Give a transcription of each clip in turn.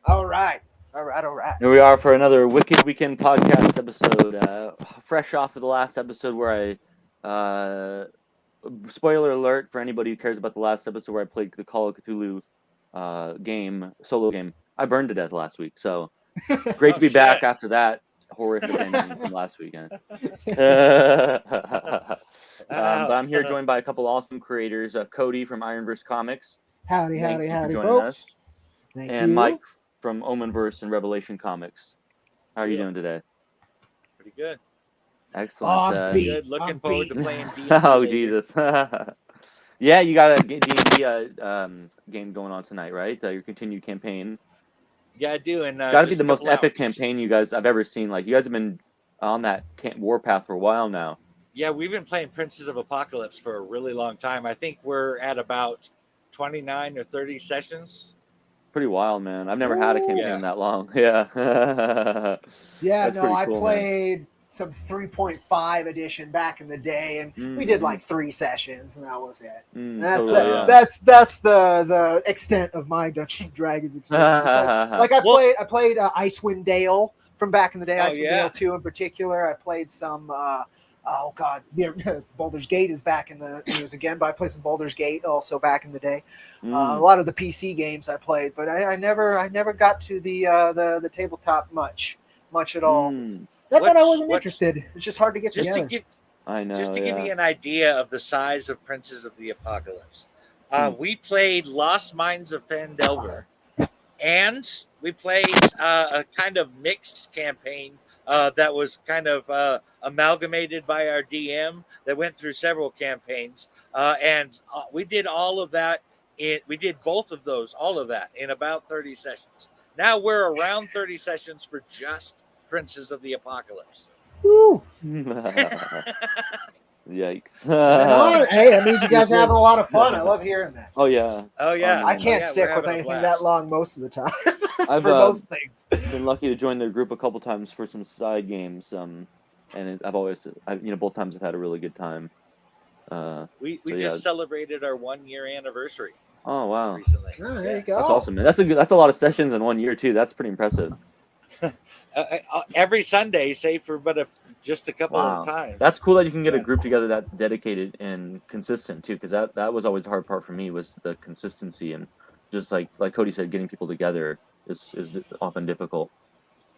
All right. Here we are for another Wicked Weekend podcast episode. Fresh off of the last episode where spoiler alert for anybody who cares about the last episode where I played the Call of Cthulhu solo game. I burned to death last week, so great to be back after that horrific ending from last weekend. But I'm here joined by a couple awesome creators, Cody from Ironverse Comics. Howdy, Thank you for joining folks. us. Thank And you. Mike from Omenverse and Revelation Comics. How are you doing today? Pretty good. Excellent. I'm beat. Good. Looking I'm forward beat. to playing D&D. Oh, later. Jesus. Yeah, you got a D&D game going on tonight, right? Your continued campaign. Yeah, I do. And Got to be just the a most couple epic hours. campaign you guys I've ever seen. Like, you guys have been on that warpath for a while now. Yeah, we've been playing Princes of Apocalypse for a really long time. I think we're at about 29 or 30 sessions. Pretty wild, man. I've never had a campaign Yeah. that long. Yeah. Yeah, That's no, pretty I cool, played some 3.5 edition back in the day, and we did like 3 sessions, and that was it. And that's totally, yeah. that's the extent of my Dungeons and Dragons experience. Besides, like I played Icewind Dale from back in the day. Icewind Dale 2 in particular. I played some. Oh God, Baldur's Gate is back in the news again, but I played some Baldur's Gate also back in the day. A lot of the PC games I played, but I never got to the tabletop much at all. Not that I wasn't interested. It's just hard to get together. I know. Just to give you an idea of the size of Princes of the Apocalypse, we played Lost Mines of Phandelver, and we played a kind of mixed campaign that was kind of amalgamated by our DM that went through several campaigns, and we did all of that. We did all of that in about 30 sessions. Now we're around 30 sessions for just Princes of the Apocalypse. Woo! Yikes. Hey, that means you guys are having a lot of fun. I love hearing that. Oh, yeah. I can't stick with anything that long most of the time. For most things. Been lucky to join their group a couple times for some side games. And both times I've had a really good time. We just celebrated our 1-year anniversary. Oh, wow. Recently. Oh, there you go. That's awesome, man. That's a lot of sessions in 1 year too. That's pretty impressive. Every Sunday, save for just a couple of times. That's cool that you can get a group together that's dedicated and consistent too, because that was always the hard part for me, was the consistency, and just like Cody said, getting people together is often difficult.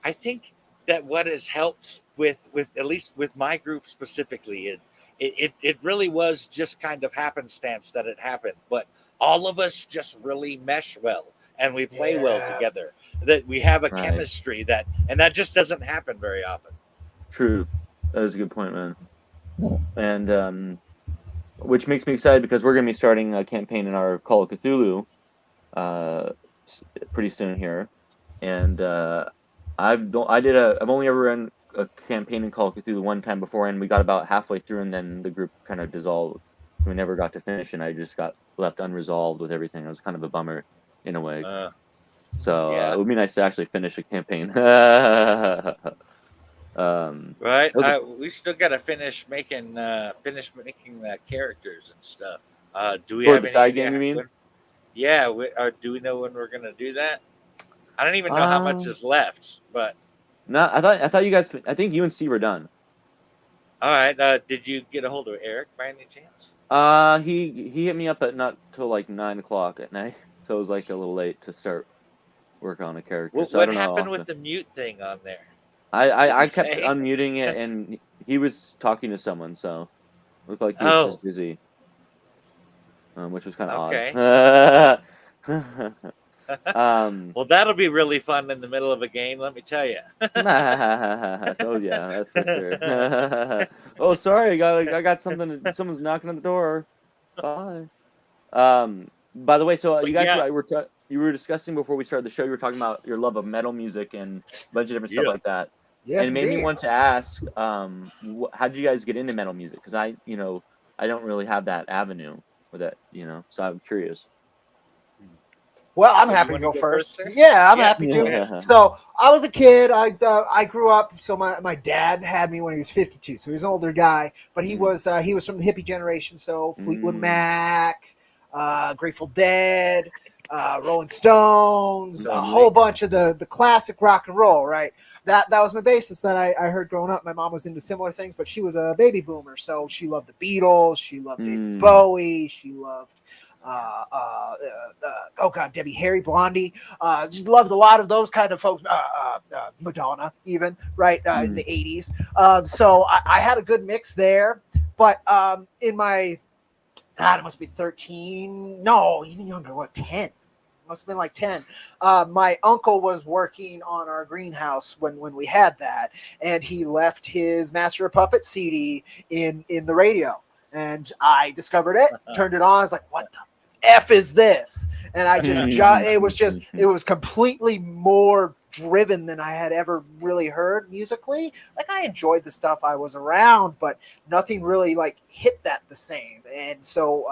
I think that what has helped with at least with my group specifically, it really was just kind of happenstance that it happened, but all of us just really mesh well and we play well together. That we have a chemistry that just doesn't happen very often. True, that is a good point, man. And which makes me excited because we're going to be starting a campaign in our Call of Cthulhu pretty soon here, and I've only ever run a campaign in Call of Cthulhu one time before, and we got about halfway through, and then the group kind of dissolved. We never got to finish, and I just got left unresolved with everything. It was kind of a bummer in a way. So it would be nice to actually finish a campaign. We still got to finish making the characters and stuff. Do we have the side game? You mean? Do we know when we're gonna do that? I don't even know how much is left, but no, I thought you guys. I think you and Steve are done. All right. Did you get a hold of Eric by any chance? He hit me up at not till like 9:00 at night, so it was like a little late to start work on a character. Well, so what happened with the mute thing on there? I kept unmuting it, and he was talking to someone, so it looked like he was just busy, which was kind of odd. Well, that'll be really fun in the middle of a game, let me tell you. Oh yeah, that's for sure. Oh, sorry, I got something. Someone's knocking on the door. Bye. By the way, so you guys you were discussing before we started the show. You were talking about your love of metal music and a bunch of different stuff like that. Yes, and it made me want to ask, how did you guys get into metal music? Because I don't really have that avenue with that, so I'm curious. Well, I'm happy to go first. Yeah, I'm happy to. Yeah. So I was a kid. I grew up. So my dad had me when he was 52. So he's an older guy, but he was from the hippie generation. So Fleetwood Mac, Grateful Dead, Rolling Stones, a whole bunch of the classic rock and roll, right? That was my basis that I heard growing up. My mom was into similar things, but she was a baby boomer, so she loved the Beatles, she loved David Bowie, she loved oh god, Debbie Harry, Blondie. Just loved a lot of those kind of folks. Madonna, even right in the '80s. So I had a good mix there, but in my God, it must be 13. No, even younger. What, 10? Must have been like 10. My uncle was working on our greenhouse when we had that, and he left his Master of Puppets CD in the radio, and I discovered it, turned it on. I was like, what the F is this? And I just it was completely more driven than I had ever really heard musically. Like, I enjoyed the stuff I was around, but nothing really like hit that the same. And so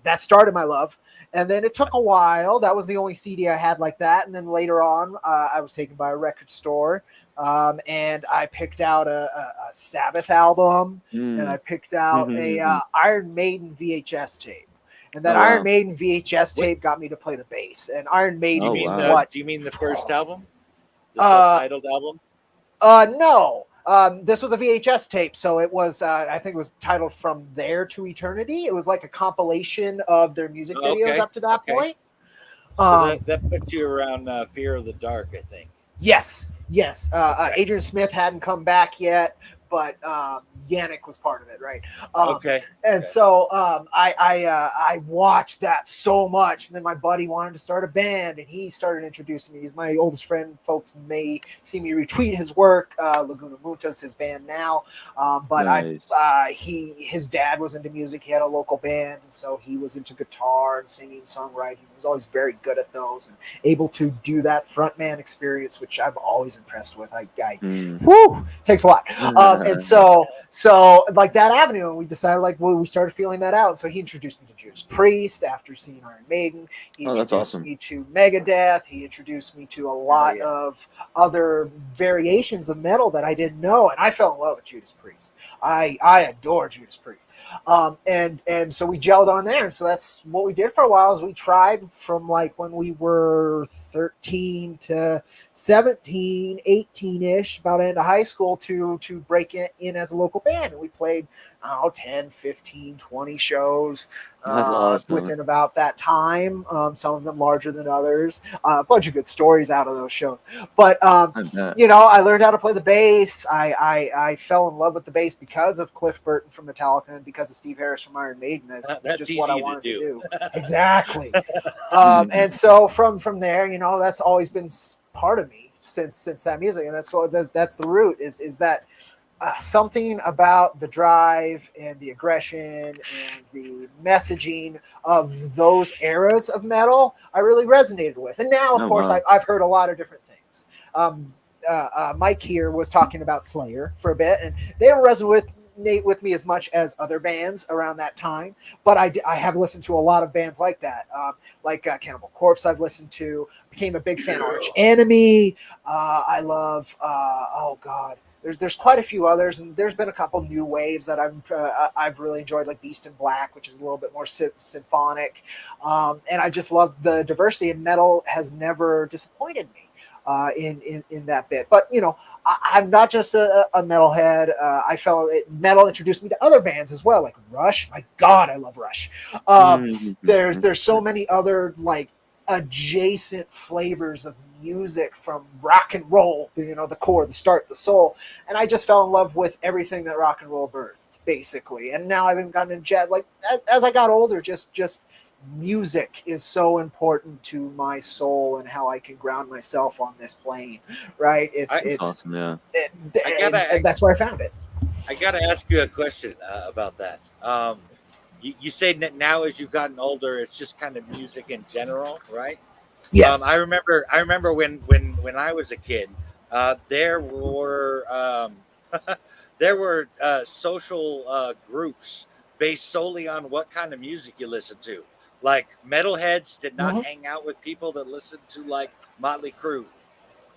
that started my love. And then it took a while. That was the only CD I had like that. And then later on, I was taken by a record store, and I picked out a Sabbath album, and I picked out a Iron Maiden VHS tape. And that Iron Maiden VHS tape got me to play the bass. And Iron Maiden do you mean the first album? The self-titled album? No. This was a VHS tape, so it was I think it was titled From There to Eternity. It was like a compilation of their music videos up to that point. So that puts you around Fear of the Dark, I think. Yes. Adrian Smith hadn't come back yet, but Yannick was part of it, right? So I watched that so much, and then my buddy wanted to start a band, and he started introducing me. He's my oldest friend. Folks may see me retweet his work. Laguna Munta's his band now, but nice. His dad was into music. He had a local band, and so he was into guitar and singing, songwriting. He was always very good at those and able to do that frontman experience, which I'm always impressed with. Takes a lot. And so like that avenue, and we decided we started feeling that out. So he introduced me to Judas Priest after seeing Iron Maiden. He introduced me to Megadeth. He introduced me to a lot of other variations of metal that I didn't know, and I fell in love with Judas Priest. I adore Judas Priest. And so we gelled on there, and so that's what we did for a while. Is we tried from like when we were 13 to 17, 18-ish, about into high school to break in as a local band. And we played, 10, 15, 20 shows within about that time. Some of them larger than others. A bunch of good stories out of those shows. But, I learned how to play the bass. I fell in love with the bass because of Cliff Burton from Metallica and because of Steve Harris from Iron Maiden. That's just what I wanted to do. Exactly. And so from there, that's always been part of me since that music, and that's the root is that something about the drive and the aggression and the messaging of those eras of metal I really resonated with. And now, of course, I've heard a lot of different things. Mike here was talking about Slayer for a bit, and they don't resonate with me as much as other bands around that time, but I have listened to a lot of bands like that, like Cannibal Corpse. I've listened to, became a big fan of Arch Enemy. I love there's quite a few others, and there's been a couple new waves that I've really enjoyed, like Beast in Black, which is a little bit more symphonic, and I just love the diversity, and metal has never disappointed me in that bit. But I'm not just a metalhead. I felt metal introduced me to other bands as well, like Rush. My God, I love Rush. There's so many other like adjacent flavors of music from rock and roll, the core, the start, the soul, and I just fell in love with everything that rock and roll birthed, basically. And now I've gotten into jazz. Like as I got older, just music is so important to my soul and how I can ground myself on this plane, right? It's awesome, yeah. And that's where I found it. I gotta ask you a question about that. You say that now as you've gotten older, it's just kind of music in general, right? Yes. I remember when I was a kid, there were social groups based solely on what kind of music you listen to. Like metalheads did not hang out with people that listened to like Motley Crue.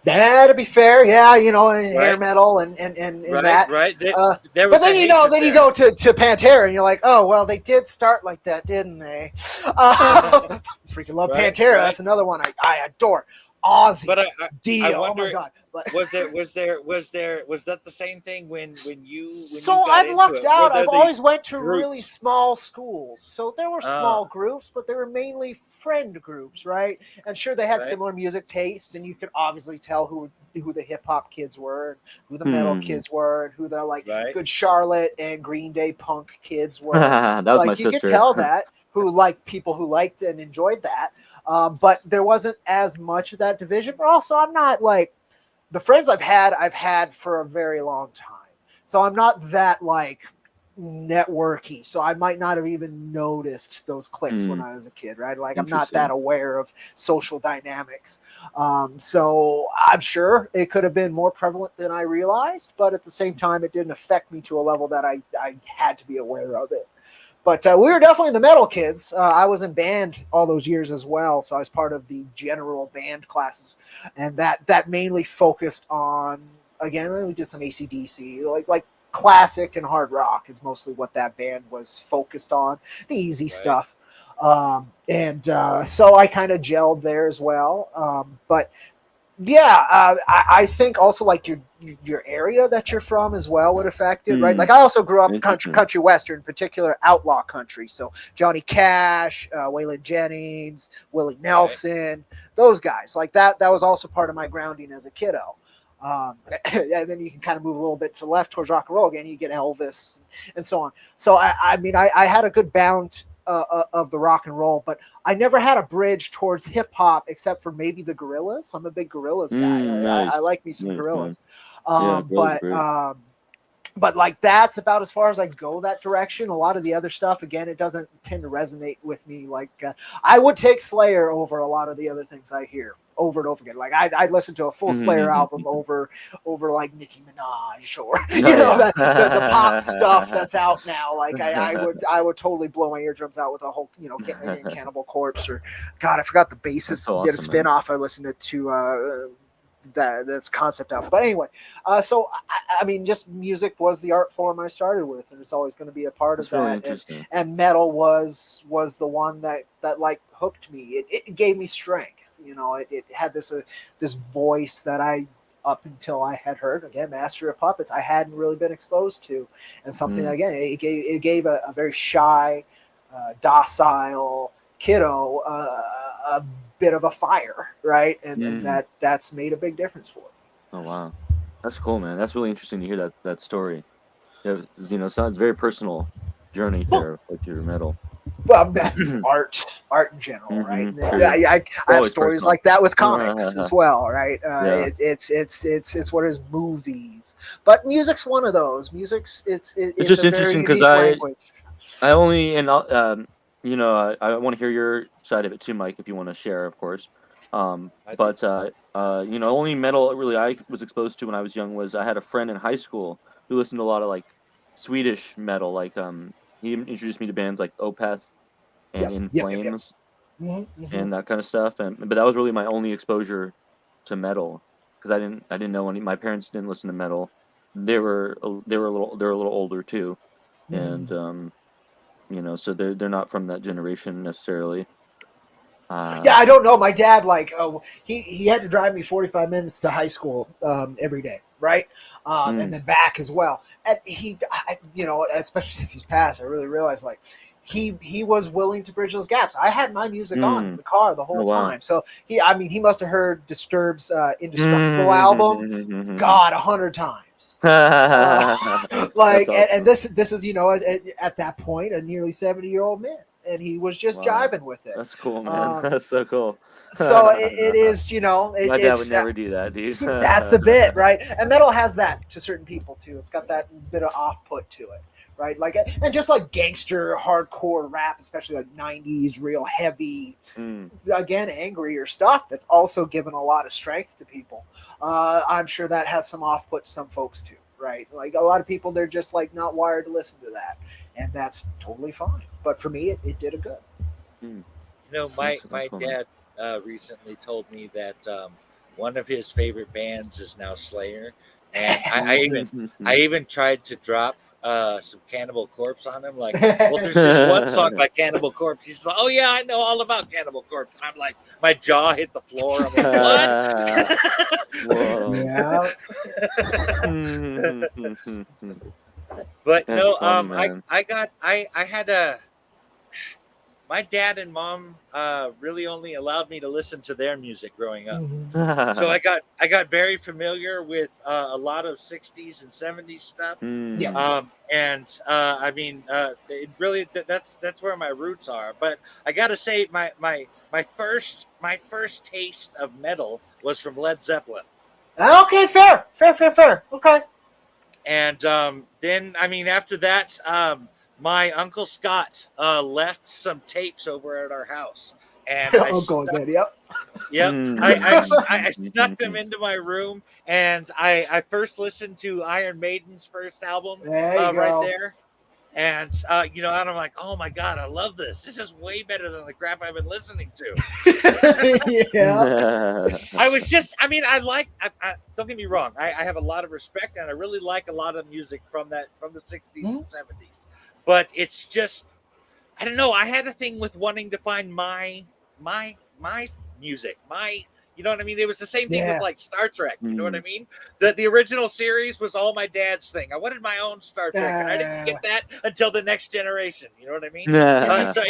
Yeah, to be fair, yeah, hair metal and that. Right. There but was then a you hatred go to Pantera and you're like, oh well, they did start like that, didn't they? Freaking love Pantera. Right. That's another one I adore. Ozzy, But I Dio. wonder, oh my god! But was that the same thing when you so got I've into lucked it? Were out. there I've these always went to really groups? small schools, so there were Uh, small groups, but they were mainly friend groups, right? And sure, they had right, similar music tastes, and you could obviously tell who the hip hop kids were, and who the metal kids were, and who the like right. Good Charlotte and Green Day punk kids were. That was my Like you could sister. tell that who liked people who liked and enjoyed that. But there wasn't as much of that division. But also, I'm not like the friends I've had for a very long time. So I'm not that like networky. So I might not have even noticed those clicks when I was a kid, right? Like I'm not that aware of social dynamics. So I'm sure it could have been more prevalent than I realized, but at the same time, it didn't affect me to a level that I had to be aware of it. But we were definitely the metal kids. I was in band all those years as well, so I was part of the general band classes, and that mainly focused on, again, we did some AC/DC, like classic and hard rock is mostly what that band was focused on, the easy stuff. And so I kind of gelled there as well. But yeah, I think also like your area that you're from as well would affect it, right? Like I also grew up country western, particular outlaw country. So Johnny Cash, Waylon Jennings, Willie Nelson, those guys like that. That was also part of my grounding as a kiddo. And then you can kind of move a little bit to the left towards rock and roll again. You get Elvis and so on. So I mean, I had a good bound of the rock and roll, but I never had a bridge towards hip hop except for maybe the Gorillas. I'm a big Gorillas guy. Nice. I like me some Gorillas. Yeah, But like that's about as far as I go that direction. A lot of the other stuff, again, it doesn't tend to resonate with me. Like I would take Slayer over a lot of the other things I hear over and over again. Like I'd listen to a full Slayer album over like Nicki Minaj or the pop stuff that's out now. Like I would totally blow my eardrums out with a whole Cannibal Corpse, or God, I forgot the bassist did a spinoff. I listened to that's concept album. But anyway, so I mean, just music was the art form I started with, and it's always going to be a part of that. And metal was the one that like hooked me. It gave me strength. It had this voice that I, up until I had heard, again, Master of Puppets, I hadn't really been exposed to, and something that, again, it gave a very shy, docile kiddo a bit of a fire, right? And that's made a big difference for it. Oh wow, that's cool, man. That's really interesting to hear that story. Sounds very personal journey there with your metal. Well, art in general, right? I have stories like that with comics as well, right? It's what is movies, but music's one of those. It's just interesting because I only and I want to hear your side of it too, Mike, if you want to share, of course. Only metal really I was exposed to when I was young was I had a friend in high school who listened to a lot of like Swedish metal. Like he introduced me to bands like Opeth and In Flames and that kind of stuff. But that was really my only exposure to metal because I didn't know any. My parents didn't listen to metal. They were a little older too, and so they're not from that generation necessarily. I don't know. My dad, he had to drive me 45 minutes to high school every day, right? And then back as well. And especially since he's passed, I really realized he was willing to bridge those gaps. I had my music on in the car the whole time. So he must have heard Disturbed's Indestructible album, God, 100 times. And this is, at that point, a nearly 70-year-old man. And he was just jiving with it. That's cool, man. That's so cool. So it is, my dad would never do that, dude. That's the bit, right? And metal has that to certain people too. It's got that bit of off-put to it, right? And just like gangster, hardcore rap, especially like 90s, real heavy, again, angrier stuff. That's also given a lot of strength to people. I'm sure that has some off-put to some folks too. Right, like a lot of people, they're just like not wired to listen to that, and that's totally fine. But for me, it did a good. My dad recently told me that one of his favorite bands is now Slayer, and I even tried to drop some Cannibal Corpse on him. Like, well, there's this one song by Cannibal Corpse. He's like, "Oh yeah, I know all about Cannibal Corpse." And I'm like, my jaw hit the floor. I'm like, "What?" Yeah. But That's no, funny, man. I had a. My dad and mom really only allowed me to listen to their music growing up. So I got very familiar with a lot of 60s and 70s stuff. And I mean, it really that's where my roots are. But I got to say, my first taste of metal was from Led Zeppelin. Okay, fair. Okay. And then, I mean, after that, my uncle Scott left some tapes over at our house, and I snuck them into my room, and I first listened to Iron Maiden's first album right there. And you know, and I'm like, oh my god, I love this. This is way better than the crap I've been listening to. Yeah. I was just, I mean, don't get me wrong. I have a lot of respect, and I really like a lot of music from the 60s and 70s. But it's just, I don't know. I had a thing with wanting to find my music, you know what I mean? It was the same thing with like Star Trek. You know what I mean? The original series was all my dad's thing. I wanted my own Star Trek, and I didn't get that until the Next Generation. You know what I mean? So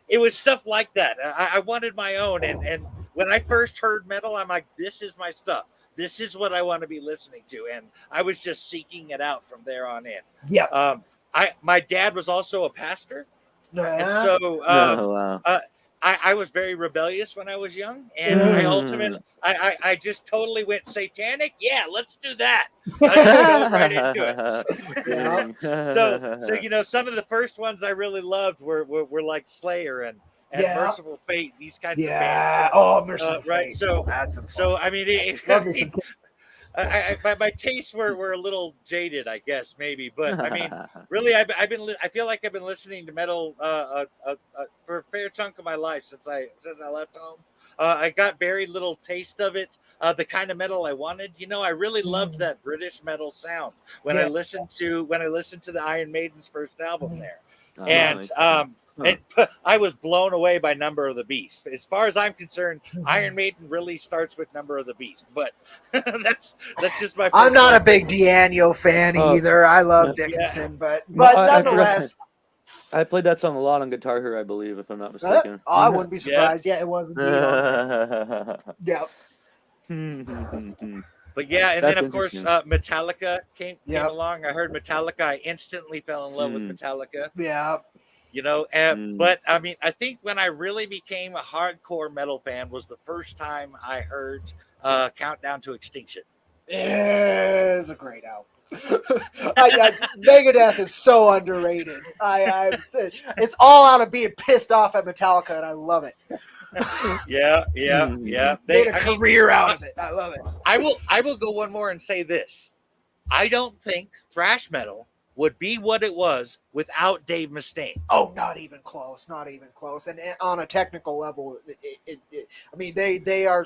it was stuff like that. I wanted my own, and when I first heard metal, I'm like, this is my stuff. This is what I want to be listening to, and I was just seeking it out from there on in. Yeah. My dad was also a pastor, and so I was very rebellious when I was young, and I just totally went satanic. Yeah, let's do that. I just dove right into it. So you know, some of the first ones I really loved were like Slayer and Merciful Fate, these kinds of bands. Oh, Merciful Fate. Right. So I mean, my tastes were a little jaded, I guess, maybe, but I mean, really, I feel like I've been listening to metal for a fair chunk of my life since I left home. I got very little taste of it, the kind of metal I wanted. You know, I really loved that British metal sound when I listened to the Iron Maiden's first album there, and I was blown away by Number of the Beast. As far as I'm concerned, Iron Maiden really starts with Number of the Beast. But that's just my. I'm not a big D'Anio fan either. I love Dickinson, but nonetheless, I played that song a lot on Guitar Hero, I believe, if I'm not mistaken. I wouldn't be surprised. Yeah, it was indeed on there. But yeah, and then of course Metallica came along. I heard Metallica. I instantly fell in love with Metallica. Yeah. You know, but I mean, I think when I really became a hardcore metal fan was the first time I heard Countdown to Extinction. It's a great album. Megadeth is so underrated. It's all out of being pissed off at Metallica, and I love it. Yeah. Made a career out of it. I love it. I will go one more and say this. I don't think thrash metal would be what it was without Dave Mustaine. Oh, not even close. And on a technical level, I mean, they are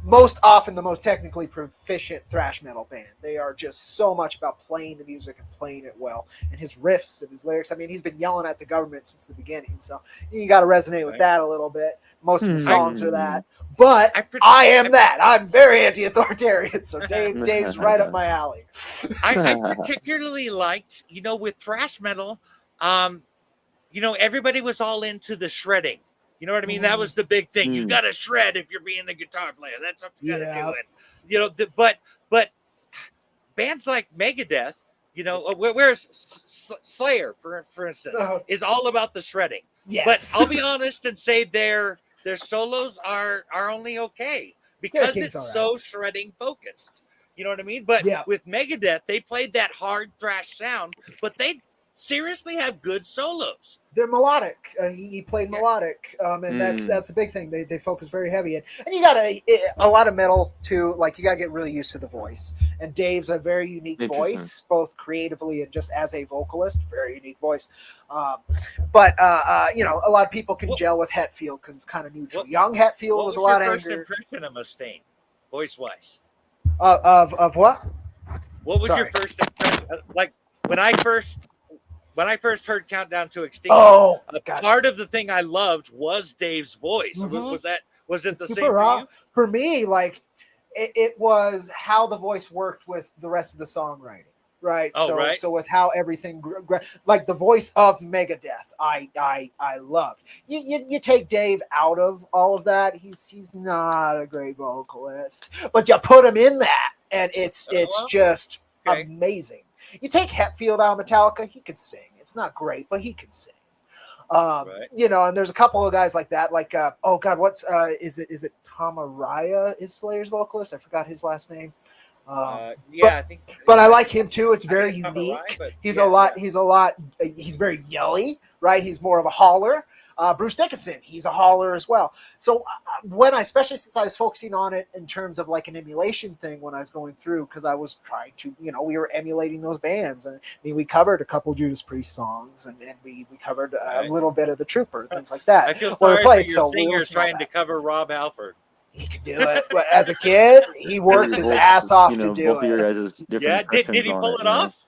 most often the most technically proficient thrash metal band. They are just so much about playing the music and playing it well. And his riffs and his lyrics, I mean, he's been yelling at the government since the beginning. So you got to resonate with that a little bit. Most of the songs are that. But I'm very anti-authoritarian. So Dave's right up my alley. I particularly liked, you know, with thrash metal, you know, everybody was all into the shredding. You know what I mean? That was the big thing. You got to shred if you're being a guitar player. That's what you got to do. And, you know, but bands like Megadeth, you know, where's Slayer, for instance, is all about the shredding. Yes. But I'll be honest and say their solos are only okay because it's so shredding focused. You know what I mean? But with Megadeth, they played that hard thrash sound, but they seriously have good solos. They're melodic. He played melodic, and that's the big thing. They focus very heavy, and you got a lot of metal too. Like you got to get really used to the voice. And Dave's a very unique voice, both creatively and just as a vocalist. Very unique voice. But you know, a lot of people can gel with Hetfield because it's kind of neutral. Young Hetfield was a lot of anger. What was your first impression of Mustaine, voice wise? Of what? What was your first impression? Like when I first heard Countdown to Extinction, part of the thing I loved was Dave's voice. Was it the same for you? For me, like it was how the voice worked with the rest of the songwriting, right? So with how everything, like the voice of Megadeth, I loved. You take Dave out of all of that, he's not a great vocalist, but you put him in that, and it's just amazing. You take Hetfield out of Metallica, he could sing. It's not great, but he can sing. You know, and there's a couple of guys like that. Like, what's is it Tom Araya is Slayer's vocalist? I forgot his last name. I think. But I like him too. It's very unique. He's very yelly, right? He's more of a holler. Bruce Dickinson, he's a holler as well. So especially since I was focusing on it in terms of like an emulation thing when I was going through, because I was trying to, you know, we were emulating those bands. I mean, we covered a couple Judas Priest songs, and we covered a little bit of the Trooper, things like that. I feel sorry for your singers trying to cover Rob Halford. He could do it. As a kid, he worked his ass off to do it. Did he pull it off?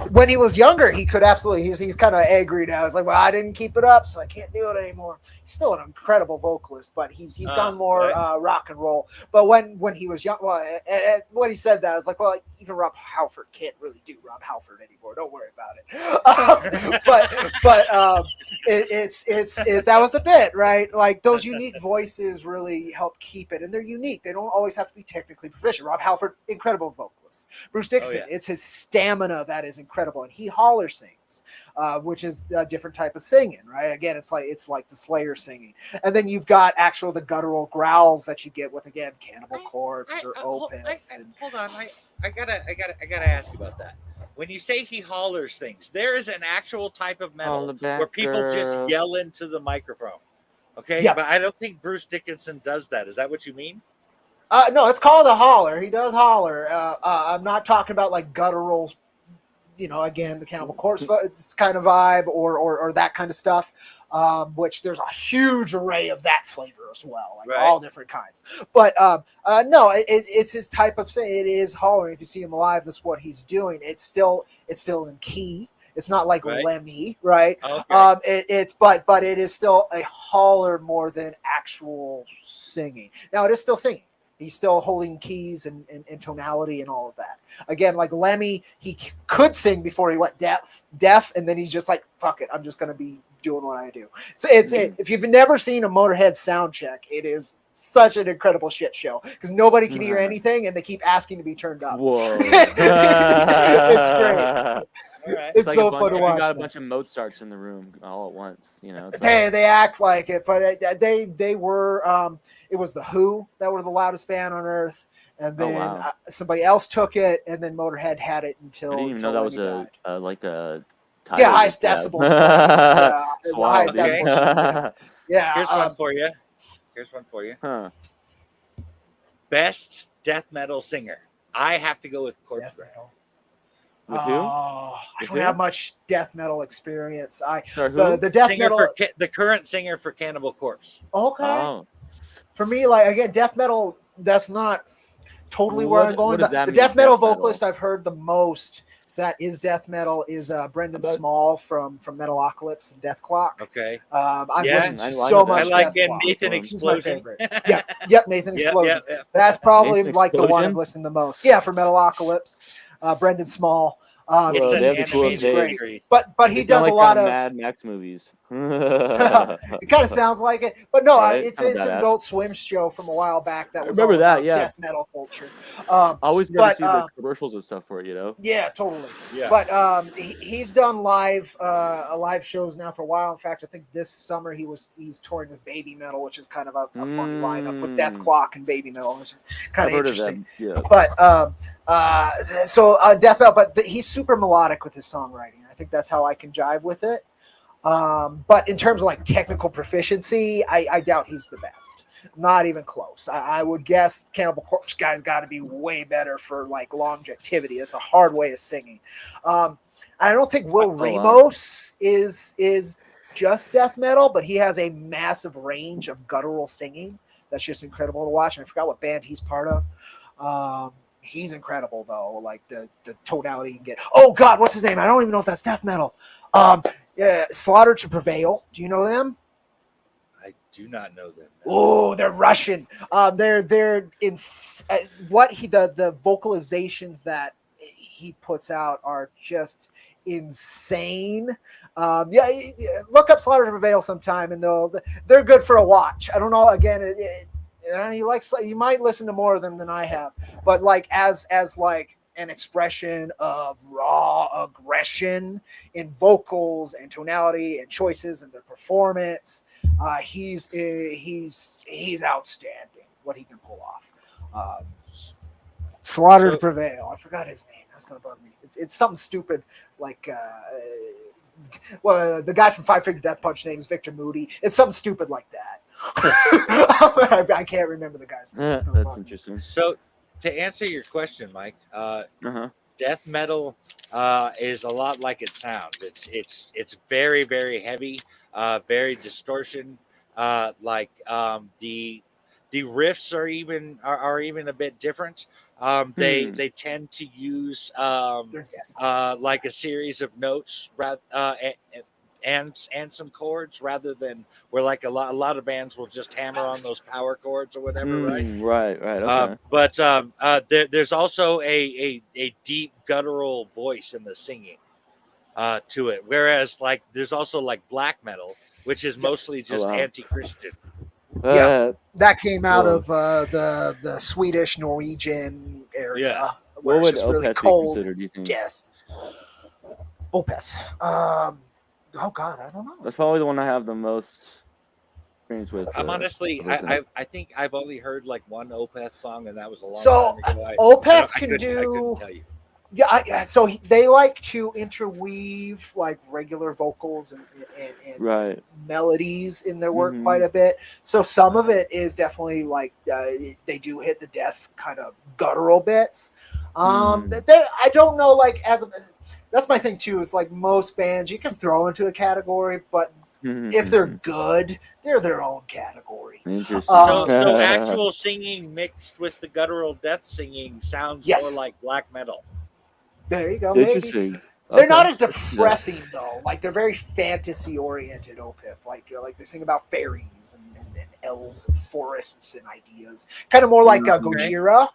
When he was younger, he could absolutely. He's kind of angry now. He's like, well, I didn't keep it up, so I can't do it anymore. He's still an incredible vocalist, but he's gone more rock and roll. But when he was young, when he said that, I was like, well, even Rob Halford can't really do Rob Halford anymore. Don't worry about it. That was the bit, right? Like those unique voices really help keep it, and they're unique. They don't always have to be technically proficient. Rob Halford, incredible vocalist. Bruce Dickinson, it's his stamina that is incredible, and he holler sings, which is a different type of singing, right? Again, it's like the Slayer singing, and then you've got the guttural growls that you get with Cannibal Corpse or Opeth. Hold on, I gotta ask about that. When you say he hollers things, there is an actual type of metal where people just yell into the microphone. Okay, but I don't think Bruce Dickinson does that. Is that what you mean? No, it's called a holler. He does holler. I'm not talking about like guttural, you know, again, the Cannibal Corpse kind of vibe or that kind of stuff, which there's a huge array of that flavor as well, like all different kinds. But no, it's his type of saying. It is hollering. If you see him live, that's what he's doing. It's still in key. It's not like Lemmy, right? Okay. But it is still a holler more than actual singing. Now it is still singing. He's still holding keys and tonality and all of that. Again, like Lemmy, he could sing before he went deaf, and then he's just like, fuck it, I'm just going to be doing what I do. So if you've never seen a Motorhead sound check, it is such an incredible shit show because nobody can hear anything and they keep asking to be turned up. Whoa. It's great. Right. It's so fun to watch. You got a bunch of Mozarts in the room all at once, you know. They act like it, but they were it was the Who that were the loudest band on earth, and then somebody else took it, and then Motorhead had it until I didn't even know that was like a highest decibels. The highest decibels. Yeah. Here's one for you. Huh. Best death metal singer. I have to go with Corpse Bride. With who? I don't have much death metal experience. The death metal, the current singer for Cannibal Corpse. Okay. Oh. For me, like again, death metal. That's not totally where I'm going. The death metal vocalist I've heard the most that is death metal is Brendan Small from Metalocalypse and Death Clock. Okay. I've listened to so much. I like Nathan Explosion. Yep, Nathan Explosion. Yep. That's probably Nathan like the one I've listened the most. Yeah, for Metalocalypse. Brendan Small. He's great. But he does a lot of Mad Max movies. It kind of sounds like it, but no, it's an Adult Swim show from a while back that was all about death metal culture. I always get to see the commercials and stuff for it, you know. Yeah, totally. Yeah. But he's done live shows now for a while. In fact, I think this summer he's touring with Baby Metal, which is kind of a funny lineup with Death Clock and Baby Metal. It's kind of interesting. Yeah. But so death metal, but he's super melodic with his songwriting. I think that's how I can jive with it. But in terms of like technical proficiency, I doubt he's the best. Not even close. I would guess Cannibal Corpse guy's got to be way better for like longevity. That's a hard way of singing. I don't think Will Ramos is just death metal, but he has a massive range of guttural singing that's just incredible to watch. And I forgot what band he's part of. He's incredible though, like the tonality you can get. Oh God, what's his name? I don't even know if that's death metal. Yeah, Slaughter to Prevail. Do you know them? I do not know them. Oh, they're Russian. They're in the vocalizations that he puts out are just insane. Yeah, look up Slaughter to Prevail sometime, and they're good for a watch. I don't know. Again, you might listen to more of them than I have, but like as like an expression of raw aggression in vocals and tonality and choices and their performance, he's outstanding what he can pull off. Slaughter to Prevail. I forgot his name. That's gonna bug me. It's something stupid like the guy from Five Finger Death Punch name is Victor Moody. It's something stupid like that. I can't remember the guy's name. That's interesting. So to answer your question, Mike, death metal is a lot like it sounds. It's very, very heavy, very distortion. The riffs are even a bit different. They tend to use like a series of notes and some chords rather than where like a lot of bands will just hammer on those power chords or whatever, right? Right. Okay. But there's also a deep guttural voice in the singing to it, whereas like there's also like black metal, which is mostly just anti-Christian. Yeah, that came out of the Swedish Norwegian area. Yeah. Where What it's would just really Opeth cold be considered, do you think? death. Opeth. Oh God, I don't know. That's probably the one I have the most experience with. I'm honestly, I think I've only heard like one Opeth song, and that was a long time ago. Opeth can do. I couldn't tell you. Yeah, so they like to interweave like regular vocals and Right. melodies in their work quite a bit. So some of it is definitely like they do hit the death kind of guttural bits. I don't know, like that's my thing too. Is like most bands you can throw into a category, but if they're good, they're their own category. Interesting. So actual singing mixed with the guttural death singing sounds more like black metal. There you go. Maybe they're not as depressing though. Like they're very fantasy oriented. Opeth, like they sing about fairies and elves and forests and ideas. Kind of more like Gojira.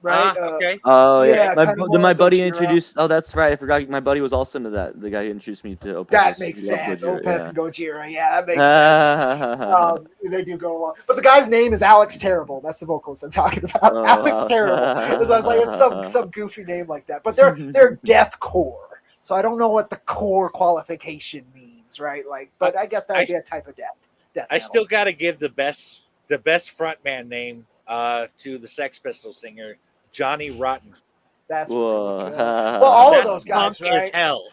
Right. Okay. Oh yeah. Yeah, My buddy Gojira. introduced. Oh, that's right. I forgot. My buddy was also into that. The guy who introduced me to Opeth. That makes sense. Opeth and Gojira. Yeah, that makes sense. They do go along. But the guy's name is Alex Terrible. That's the vocalist I'm talking about. Alex Terrible. So I was like, it's some goofy name like that. But they're deathcore. So I don't know what the core qualification means, right? Like, but I guess that would be a type of death. I still got to give the best frontman name to the Sex Pistols singer Johnny Rotten. That's really cool. Well, all of those guys, right? Is hell.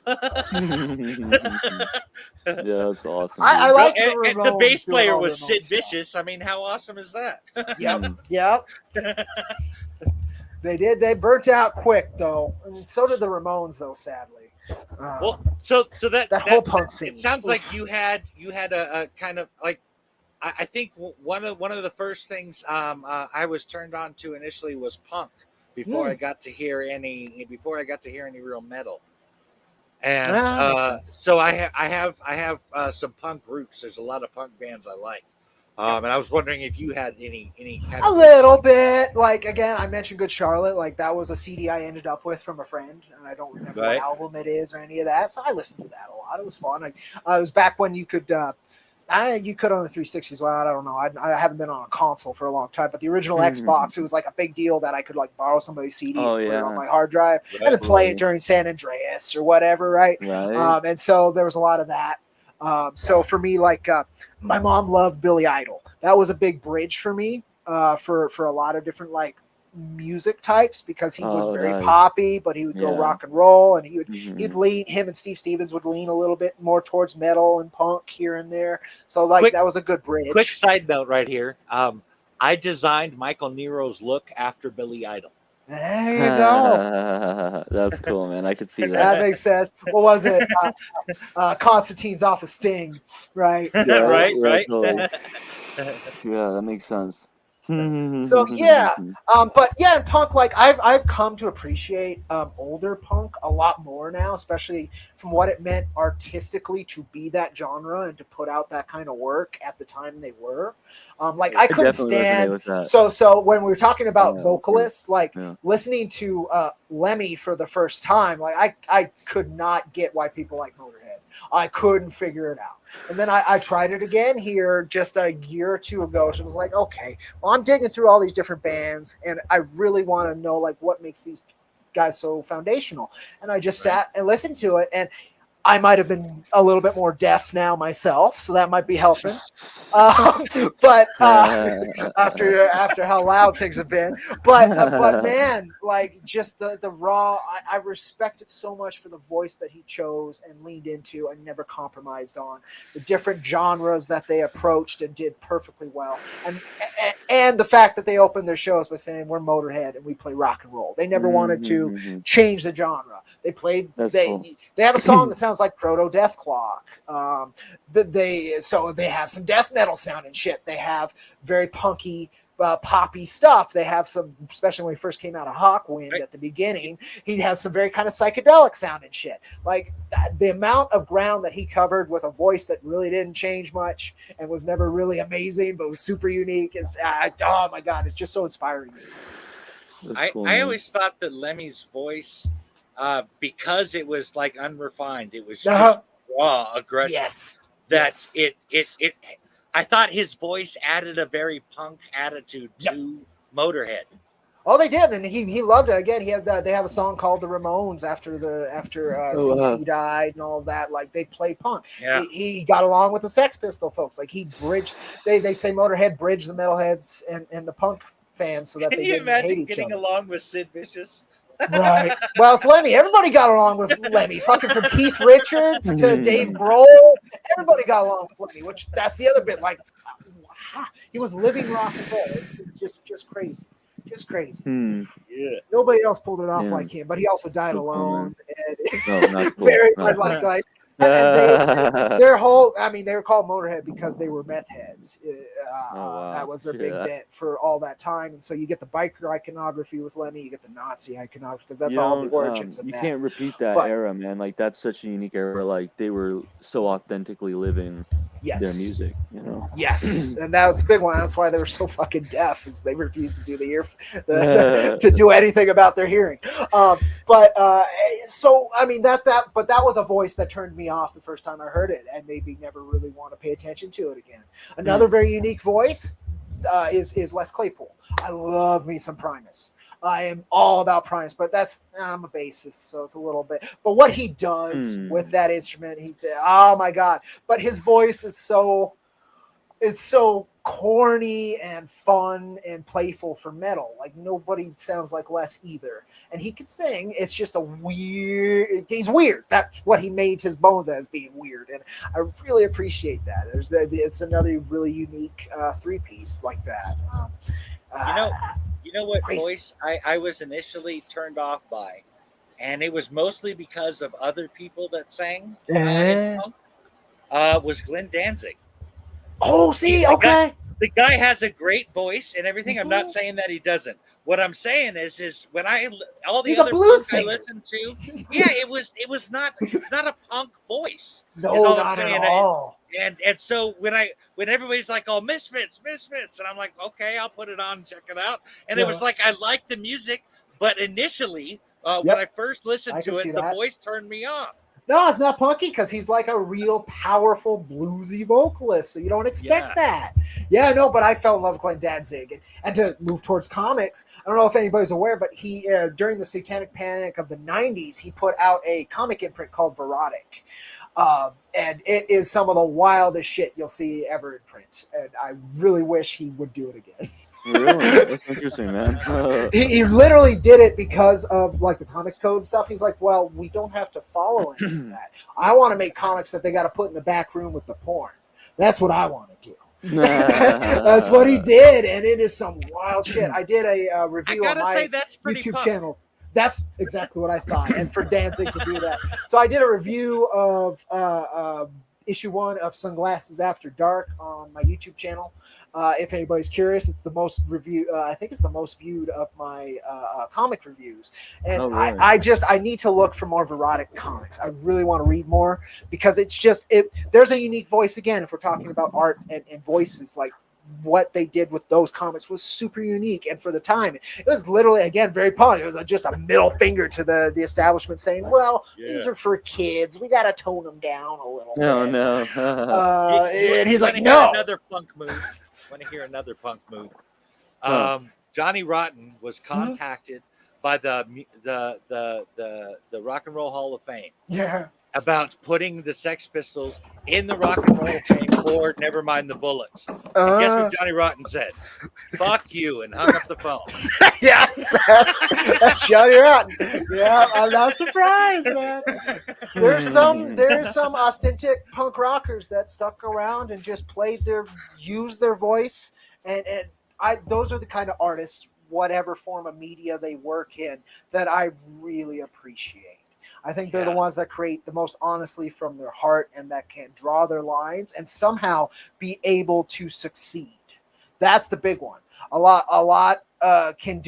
Yeah, that's awesome. I like the bass player was Sid Vicious. I mean, how awesome is that? Yep. They did. They burnt out quick though, and so did the Ramones, though. Sadly. So that whole punk scene. It sounds like you had a kind of like. I think one of the first things I was turned on to initially was punk before I got to hear any real metal, and so I have some punk roots. There's a lot of punk bands I like, and I was wondering if you had any kind of little bit. Like again, I mentioned Good Charlotte. Like that was a CD I ended up with from a friend, and I don't remember what album it is or any of that. So I listened to that a lot. It was fun. It was back when you could. You could on the 360s. Well, I don't know. I haven't been on a console for a long time, but the original Xbox, it was like a big deal that I could like borrow somebody's CD and put it on my hard drive and then play it during San Andreas or whatever, right? And so there was a lot of that. So for me, like my mom loved Billy Idol. That was a big bridge for me for a lot of different like music types because he was very nice. poppy, but he would go rock and roll, and he'd lean. Him and Steve Stevens would lean a little bit more towards metal and punk here and there. So like that was a good bridge. Quick side note right here. I designed Michael Nero's look after Billy Idol. There you go. That's cool, man. I could see that. That makes sense. What was it? Constantine's off of Sting, right? Yeah, right. Yeah, that makes sense. So yeah, but yeah, in punk, like I've come to appreciate older punk a lot more now, especially from what it meant artistically to be that genre and to put out that kind of work at the time they were. Like I couldn't stand. So when we were talking about vocalists, like listening to Lemmy for the first time, like I could not get why people like Motorhead. I couldn't figure it out. And then I tried it again here just a year or two ago. So it was like, okay, well, I'm digging through all these different bands, and I really want to know like what makes these guys so foundational. And I just sat and listened to it, and I might have been a little bit more deaf now myself, so that might be helping. But after how loud things have been, but man, like just the raw, I respect it so much for the voice that he chose and leaned into and never compromised on. The different genres that they approached and did perfectly well, and the fact that they opened their shows by saying we're Motorhead and we play rock and roll. They never wanted to change the genre. They played. They have a song that sounds like Proto Death Clock. They have some death metal sound and shit. They have very punky, poppy stuff. They have some, especially when he first came out of Hawkwind at the beginning, he has some very kind of psychedelic sound and shit. Like the amount of ground that he covered with a voice that really didn't change much and was never really amazing, but was super unique. Oh my God, it's just so inspiring. I always thought that Lemmy's voice, because it was like unrefined, it was just raw aggression. Yes. It I thought his voice added a very punk attitude to Motorhead. Oh, they did, and he loved it. Again, they have a song called "The Ramones" after CC died and all of that. Like they played punk. Yeah. He got along with the Sex Pistol folks. Like he bridged. They say Motorhead bridged the metalheads and the punk fans so that they didn't hate each other. Can you imagine getting along with Sid Vicious? Right. Well, it's Lemmy. Everybody got along with Lemmy. Fucking from Keith Richards to Dave Grohl. Everybody got along with Lemmy, which that's the other bit. Like, he was living rock and roll. Just crazy. Just crazy. Yeah. Nobody else pulled it off like him, but he also died alone. Not cool. Very like. And their whole, I mean, they were called Motorhead because they were meth heads. That was their big bit for all that time. And so you get the biker iconography with Lemmy, you get the Nazi iconography because that's all the origins of meth. You can't repeat that era, man. Like that's such a unique era. Like they were so authentically living their music, you know? Yes. And that was a big one. That's why they were so fucking deaf, is they refused to do to do anything about their hearing. So I mean that was a voice that turned me off the first time I heard it and made me never really want to pay attention to it again. Another very unique voice is Les Claypool. I love me some Primus. I am all about Primus, but I'm a bassist, so it's a little bit. But what he does with that instrument, oh my God! But his voice is so corny and fun and playful for metal. Like nobody sounds like Les either, and he can sing. It's just he's weird. That's what he made his bones as, being weird, and I really appreciate that. It's another really unique three-piece like that. You know what voice I was initially turned off by, and it was mostly because of other people that sang in punk, was Glenn Danzig. Oh, see, okay. The guy has a great voice and everything. I'm not saying that he doesn't. What I'm saying is when all the other punks I listened to, it's not a punk voice. No, not at all. And so when everybody's like, oh, Misfits, and I'm like, okay, I'll put it on and check it out. And it was like, I like the music, but initially when I first listened to it, the voice turned me off. No, it's not punky because he's like a real powerful bluesy vocalist, so you don't expect that. Yeah, no, but I fell in love with Glenn Danzig. And to move towards comics, I don't know if anybody's aware, but he during the Satanic Panic of the 90s, he put out a comic imprint called Verotic. And it is some of the wildest shit you'll see ever in print. And I really wish he would do it again. Really? That's interesting, man. He literally did it because of like the comics code stuff. He's like, well, we don't have to follow any of that. I want to make comics that they got to put in the back room with the porn. That's what I want to do. That's what he did, and it is some wild shit. I did a review on my YouTube channel. That's exactly what I thought, and for Danzig to do that. So I did a review of issue 1 of Sunglasses After Dark on my YouTube channel. If anybody's curious, it's the most I think it's the most viewed of my comic reviews. And really? I need to look for more erotic comics. I really want to read more because it's just there's a unique voice again. If we're talking about art and voices, like what they did with those comics was super unique, and for the time it was literally, again, very punk. It was just a middle finger to the establishment saying, well, these are for kids, we gotta tone them down a little bit. And he's like, no. Another punk move. Want to hear another punk move? Johnny Rotten was contacted by the Rock and Roll Hall of Fame about putting the Sex Pistols in the Rock and Roll of Fame for Nevermind the Bullets. Guess what Johnny Rotten said? Fuck you, and hung up the phone. Yes, that's Johnny Rotten. Yeah, I'm not surprised, man. There's some authentic punk rockers that stuck around and just used their voice, and those are the kind of artists, whatever form of media they work in, that I really appreciate. I think they're the ones that create the most honestly from their heart, and that can draw their lines and somehow be able to succeed. That's the big one. A lot can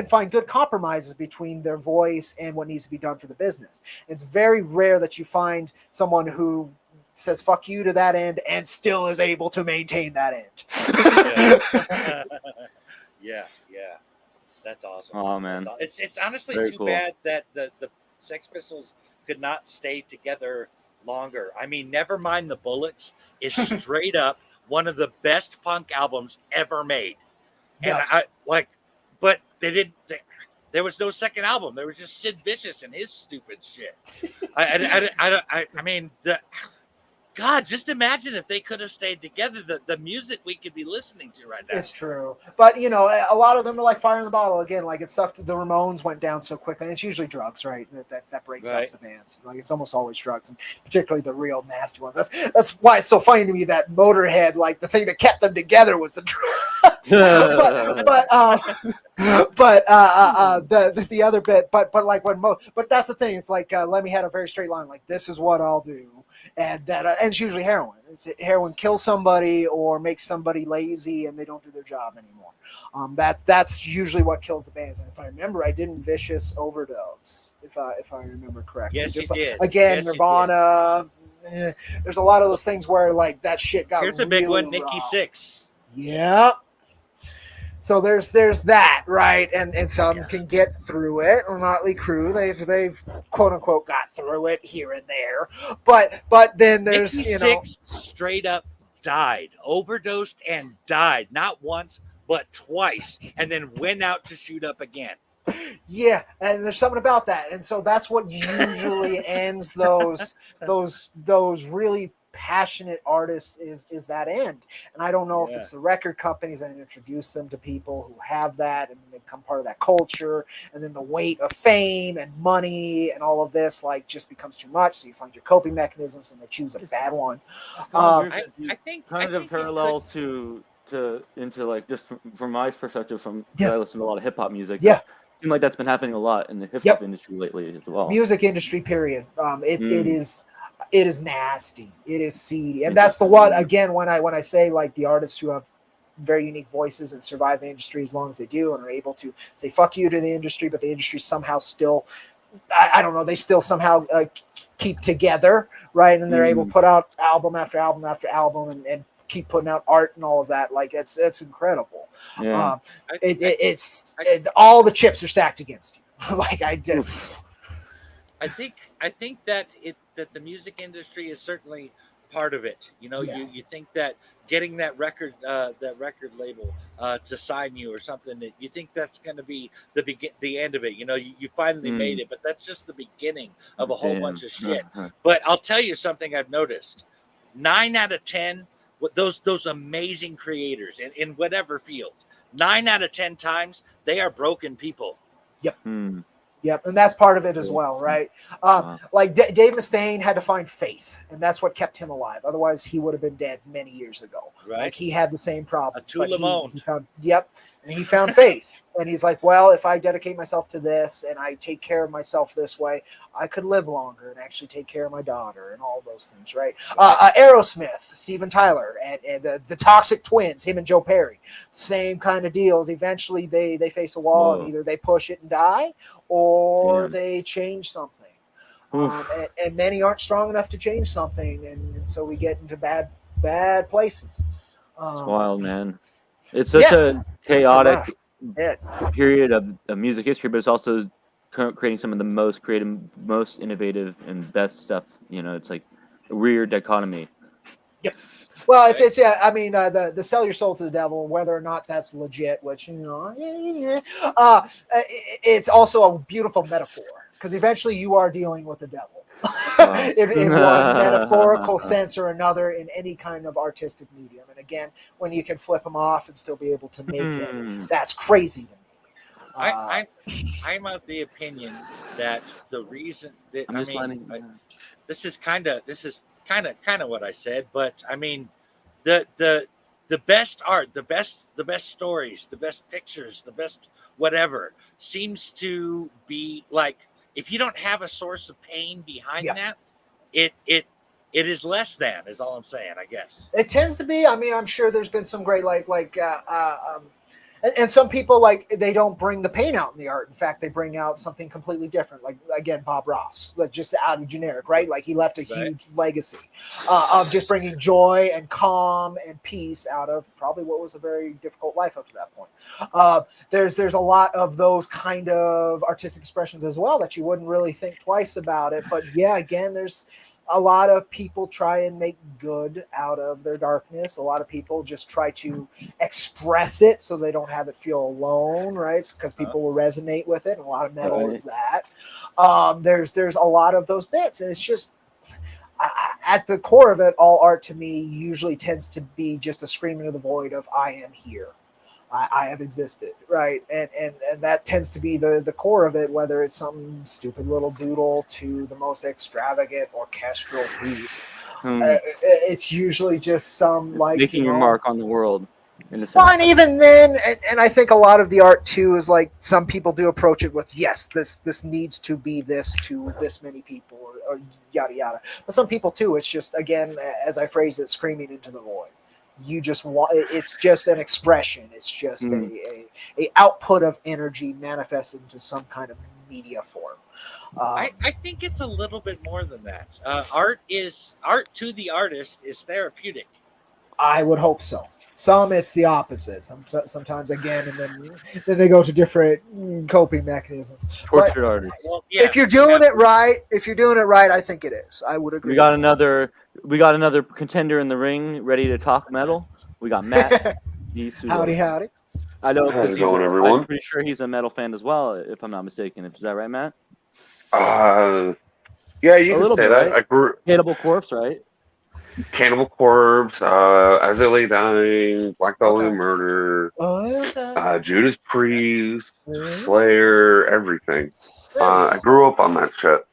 find good compromises between their voice and what needs to be done for the business. It's very rare that you find someone who says fuck you to that end and still is able to maintain that end. Yeah. That's awesome. Oh man, it's honestly very too cool. bad that the Sex Pistols could not stay together longer. I mean, Nevermind the Bullets is straight up one of the best punk albums ever made. And but they didn't. There was no second album. There was just Sid Vicious and his stupid shit. I mean, God, just imagine if they could have stayed together, the music we could be listening to right now. It's true. But, a lot of them are like fire in the bottle. Again, like it sucked. The Ramones went down so quickly. And it's usually drugs, right? That breaks up the bands. Like it's almost always drugs, and particularly the real nasty ones. That's why it's so funny to me that Motorhead, like the thing that kept them together was the drugs. The other bit, but like but that's the thing. It's like Lemmy had a very straight line. Like, this is what I'll do. And it's usually heroin. Heroin kills somebody or makes somebody lazy and they don't do their job anymore. That's usually what kills the bands. And if I remember, I didn't Vicious overdose. If I remember correctly. Yes, you did. Again, yes, Nirvana. There's a lot of those things where like that shit got. Here's a big one, Nikki Sixx. Yeah. So there's that, right? And some can get through it. Motley Crue, they've quote unquote got through it here and there. But then there's Nikki Sixx straight up died, overdosed and died, not once but twice, and then went out to shoot up again. Yeah, and there's something about that, and so that's what usually ends those really passionate artists is that end. And I don't know if it's the record companies that introduce them to people who have that, and they become part of that culture, and then the weight of fame and money and all of this like just becomes too much, so you find your coping mechanisms and they choose a bad one. I think parallel to into like just from my perspective, I listen to a lot of hip hop music. Yeah. It seems like that's been happening a lot in the hip hop industry lately as well. Music industry, period. It is nasty. It is seedy, and that's the one. Again, when I say like the artists who have very unique voices and survive the industry as long as they do and are able to say fuck you to the industry, but the industry somehow still, I don't know, they still somehow keep together, right? And they're able to put out album after album after album and keep putting out art and all of that. Like it's incredible. Yeah. All the chips are stacked against you. Like I did. I think that the music industry is certainly part of it. You think that getting that record label to sign you or something, that you think that's going to be the end of it. You finally made it, but that's just the beginning of a whole bunch of shit. But I'll tell you something I've noticed: 9 out of 10. Those amazing creators in whatever field, 9 out of 10 times, they are broken people. Yep. Hmm. Yep, and that's part of it as well, right? Like Dave Mustaine had to find faith, and that's what kept him alive. Otherwise, he would have been dead many years ago. Right. Like he had the same problem. But he found and he found faith, and he's like, well, if I dedicate myself to this and I take care of myself this way, I could live longer and actually take care of my daughter and all those things, right? Aerosmith, Steven Tyler, and the Toxic Twins, him and Joe Perry, same kind of deals. Eventually, they face a wall, and either they push it and die, or they change something. And many aren't strong enough to change something, and so we get into bad places. It's wild, man. It's such a chaotic period of music history, but it's also creating some of the most creative, most innovative, and best stuff. You know, it's like a weird dichotomy. Yep. Well, it's I mean, the sell your soul to the devil, whether or not that's legit, which it's also a beautiful metaphor, because eventually you are dealing with the devil in one metaphorical sense or another in any kind of artistic medium. And again, when you can flip them off and still be able to make it, that's crazy to me. I'm of the opinion that the reason that this is kind of what I said, but I mean, the best art, the best stories, the best pictures, the best whatever seems to be like, if you don't have a source of pain behind that, it is less than, is all I'm saying, I guess. It tends to be. I mean, I'm sure there's been some great and some people, like, they don't bring the pain out in the art. In fact, they bring out something completely different. Like, again, Bob Ross, like, just out of generic, right? Like, he left a huge legacy of just bringing joy and calm and peace out of probably what was a very difficult life up to that point. There's a lot of those kind of artistic expressions as well that you wouldn't really think twice about it. But yeah, again, there's a lot of people try and make good out of their darkness. A lot of people just try to express it so they don't have it feel alone, right? Because people will resonate with it. And a lot of metal is that. There's a lot of those bits, and it's just at the core of it, all art to me usually tends to be just a scream into the void of "I am here." I have existed, right? And that tends to be the core of it, whether it's some stupid little doodle to the most extravagant orchestral piece. It's usually just some, like, making your mark on the world. Well, and even then, and I think a lot of the art too is like, some people do approach it with, yes, this needs to be this to this many people, or yada yada. But some people too, it's just, again, as I phrased it, screaming into the void. You just want, it's just an expression. It's just a output of energy manifested into some kind of media form. I think it's a little bit more than that. Art to the artist is therapeutic. I would hope so. Some it's the opposite. Sometimes again, and then they go to different coping mechanisms. Tortured artists. Well, yeah, if you're doing it right, I think it is. I would agree. We got another contender in the ring, ready to talk metal. We got Matt. Howdy. I know. How's it going, everyone? I'm pretty sure he's a metal fan as well, if I'm not mistaken. Is that right, Matt? Yeah, you can say that. Right? I grew Cannibal Corpse, right? Cannibal Corpse, As I Lay Dying, Black Dahlia Murder, Judas Priest, Slayer, everything. I grew up on that shit.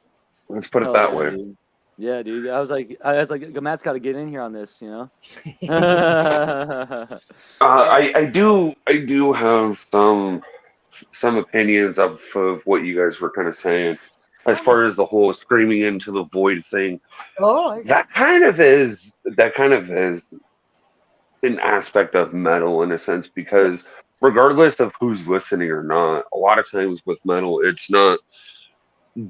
Let's put it that way. Dude. Yeah, dude. I was like, Matt's got to get in here on this, you know. I do have some opinions of what you guys were kind of saying. As far as the whole screaming into the void thing, that kind of is an aspect of metal in a sense, because regardless of who's listening or not, a lot of times with metal, it's not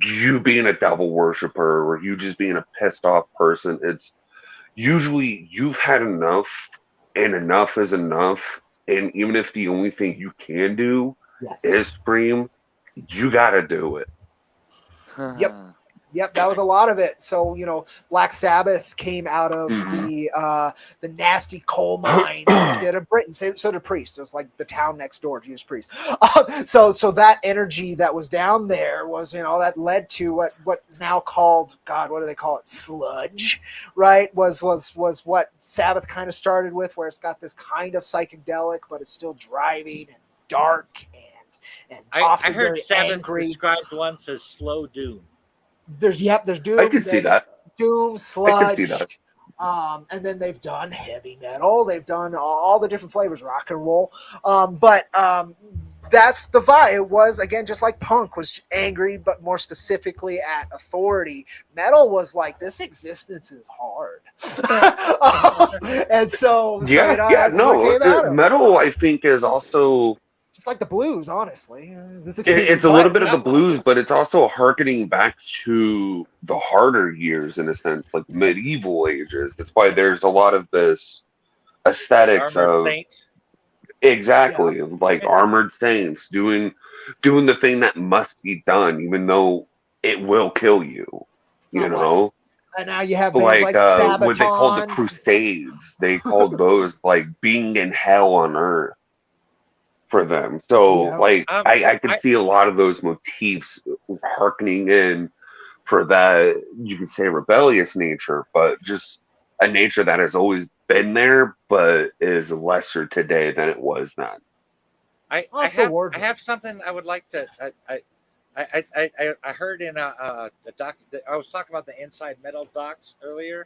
you being a devil worshiper or you just being a pissed off person. It's usually you've had enough, and enough is enough. And even if the only thing you can do is scream, you got to do it. Yep. Yep, that was a lot of it. So, Black Sabbath came out of the nasty coal mines and shit of Britain. So did Priest. It was like the town next door to use Priest. So that energy that was down there was, that led to what is now called, God, what do they call it? Sludge, right? Was what Sabbath kind of started with, where it's got this kind of psychedelic, but it's still driving and dark and often I heard very Sabbath angry. described once as slow doom. There's Doom. I could see that. Doom, I could see sludge. that. And then they've done heavy metal. They've done all the different flavors, rock and roll. That's the vibe. It was, again, just like punk was angry, but more specifically at authority. Metal was like, this existence is hard. And so metal, I think, is also just like the blues, honestly. It's a little bit of the blues, but it's also harkening back to the harder years, in a sense, like medieval ages. That's why there's a lot of this aesthetics of exactly like armored saints doing the thing that must be done, even though it will kill you. You know. And now you have bands like Sabaton. What they called the Crusades. They called those like being in hell on earth for them. So I could see a lot of those motifs harkening in for that, you could say, rebellious nature, but just a nature that has always been there, but is lesser today than it was then. I have something I would like to. I heard in a doc. I was talking about the Inside Metal docs earlier,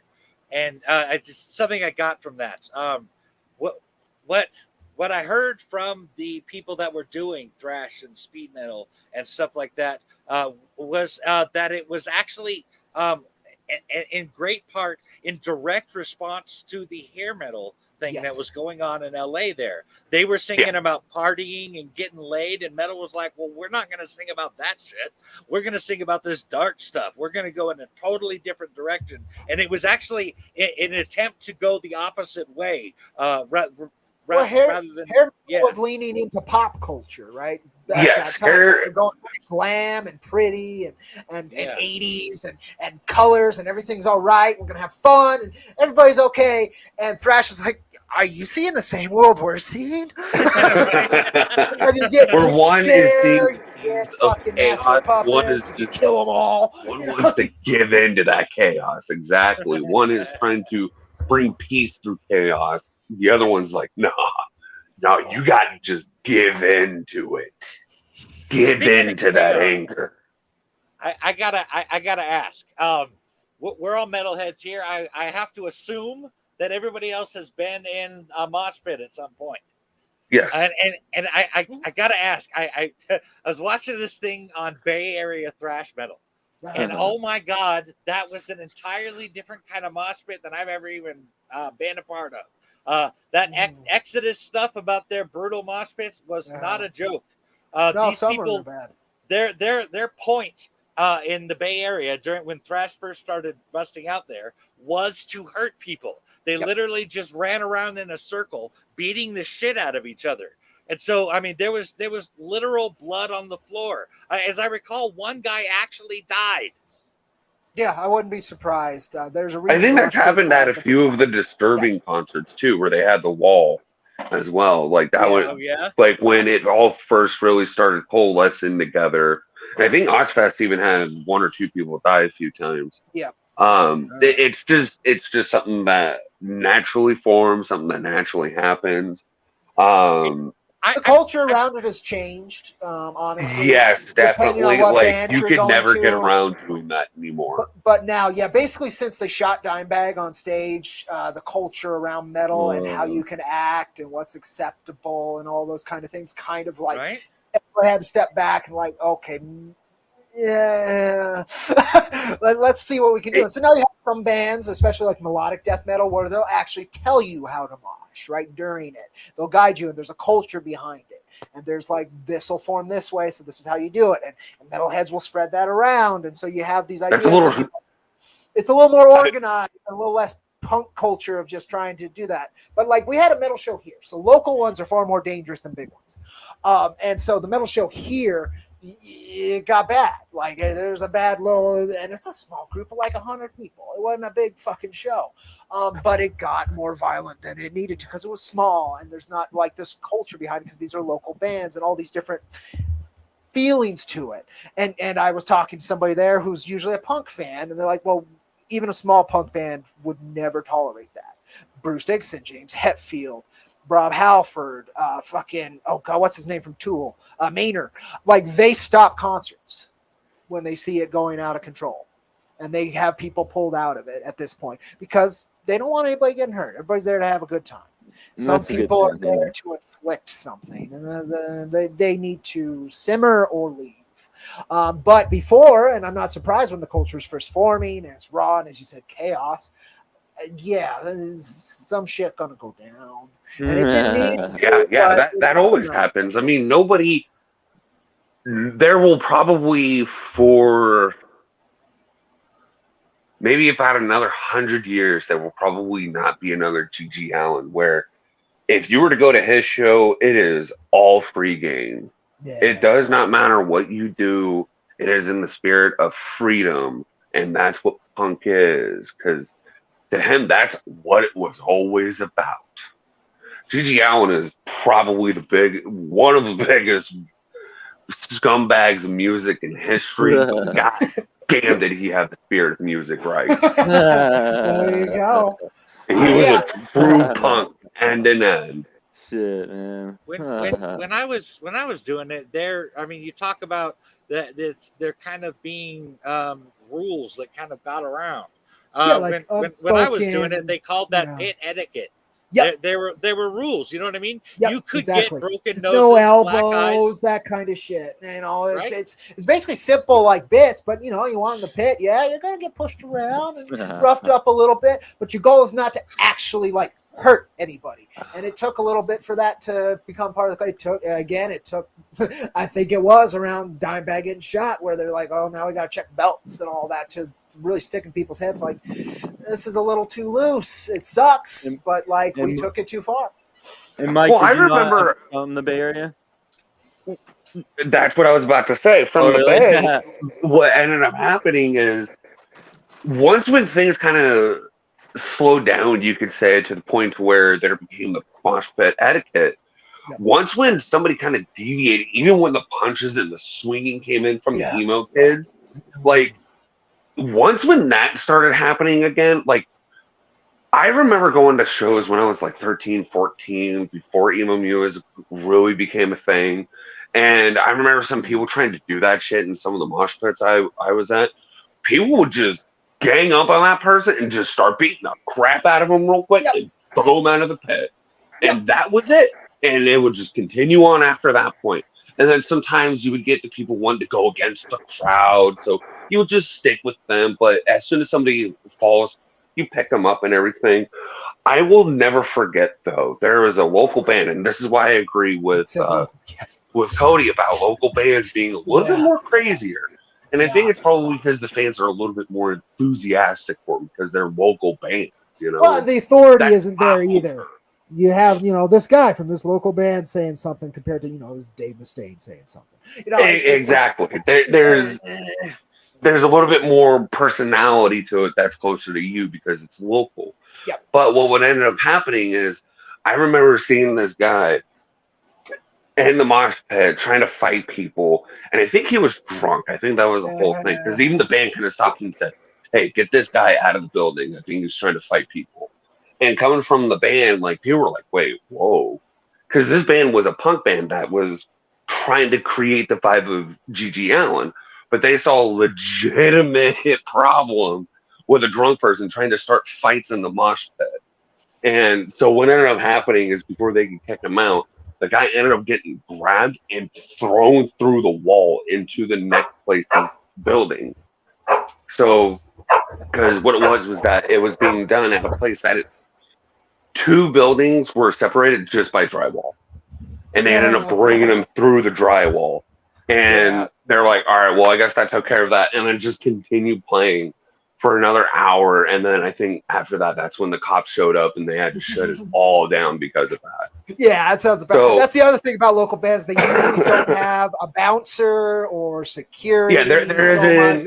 and it's just something I got from that. What I heard from the people that were doing thrash and speed metal and stuff like that was that it was actually in great part in direct response to the hair metal thing that was going on in LA there. They were singing about partying and getting laid, and metal was like, well, we're not going to sing about that shit. We're going to sing about this dark stuff. We're going to go in a totally different direction. And it was actually an attempt to go the opposite way. Hair was leaning into pop culture, right? That time, going glam and pretty and 80s and colors and everything's all right. We're gonna have fun and everybody's okay. And thrash is like, are you seeing the same world we're seeing? Where one is seeing fucking master puppets, one is just kill them all. One wants to give in to that chaos. Exactly. One is trying to bring peace through chaos. The other one's like, no, you got to just give in to it. Give in to that anger. I gotta ask. We're all metalheads here. I have to assume that everybody else has been in a mosh pit at some point. Yes. And I gotta ask. I was watching this thing on Bay Area thrash metal. And oh my God, that was an entirely different kind of mosh pit than I've ever even been a part of. That Exodus stuff about their brutal mosh pits was not a joke. These people, are bad. Their point in the Bay Area when thrash first started busting out there was to hurt people. They literally just ran around in a circle, beating the shit out of each other. And so, I mean, there was literal blood on the floor. As I recall, one guy actually died. Yeah, I wouldn't be surprised. There's a reason. I think that's happened at a few of the Disturbing concerts too, where they had the wall as well. Like that was like when it all first really started coalescing together. And I think Ozfest even had one or two people die a few times. Yeah. It's just something that naturally forms, something that naturally happens. The culture around it has changed, honestly. Yes, definitely. Like you could never get around doing that anymore. But now, basically since they shot Dimebag on stage, the culture around metal and how you can act and what's acceptable and all those kind of things, kind of like everybody had to step back and like, okay, let's see what we can do. And so now you have some bands, especially like melodic death metal, where they'll actually tell you how to mosh right during it. They'll guide you, and there's a culture behind it. And there's like, this will form this way, so this is how you do it. And metalheads will spread that around. And so you have these ideas. It's a little more organized, a little less punk culture of just trying to do that. But like we had a metal show here, so local ones are far more dangerous than big ones. And so the metal show here, it got bad. Like there's a bad little, and it's a small group of like 100 people. It wasn't a big fucking show, but it got more violent than it needed to because it was small, and there's not like this culture behind it because these are local bands and all these different feelings to it. And I was talking to somebody there who's usually a punk fan, and they're like, well, even a small punk band would never tolerate that. Bruce Dickinson, James Hetfield, Rob Halford, fucking, oh God, what's his name from Tool? Maynard. Like, they stop concerts when they see it going out of control. And they have people pulled out of it at this point because they don't want anybody getting hurt. Everybody's there to have a good time. Some people are there to inflict something, and they need to simmer or leave. But before, and I'm not surprised when the culture is first forming, and it's raw, and as you said, chaos, yeah, there's some shit gonna go down. And it didn't need to, that always happens. I mean, there will probably, for maybe about another 100 years, there will probably not be another G.G. Allen, where if you were to go to his show, it is all free game. Yeah. It does not matter what you do. It is in the spirit of freedom, and that's what punk is, because to him, that's what it was always about. G.G. Allen is probably one of the biggest scumbags of music in history. God damn, did he have the spirit of music right? There you go. And he was a true punk, end and end. Shit, man. When I was doing it, you talk about that. There kind of being rules that kind of got around. When I was doing it, they called that pit etiquette. Yeah, there were rules. You know what I mean? Yep, you could exactly. get broken noses, no elbows, black eyes. That kind of shit. You know, it's basically simple like bits, but you know, you want in the pit, you're gonna get pushed around and roughed up a little bit. But your goal is not to actually like hurt anybody. And it took a little bit for that to become part of the. It took. I think it was around Dimebag getting shot, where they're like, oh, now we got to check belts and all that to really stick in people's heads. Like, this is a little too loose. It sucks, but like we took it too far. And Mike, I remember from the Bay Area. That's what I was about to say. From the Bay, what ended up happening is when things kind of slowed down, you could say, to the point where there became the mosh pit etiquette. Yep. Once when somebody kind of deviated, even when the punches and the swinging came in from the emo kids, like once when that started happening again, like I remember going to shows when I was like 13, 14, before emo music really became a thing. And I remember some people trying to do that shit in some of the mosh pits I was at. People would just gang up on that person and just start beating the crap out of them real quick and throw them out of the pit. And that was it. And it would just continue on after that point. And then sometimes you would get the people wanting to go against the crowd. So you would just stick with them. But as soon as somebody falls, you pick them up and everything. I will never forget, though, there was a local band, and this is why I agree with Cody about local bands being a little bit more crazier. And I think it's probably because the fans are a little bit more enthusiastic for them because they're local bands, you know. Well, the authority isn't there either. You have, this guy from this local band saying something compared to, this Dave Mustaine saying something. Exactly. There's a little bit more personality to it that's closer to you because it's local. Yep. But what ended up happening is I remember seeing this guy in the mosh pit trying to fight people, and I think he was drunk. I think that was the whole thing, because even the band kind of stopped and said, hey, get this guy out of the building. I think he's trying to fight people. And coming from the band, like, people were like, wait, whoa. Because this band was a punk band that was trying to create the vibe of G.G. Allen, but they saw a legitimate problem with a drunk person trying to start fights in the mosh pit. And so what ended up happening is before they could kick him out, the guy ended up getting grabbed and thrown through the wall into the next place's building. So, because what it was that it was being done at a place that two buildings were separated just by drywall. And they ended up bringing him through the drywall. And they're like, all right, well, I guess that took care of that. And then just continued playing for another hour, and then I think after that, that's when the cops showed up and they had to shut it all down because of that. Yeah, that sounds about. So, that's the other thing about local bands; they usually don't have a bouncer or security. Yeah, there's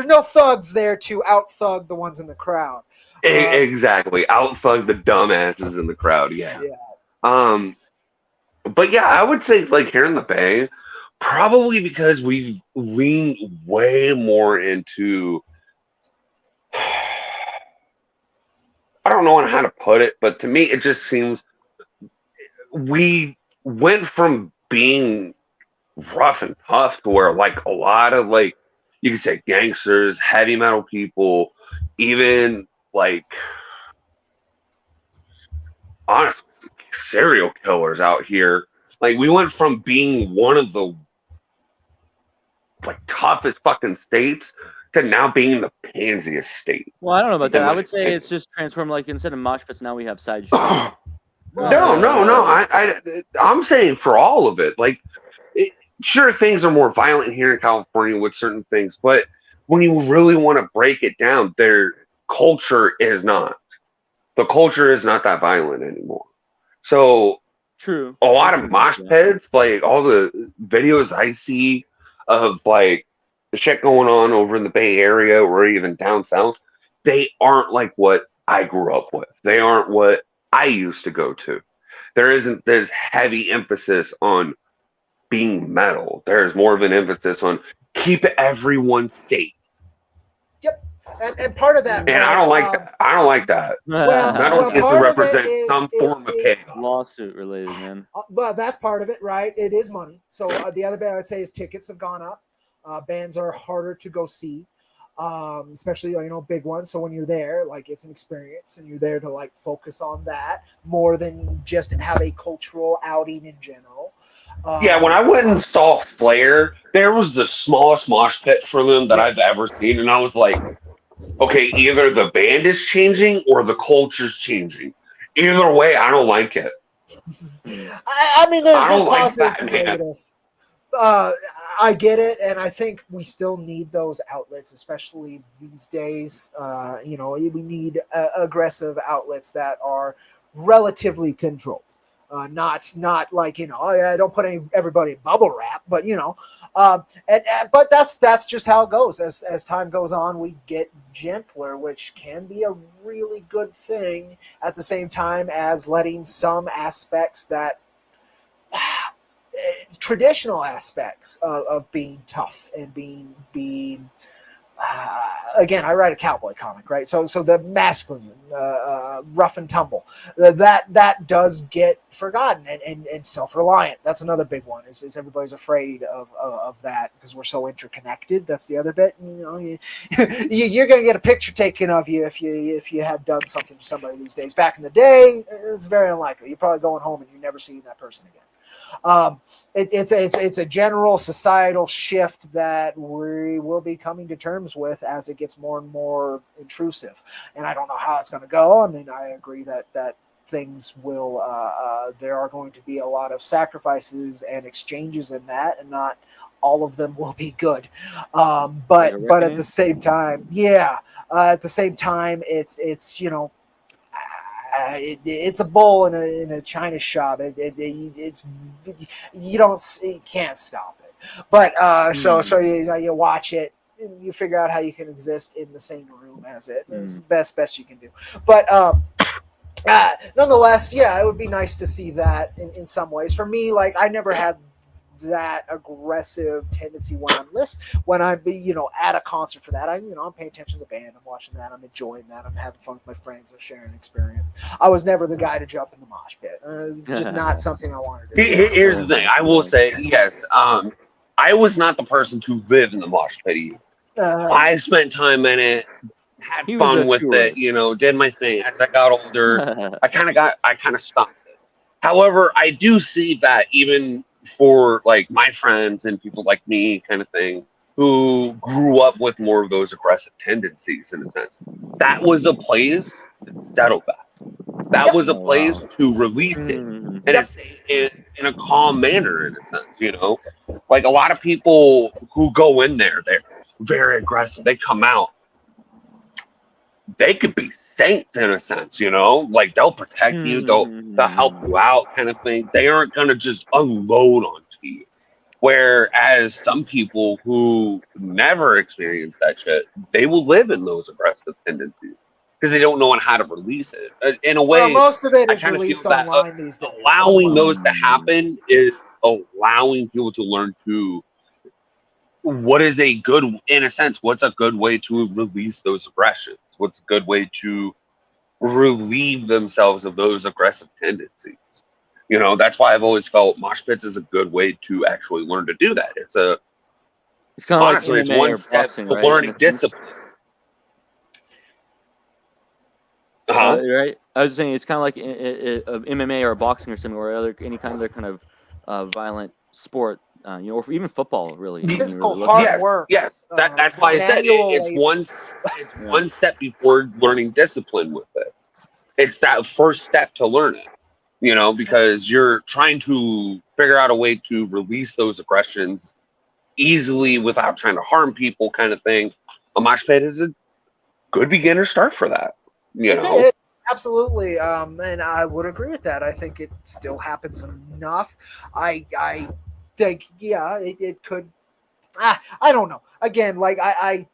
no thugs there to out thug the ones in the crowd. Exactly, out thug the dumbasses in the crowd. Yeah. But yeah, I would say like here in the Bay, probably because we lean way more into. I don't know how to put it, but to me, it just seems we went from being rough and tough to where like a lot of like you can say gangsters, heavy metal people, even like honestly serial killers out here. Like we went from being one of the like toughest fucking states to now being the pansiest state. Well, I don't know about that. I would say it's just transformed. Like instead of mosh pits, now we have side shows. No. I'm saying for all of it. Like, sure, things are more violent here in California with certain things, but when you really want to break it down, their culture is not. The culture is not that violent anymore. So, true. A lot of mosh pits, like all the videos I see of like the shit going on over in the Bay Area or even down south, they aren't like what I grew up with. They aren't what I used to go to. There's heavy emphasis on being metal. There's more of an emphasis on keep everyone safe. Yep. And part of that, and I don't like that. I don't like that. Metal needs to represent some form of chaos. Lawsuit related, man. Well, that's part of it, right? It is money. So the other bit I would say is tickets have gone up. Bands are harder to go see, especially big ones. So when you're there, like it's an experience, and you're there to like focus on that more than just have a cultural outing in general. Yeah, when I went and saw Flair, there was the smallest mosh pit for them that I've ever seen, and I was like, okay, either the band is changing or the culture's changing. Either way, I don't like it. I mean, there's positives and negatives. I get it, and I think we still need those outlets, especially these days. We need aggressive outlets that are relatively controlled. Not like I don't put everybody in bubble wrap, but but that's just how it goes. As time goes on, we get gentler, which can be a really good thing. At the same time as letting some aspects that traditional aspects of being tough and being again, I write a cowboy comic, right? So the masculine, rough and tumble, that does get forgotten, and self-reliant. That's another big one. Is everybody's afraid of that because we're so interconnected. That's the other bit. You're going to get a picture taken of you if you had done something to somebody these days. Back in the day, it's very unlikely. You're probably going home and you're never seeing that person again. It's a general societal shift that we will be coming to terms with as it gets more and more intrusive, and I don't know how it's going to go. I mean, I agree that things will there are going to be a lot of sacrifices and exchanges in that, and not all of them will be good. But at the same time, it's it's a bowl in a china shop. It's you can't stop it. But so you watch it, and you figure out how you can exist in the same room as it. It's the best you can do. But nonetheless, it would be nice to see that in some ways. For me, like I never had that aggressive tendency when I'm at a concert for that. I'm paying attention to the band, I'm watching that, I'm enjoying that, I'm having fun with my friends, I'm sharing an experience. I was never the guy to jump in the mosh pit. It's just not something I wanted to do. Here's the thing, I will say, yes, I was not the person to live in the mosh pit either. I spent time in it, had fun with it, did my thing. As I got older, I kind of stopped it. However, I do see that even for like my friends and people like me kind of thing who grew up with more of those aggressive tendencies, in a sense, that was a place to settle that. That was a place to release it in a calm manner, in a sense. Like a lot of people who go in there, they're very aggressive. They come out they could be saints in a sense, like they'll protect you, they'll help you out, kind of thing. They aren't gonna just unload onto you. Whereas some people who never experience that shit, they will live in those aggressive tendencies because they don't know how to release it. In a Well, way, most of it I is kind of feel released that online these days. allowing those to happen is allowing people to learn to what is a good, in a sense, what's a good way to release those aggressions? What's a good way to relieve themselves of those aggressive tendencies? That's why I've always felt mosh pits is a good way to actually learn to do that. It's kind of like Honestly, it's MMA one or step boxing, to right? learning discipline. Right? I was saying it's kind of like MMA or boxing or something, or any kind of violent sport, or even football, really. Physical Really look at hard work. Yes. That's why I said manual it's labor. one step before learning discipline with it. It's that first step to learn it. Because you're trying to figure out a way to release those aggressions easily without trying to harm people, kind of thing. A mosh pit is a good beginner start for that. It, absolutely, and I would agree with that. I think it still happens enough. I think, yeah, it could. I don't know. Again, like I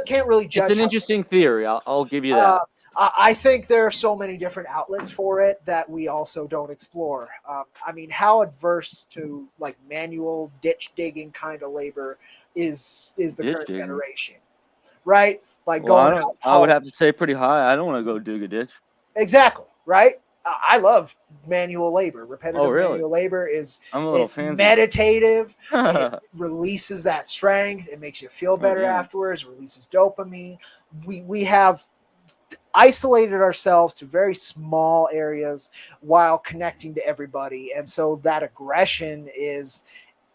can't really judge. It's an interesting theory. I'll give you that. I think there are so many different outlets for it that we also don't explore. I mean, how adverse to like manual ditch digging kind of labor is the current generation, right? Like going out. I would have to say pretty high. I don't want to go dig a ditch. Exactly, right? I love manual labor. Repetitive manual labor it's meditative. It releases that strength. It makes you feel better afterwards. It releases dopamine. We have isolated ourselves to very small areas while connecting to everybody, and so that aggression is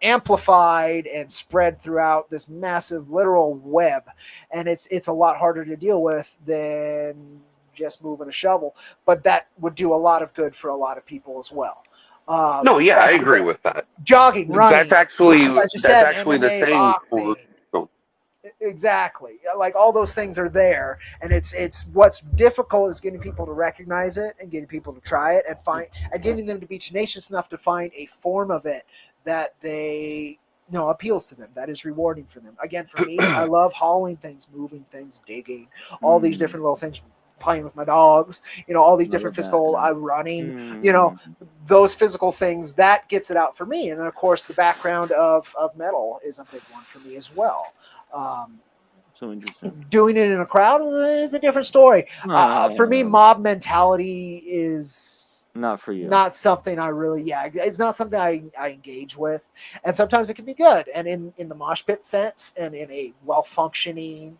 amplified and spread throughout this massive literal web, and it's a lot harder to deal with than just moving a shovel, but that would do a lot of good for a lot of people as well. I agree with that. Jogging, running. That's actually the thing. Boxing. Exactly. Like all those things are there, and it's what's difficult is getting people to recognize it and getting people to try it and getting them to be tenacious enough to find a form of it that they appeals to them, that is rewarding for them. Again, for me, I love hauling things, moving things, digging, all these different little things, playing with my dogs, all these different physical running, those physical things, that gets it out for me. And then of course the background of metal is a big one for me as well. So interesting. Doing it in a crowd is a different story. For me, mob mentality is not for you. Not something I really, it's not something I engage with. And sometimes it can be good. And in the mosh pit sense and in a well-functioning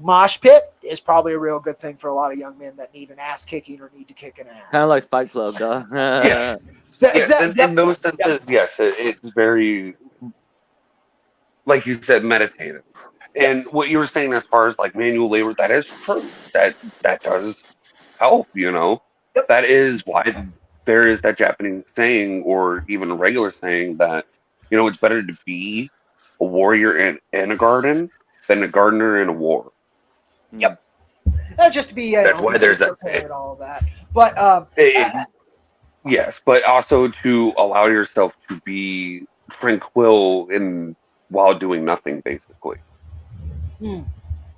mosh pit is probably a real good thing for a lot of young men that need an ass kicking or need to kick an ass. Kind of like Fight Club, duh. Exactly. In those senses, yes, it's very, like you said, meditative. And what you were saying as far as like manual labor, that is true. That does help, That is why there is that Japanese saying, or even a regular saying, that it's better to be a warrior in a garden than a gardener in a war. Yep. Just to be that's why there's that and all of that. But yes, but also to allow yourself to be tranquil while doing nothing, basically.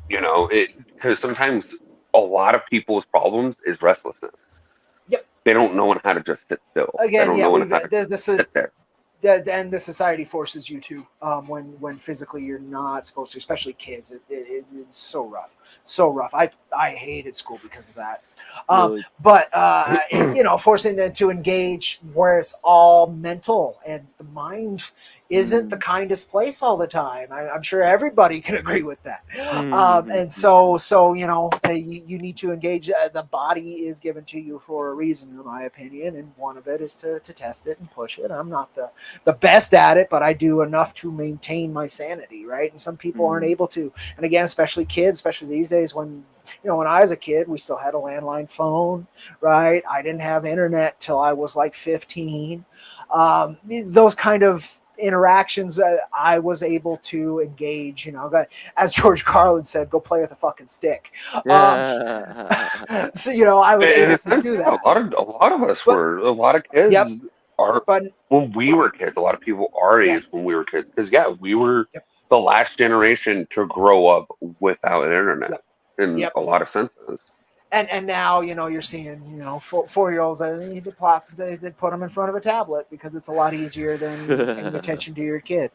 Because sometimes a lot of people's problems is restlessness. Yep. They don't know how to just sit still. Again, sit there. And the society forces you to when physically you're not supposed to, especially kids. It's so rough. I hated school because of that. Really? But forcing them to engage where it's all mental, and the mind isn't the kindest place all the time. I'm sure everybody can agree with that. And so you need to engage. The body is given to you for a reason, in my opinion, and one of it is to test it and push it. I'm not the best at it, but I do enough to maintain my sanity, right? And some people aren't able to. And again, especially kids, especially these days, when I was a kid, we still had a landline phone, right? I didn't have internet till I was like 15. Those kind of interactions I was able to engage. As George Carlin said, go play with a fucking stick. So I was able to do that. A lot of us were. A lot of kids are. But when we were kids, a lot of people our age when we were kids, because we were the last generation to grow up without an internet in a lot of senses. And now you're seeing 4-year-olds they put them in front of a tablet because it's a lot easier than paying attention to your kid.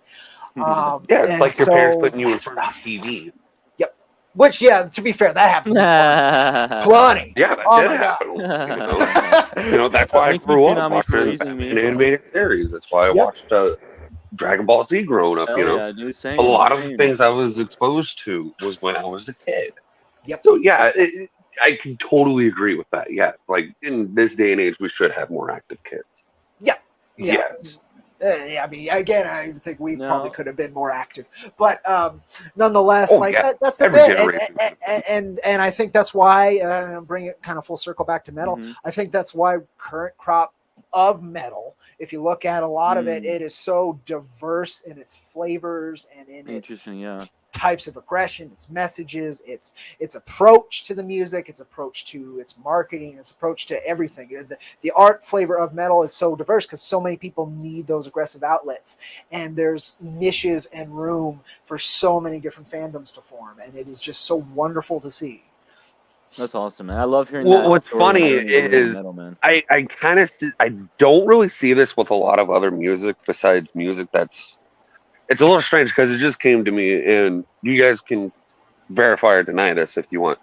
It's like your parents putting you in front of the TV. Yep. Which to be fair, that happened plenty. Yeah, that did happen. That's why I grew up watching an animated series. That's why I watched Dragon Ball Z growing up. A lot of things I was exposed to was when I was a kid. Yep. So I can totally agree with that. Yeah, like in this day and age, we should have more active kids. Yeah. Yes. I mean, again, I think we probably could have been more active, but nonetheless, that's the bit, and I think that's why bring it kind of full circle back to metal. I think that's why current crop of metal, if you look at a lot of it, it is so diverse in its flavors and in its types of aggression, its messages, its approach to the music, its approach to its marketing, its approach to everything. The art flavor of metal is so diverse because so many people need those aggressive outlets, and there's niches and room for so many different fandoms to form, and it is just so wonderful to see. That's awesome, man. I love hearing that. What's funny is I kind of I don't really see this with a lot of other music besides music that's. It's a little strange because it just came to me, and you guys can verify or deny this if you want.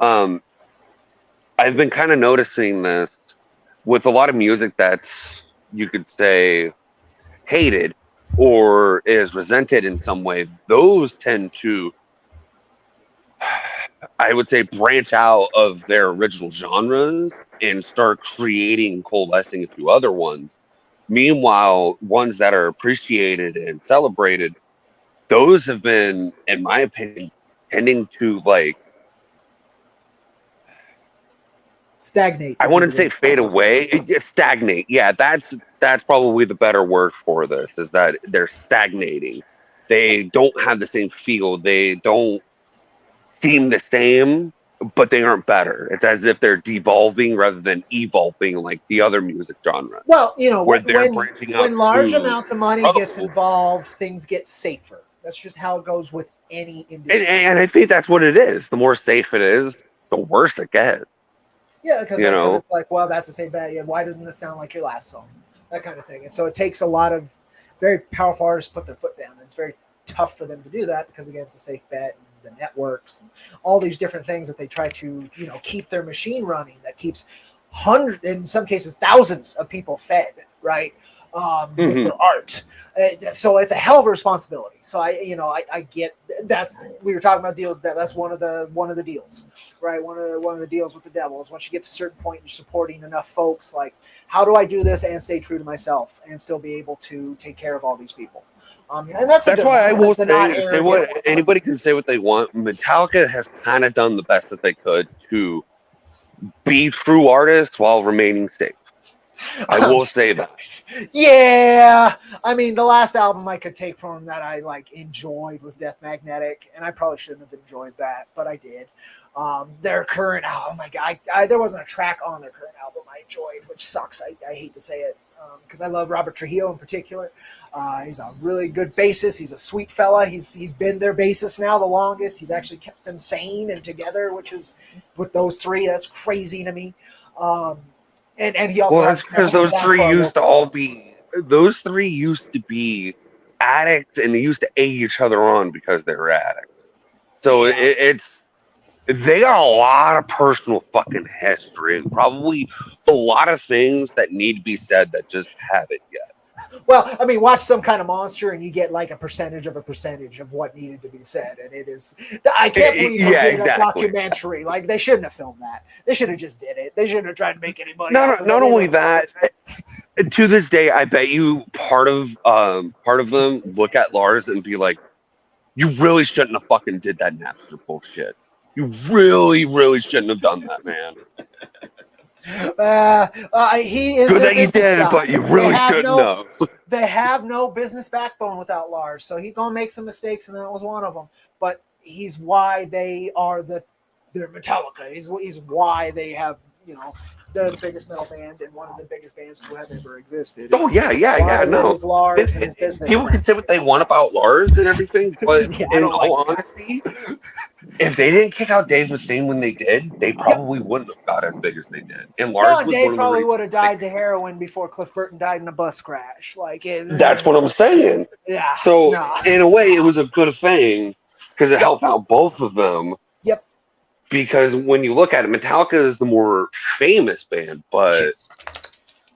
I've been kind of noticing this with a lot of music that's, you could say, hated or is resented in some way. Those tend to, I would say, branch out of their original genres and start creating, coalescing a few other ones. Meanwhile, ones that are appreciated and celebrated, those have been, in my opinion, tending to stagnate. I wouldn't say fade away. Stagnate. Yeah, that's probably the better word for this, is that they're stagnating. They don't have the same feel. They don't seem the same, but they aren't better. It's as if they're devolving rather than evolving like the other music genre. Well, when large amounts of money gets involved, things get safer. That's just how it goes with any industry. And I think that's what it is. The more safe it is, the worse it gets. Yeah, because it's like, well, that's the same bad. Yeah, why doesn't this sound like your last song? That kind of thing. And so it takes a lot of very powerful artists to put their foot down. And it's very tough for them to do that because, again, it's a safe bet. The networks and all these different things that they try to keep their machine running, that keeps hundreds, in some cases thousands of people fed, right, with their art. So it's a hell of a responsibility. So I get that's, we were talking about deals, that's one of the deals, right? One of the deals with the devil is once you get to a certain point, you're supporting enough folks, like, how do I do this and stay true to myself and still be able to take care of all these people? And that's why I will say what anybody can say what they want. Metallica has kind of done the best that they could to be true artists while remaining safe. I will say that. Yeah, I mean, the last album I could take from them that I enjoyed was Death Magnetic, and I probably shouldn't have enjoyed that, but I did. Their current, oh my god, there wasn't a track on their current album I enjoyed, which sucks. I hate to say it, because I love Robert Trujillo in particular. He's a really good bassist. He's a sweet fella. He's been their bassist now the longest. He's actually kept them sane and together, which is, with those three, that's crazy to me. And he also that's because those three used to be addicts, and they used to egg each other on because they were addicts. So they got a lot of personal fucking history and probably a lot of things that need to be said that just haven't yet. Well, I mean, watch Some Kind of Monster and you get a percentage of what needed to be said. And it is, I can't believe they did a documentary. They shouldn't have filmed that. They should have just did it. They shouldn't have tried to make anybody. Not only that, to this day, I bet you part of them look at Lars and be like, you really shouldn't have fucking did that Napster bullshit. You really, really shouldn't have done that, man. He is Good their that you business did, guy. but you really shouldn't have. They have no business backbone without Lars, so he's gonna make some mistakes, and that was one of them. But he's why they're Metallica. He's why they have, they're the biggest metal band and one of the biggest bands to have ever existed. Oh yeah, no. Is Lars and his business. People can say what they want about Lars and everything, but Yeah, in all honesty, if they didn't kick out Dave Mustaine when they did, they probably wouldn't have got as big as they did. And Lars was Dave one of probably the would have died to heroin before Cliff Burton died in a bus crash. That's what I'm saying. Yeah. So in a way, it was a good thing because it helped out both of them. Yep. Because when you look at it, Metallica is the more famous band, but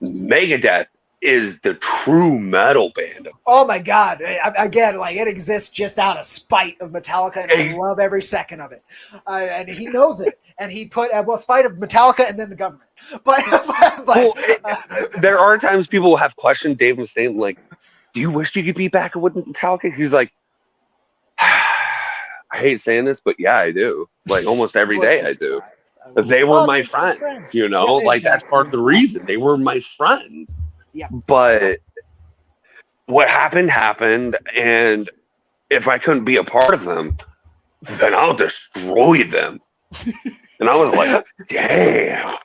Megadeth is the true metal band. Oh my God! Again, it exists just out of spite of Metallica, and I love every second of it. And he knows it, and he put spite of Metallica and then the government. But there are times people have questioned Dave Mustaine, like, "Do you wish you could be back with Metallica?" He's like, I hate saying this, but yeah, I do. Like almost every day, I do. They were my friends, that's part of the reason. They were my friends. Yeah. But what happened, and if I couldn't be a part of them, then I'll destroy them. And I was like, damn.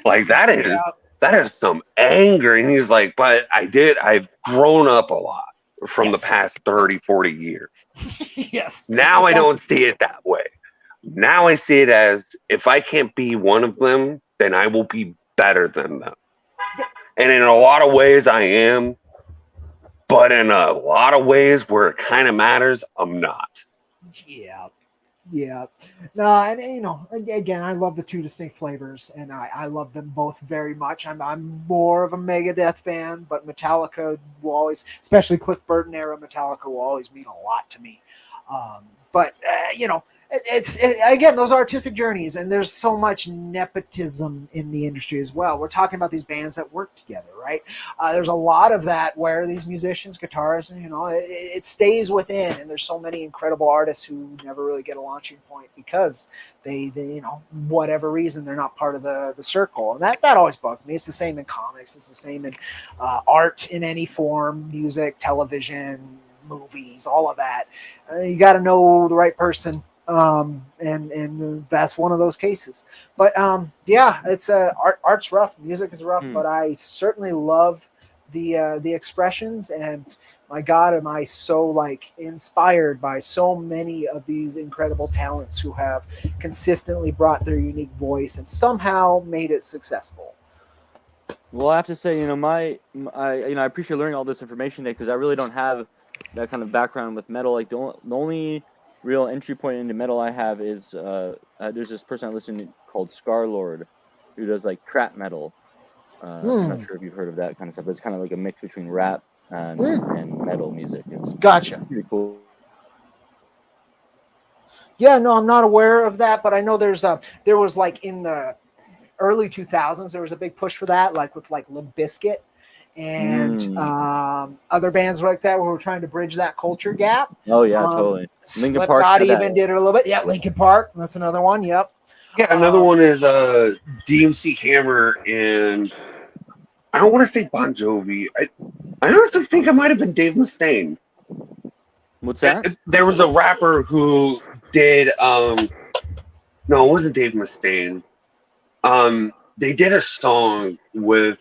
Like that is some anger. And he's like, but I've grown up a lot from the past 30, 40 years. Yes. Now I don't see it that way. Now I see it as if I can't be one of them, then I will be better than them. Yep. And in a lot of ways I am, but in a lot of ways where it kind of matters, I'm not. Yeah. Yeah. No, and again, I love the two distinct flavors, and I love them both very much. I'm more of a Megadeth fan, but Metallica will always, especially Cliff Burton era Metallica, will always mean a lot to me. But again, those artistic journeys, and there's so much nepotism in the industry as well. We're talking about these bands that work together, right? There's a lot of that where these musicians, guitarists, it stays within, and there's so many incredible artists who never really get a launching point because they whatever reason, they're not part of the circle. And that always bugs me. It's the same in comics. It's the same in art in any form, music, television, movies, all of that. You got to know the right person, and that's one of those cases. But it's art's rough, music is rough, but I certainly love the expressions, and my God, am I so inspired by so many of these incredible talents who have consistently brought their unique voice and somehow made it successful. Well, I have to say, I appreciate learning all this information today because I really don't have that kind of background with metal. Like the only real entry point into metal I have is there's this person I listen to called Scarlord who does trap metal. I'm not sure if you've heard of that kind of stuff, but it's kind of like a mix between rap and metal music. It's pretty cool. Yeah, no, I'm not aware of that, but I know there was in the early 2000s there was a big push for that, with Limp Bizkit and other bands like that who were trying to bridge that culture gap. Oh yeah, totally. Linkin Park even did it a little bit. Yeah, Linkin Park. That's another one. Yep. Yeah, another one is DMC Hammer, and I don't want to say Bon Jovi. I honestly think it might have been Dave Mustaine. What's that? There was a rapper who did no, it wasn't Dave Mustaine. They did a song with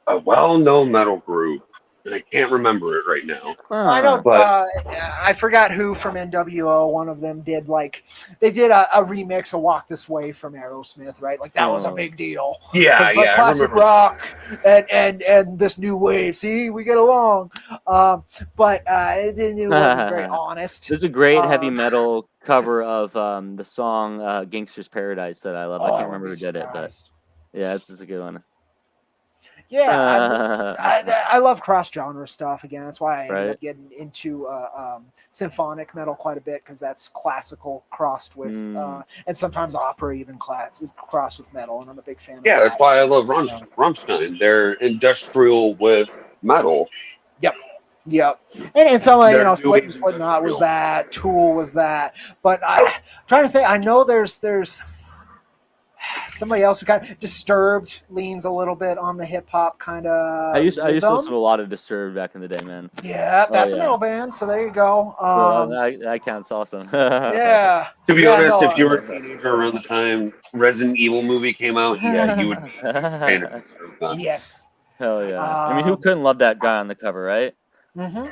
a well-known metal group, and I can't remember it right now. I know, but I forgot who from NWO. One of them did they did a remix of "Walk This Way" from Aerosmith, right? That was a big deal. Yeah, classic rock and this new wave. See, we get along. But it wasn't very honest. There's a great heavy metal cover of the song "Gangster's Paradise" that I love. I can't remember who did it, but yeah, it's a good one. Yeah, I love cross-genre stuff. Again, that's why I ended up getting into symphonic metal quite a bit, because that's classical crossed with, and sometimes opera even crossed with metal, and I'm a big fan of that. That's why I love Rammstein. They're industrial with metal. Yep. And some, Slipknot was that, Tool was that, but I'm trying to think. I know there's somebody else who kind of Disturbed leans a little bit on the hip hop kind of. I used to listen to a lot of Disturbed back in the day, man. Yeah, that's a metal band. So there you go. So that counts awesome. Yeah. To be honest, if you were a teenager around the time Resident Evil movie came out, yeah, you would be fan of Disturbed. Yes. Hell yeah. I mean, who couldn't love that guy on the cover, right? Mm-hmm.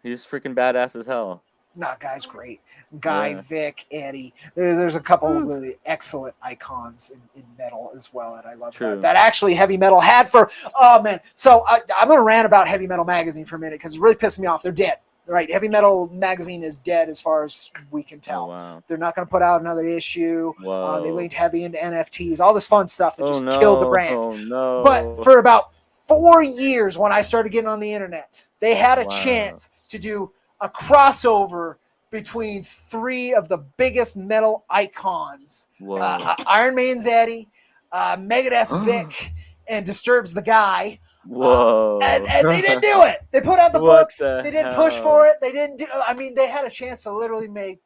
He's freaking badass as hell. No, Guy's great. Guy, Vic, Eddie. There's a couple of really excellent icons in metal as well, and I love that actually heavy metal had for. Oh man, so I'm gonna rant about Heavy Metal Magazine for a minute because it's really pissing me off. They're dead. Right, Heavy Metal Magazine is dead as far as we can tell. Oh, wow. They're not going to put out another issue. They leaned heavy into NFTs, all this fun stuff that just no. killed the brand. Oh no! But for about 4 years, when I started getting on the internet, they had a chance to do a crossover between 3 of the biggest metal icons: Iron Man's Eddie, Megadeth's Vic, and Disturbed's the Guy. Whoa! And they didn't do it. They put out the books. They didn't push for it. They didn't do. I mean, they had a chance to literally make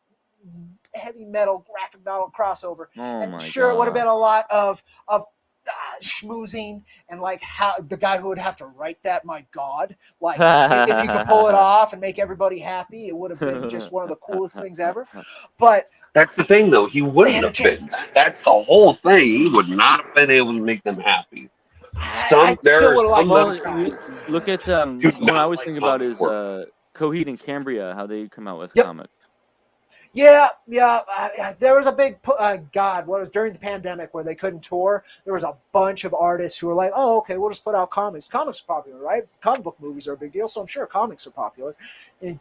heavy metal graphic novel crossover. And sure, it would have been a lot of schmoozing and like how the guy who would have to write that. My God, like if you could pull it off and make everybody happy, it would have been just one of the coolest things ever. But that's the thing, though. He wouldn't have been. That's the whole thing. He would not have been able to make them happy. I still would have liked to look at what I always think about is Coheed and Cambria, how they come out with comics. Yeah. There was a big during the pandemic where they couldn't tour. There was a bunch of artists who were like, "Oh, okay, we'll just put out comics. Comics are popular, right? Comic book movies are a big deal, so I'm sure comics are popular." So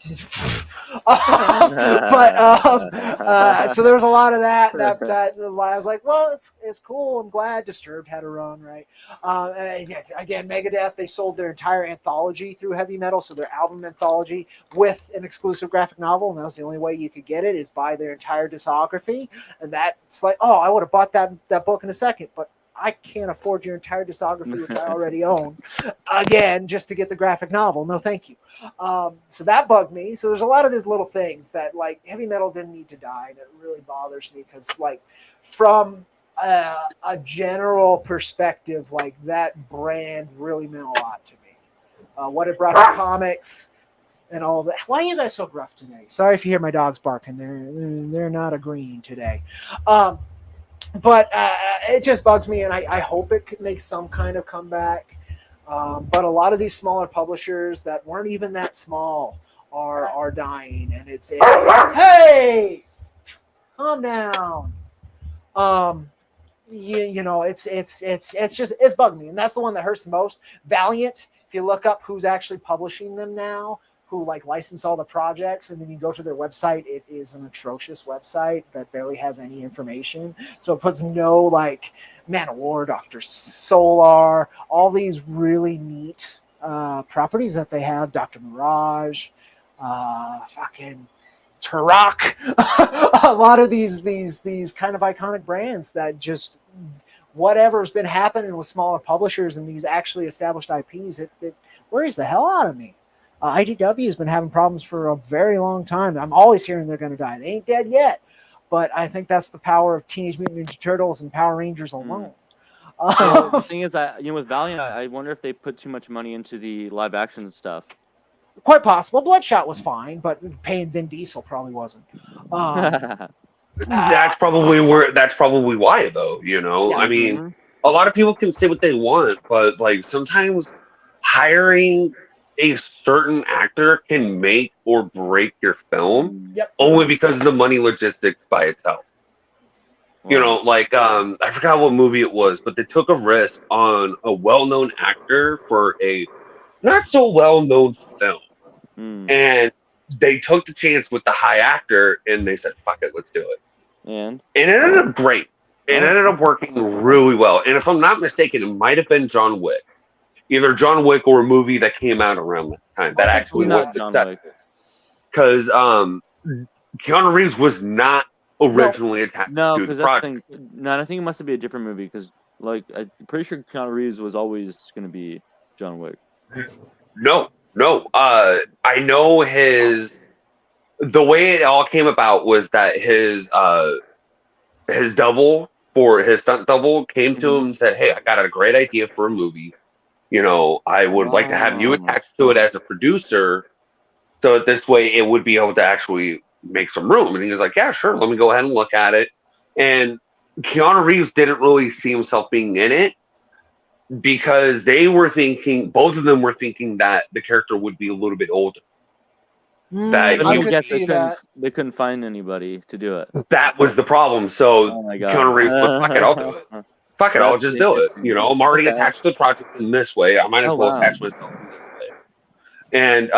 there was a lot of that. That I was like, "Well, it's cool. I'm glad Disturbed had a run, right?" Again, Megadeth, they sold their entire anthology through Heavy Metal, so their album anthology with an exclusive graphic novel, and that was the only way you could get it, is buy their entire discography. And that's like, oh, I would have bought that book in a second, but I can't afford your entire discography, which I already own, again, just to get the graphic novel. No, thank you. So that bugged me. So there's a lot of these little things that, like, heavy metal didn't need to die, and it really bothers me because, like, from a general perspective, like, that brand really meant a lot to me. What it brought to comics and all that. Why are you guys so gruff today? Sorry if you hear my dogs barking. They're not agreeing today. But it just bugs me, and I hope it could make some kind of comeback. But a lot of these smaller publishers that weren't even that small are dying, and it's hey, calm down. You know, it's bugging me, and that's the one that hurts the most. Valiant. If you look up who's actually publishing them now, who like license all the projects, and then you go to their website, it is an atrocious website that barely has any information. So it puts no like Man of War, Dr. Solar, all these really neat properties that they have, Dr. Mirage, fucking Turok, a lot of these kind of iconic brands that just whatever's been happening with smaller publishers and these actually established IPs, it worries the hell out of me. IDW has been having problems for a very long time. I'm always hearing they're going to die. They ain't dead yet, but I think that's the power of Teenage Mutant Ninja Turtles and Power Rangers alone. The thing is, with Valiant, I wonder if they put too much money into the live action stuff. Quite possible. Bloodshot was fine, but paying Vin Diesel probably wasn't. That's probably why, though. You know, yeah, I mean, a lot of people can say what they want, but like sometimes hiring a certain actor can make or break your film only because of the money logistics by itself. Wow. You know, like I forgot what movie it was, but they took a risk on a well-known actor for a not so well-known film. And they took the chance with the high actor and they said, fuck it, let's do it. And it ended up great. It ended up working really well. And if I'm not mistaken, it might have been John Wick. Either John Wick or a movie that came out around that time that actually was successful. Because Keanu Reeves was not originally attached to the project. I think it must be a different movie because, like, I'm pretty sure Keanu Reeves was always going to be John Wick. No. I know the way it all came about was that his double for his stunt double came to him and said, "Hey, I got a great idea for a movie. I would like to have you attached to it as a producer, so that this way it would be able to actually make some room." And he was like, "Yeah, sure. Let me go ahead and look at it." And Keanu Reeves didn't really see himself being in it because both of them were thinking that the character would be a little bit older. I could see that. They couldn't find anybody to do it. That was the problem. So Oh my God. Keanu Reeves went, "Fuck it, I'll do it. Fuck it, I'll just do it. I'm already attached to the project in this way. I might as well attach myself in this way." And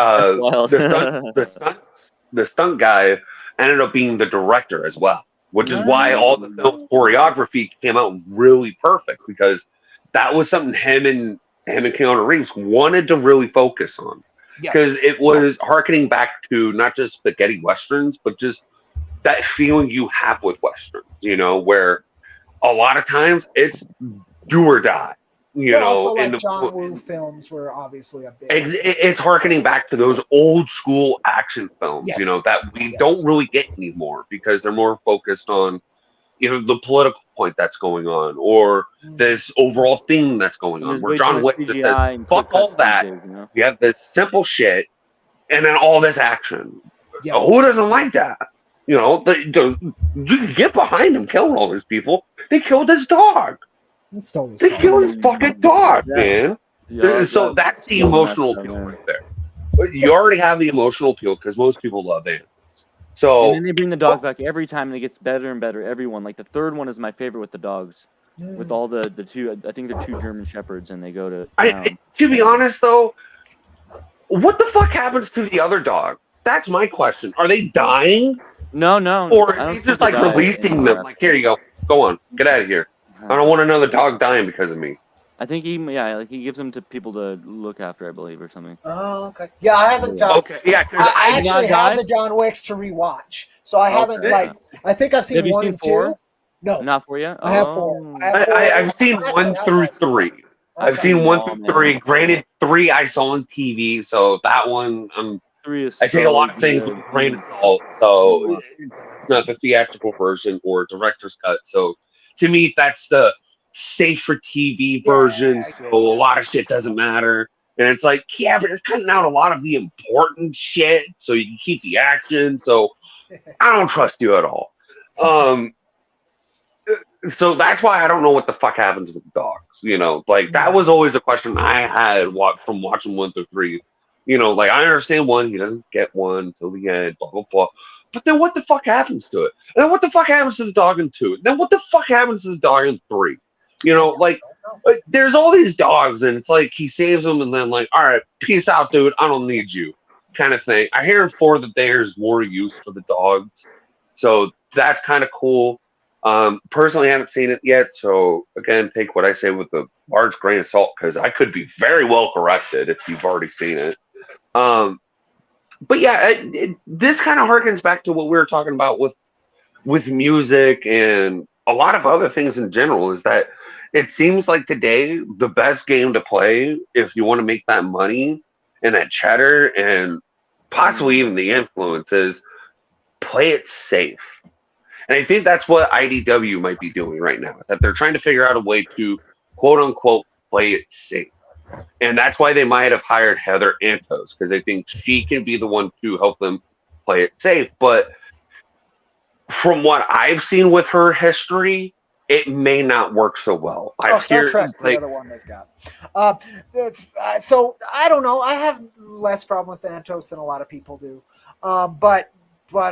the stunt guy ended up being the director as well, which is why all the film choreography came out really perfect, because that was something him and Keanu Reeves wanted to really focus on. Because it was harkening back to not just spaghetti westerns, but just that feeling you have with westerns, where a lot of times it's do or die. Also, like John Woo films were obviously a big. It's harkening back to those old school action films, that we don't really get anymore because they're more focused on either the political point that's going on or this overall theme that's going on. Where John Wick just says, "Fuck all that. You have this simple shit, and then all this action." Who doesn't like that? You can get behind him killing all these people. They killed his dog. They killed his fucking dog, man. So that's the emotional appeal right there. You already have the emotional appeal because most people love animals. So, and then they bring the dog back every time, and it gets better and better. Everyone, like the third one, is my favorite with the dogs, with all the two. I think they're two German shepherds, and they go to. To be honest, though, what the fuck happens to the other dogs? That's my question. Are they dying? No. Or is he just like releasing them? Like, here you go on, get out of here. I don't want another dog dying because of me. I think he gives them to people to look after, I believe, or something. Oh, okay. Yeah, I haven't done. Okay, yeah, I actually have the John Wicks to rewatch, so I haven't I think I've seen 1 and 2. No, not 4 yet. I have 4. I've seen 1 through 3. Okay. I've seen 1 through 3. Granted, 3 I saw on TV, so that one I take a lot of things with a grain of salt. So it's not the theatrical version or director's cut. So to me, that's the safe for TV version. So a lot of shit doesn't matter. And it's like, yeah, but you're cutting out a lot of the important shit so you can keep the action. So I don't trust you at all. So that's why I don't know what the fuck happens with the dogs. That was always a question I had from watching 1 through 3. I understand 1, he doesn't get one till the end, blah, blah, blah. But then what the fuck happens to it? And then what the fuck happens to the dog in 2? And then what the fuck happens to the dog in 3? There's all these dogs, and it's like he saves them, and then all right, peace out, dude. I don't need you, kind of thing. I hear in 4 that there's more use for the dogs, so that's kind of cool. Personally, I haven't seen it yet, so again, take what I say with a large grain of salt because I could be very well corrected if you've already seen it. But yeah, this kind of harkens back to what we were talking about with music and a lot of other things in general. Is that it seems like today the best game to play if you want to make that money and that cheddar and possibly even the influence is play it safe. And I think that's what IDW might be doing right now, is that they're trying to figure out a way to quote unquote play it safe. And that's why they might have hired Heather Antos, because they think she can be the one to help them play it safe. But from what I've seen with her history, it may not work so well. Star Trek's the other one they've got. So I don't know. I have less problem with Antos than a lot of people do. But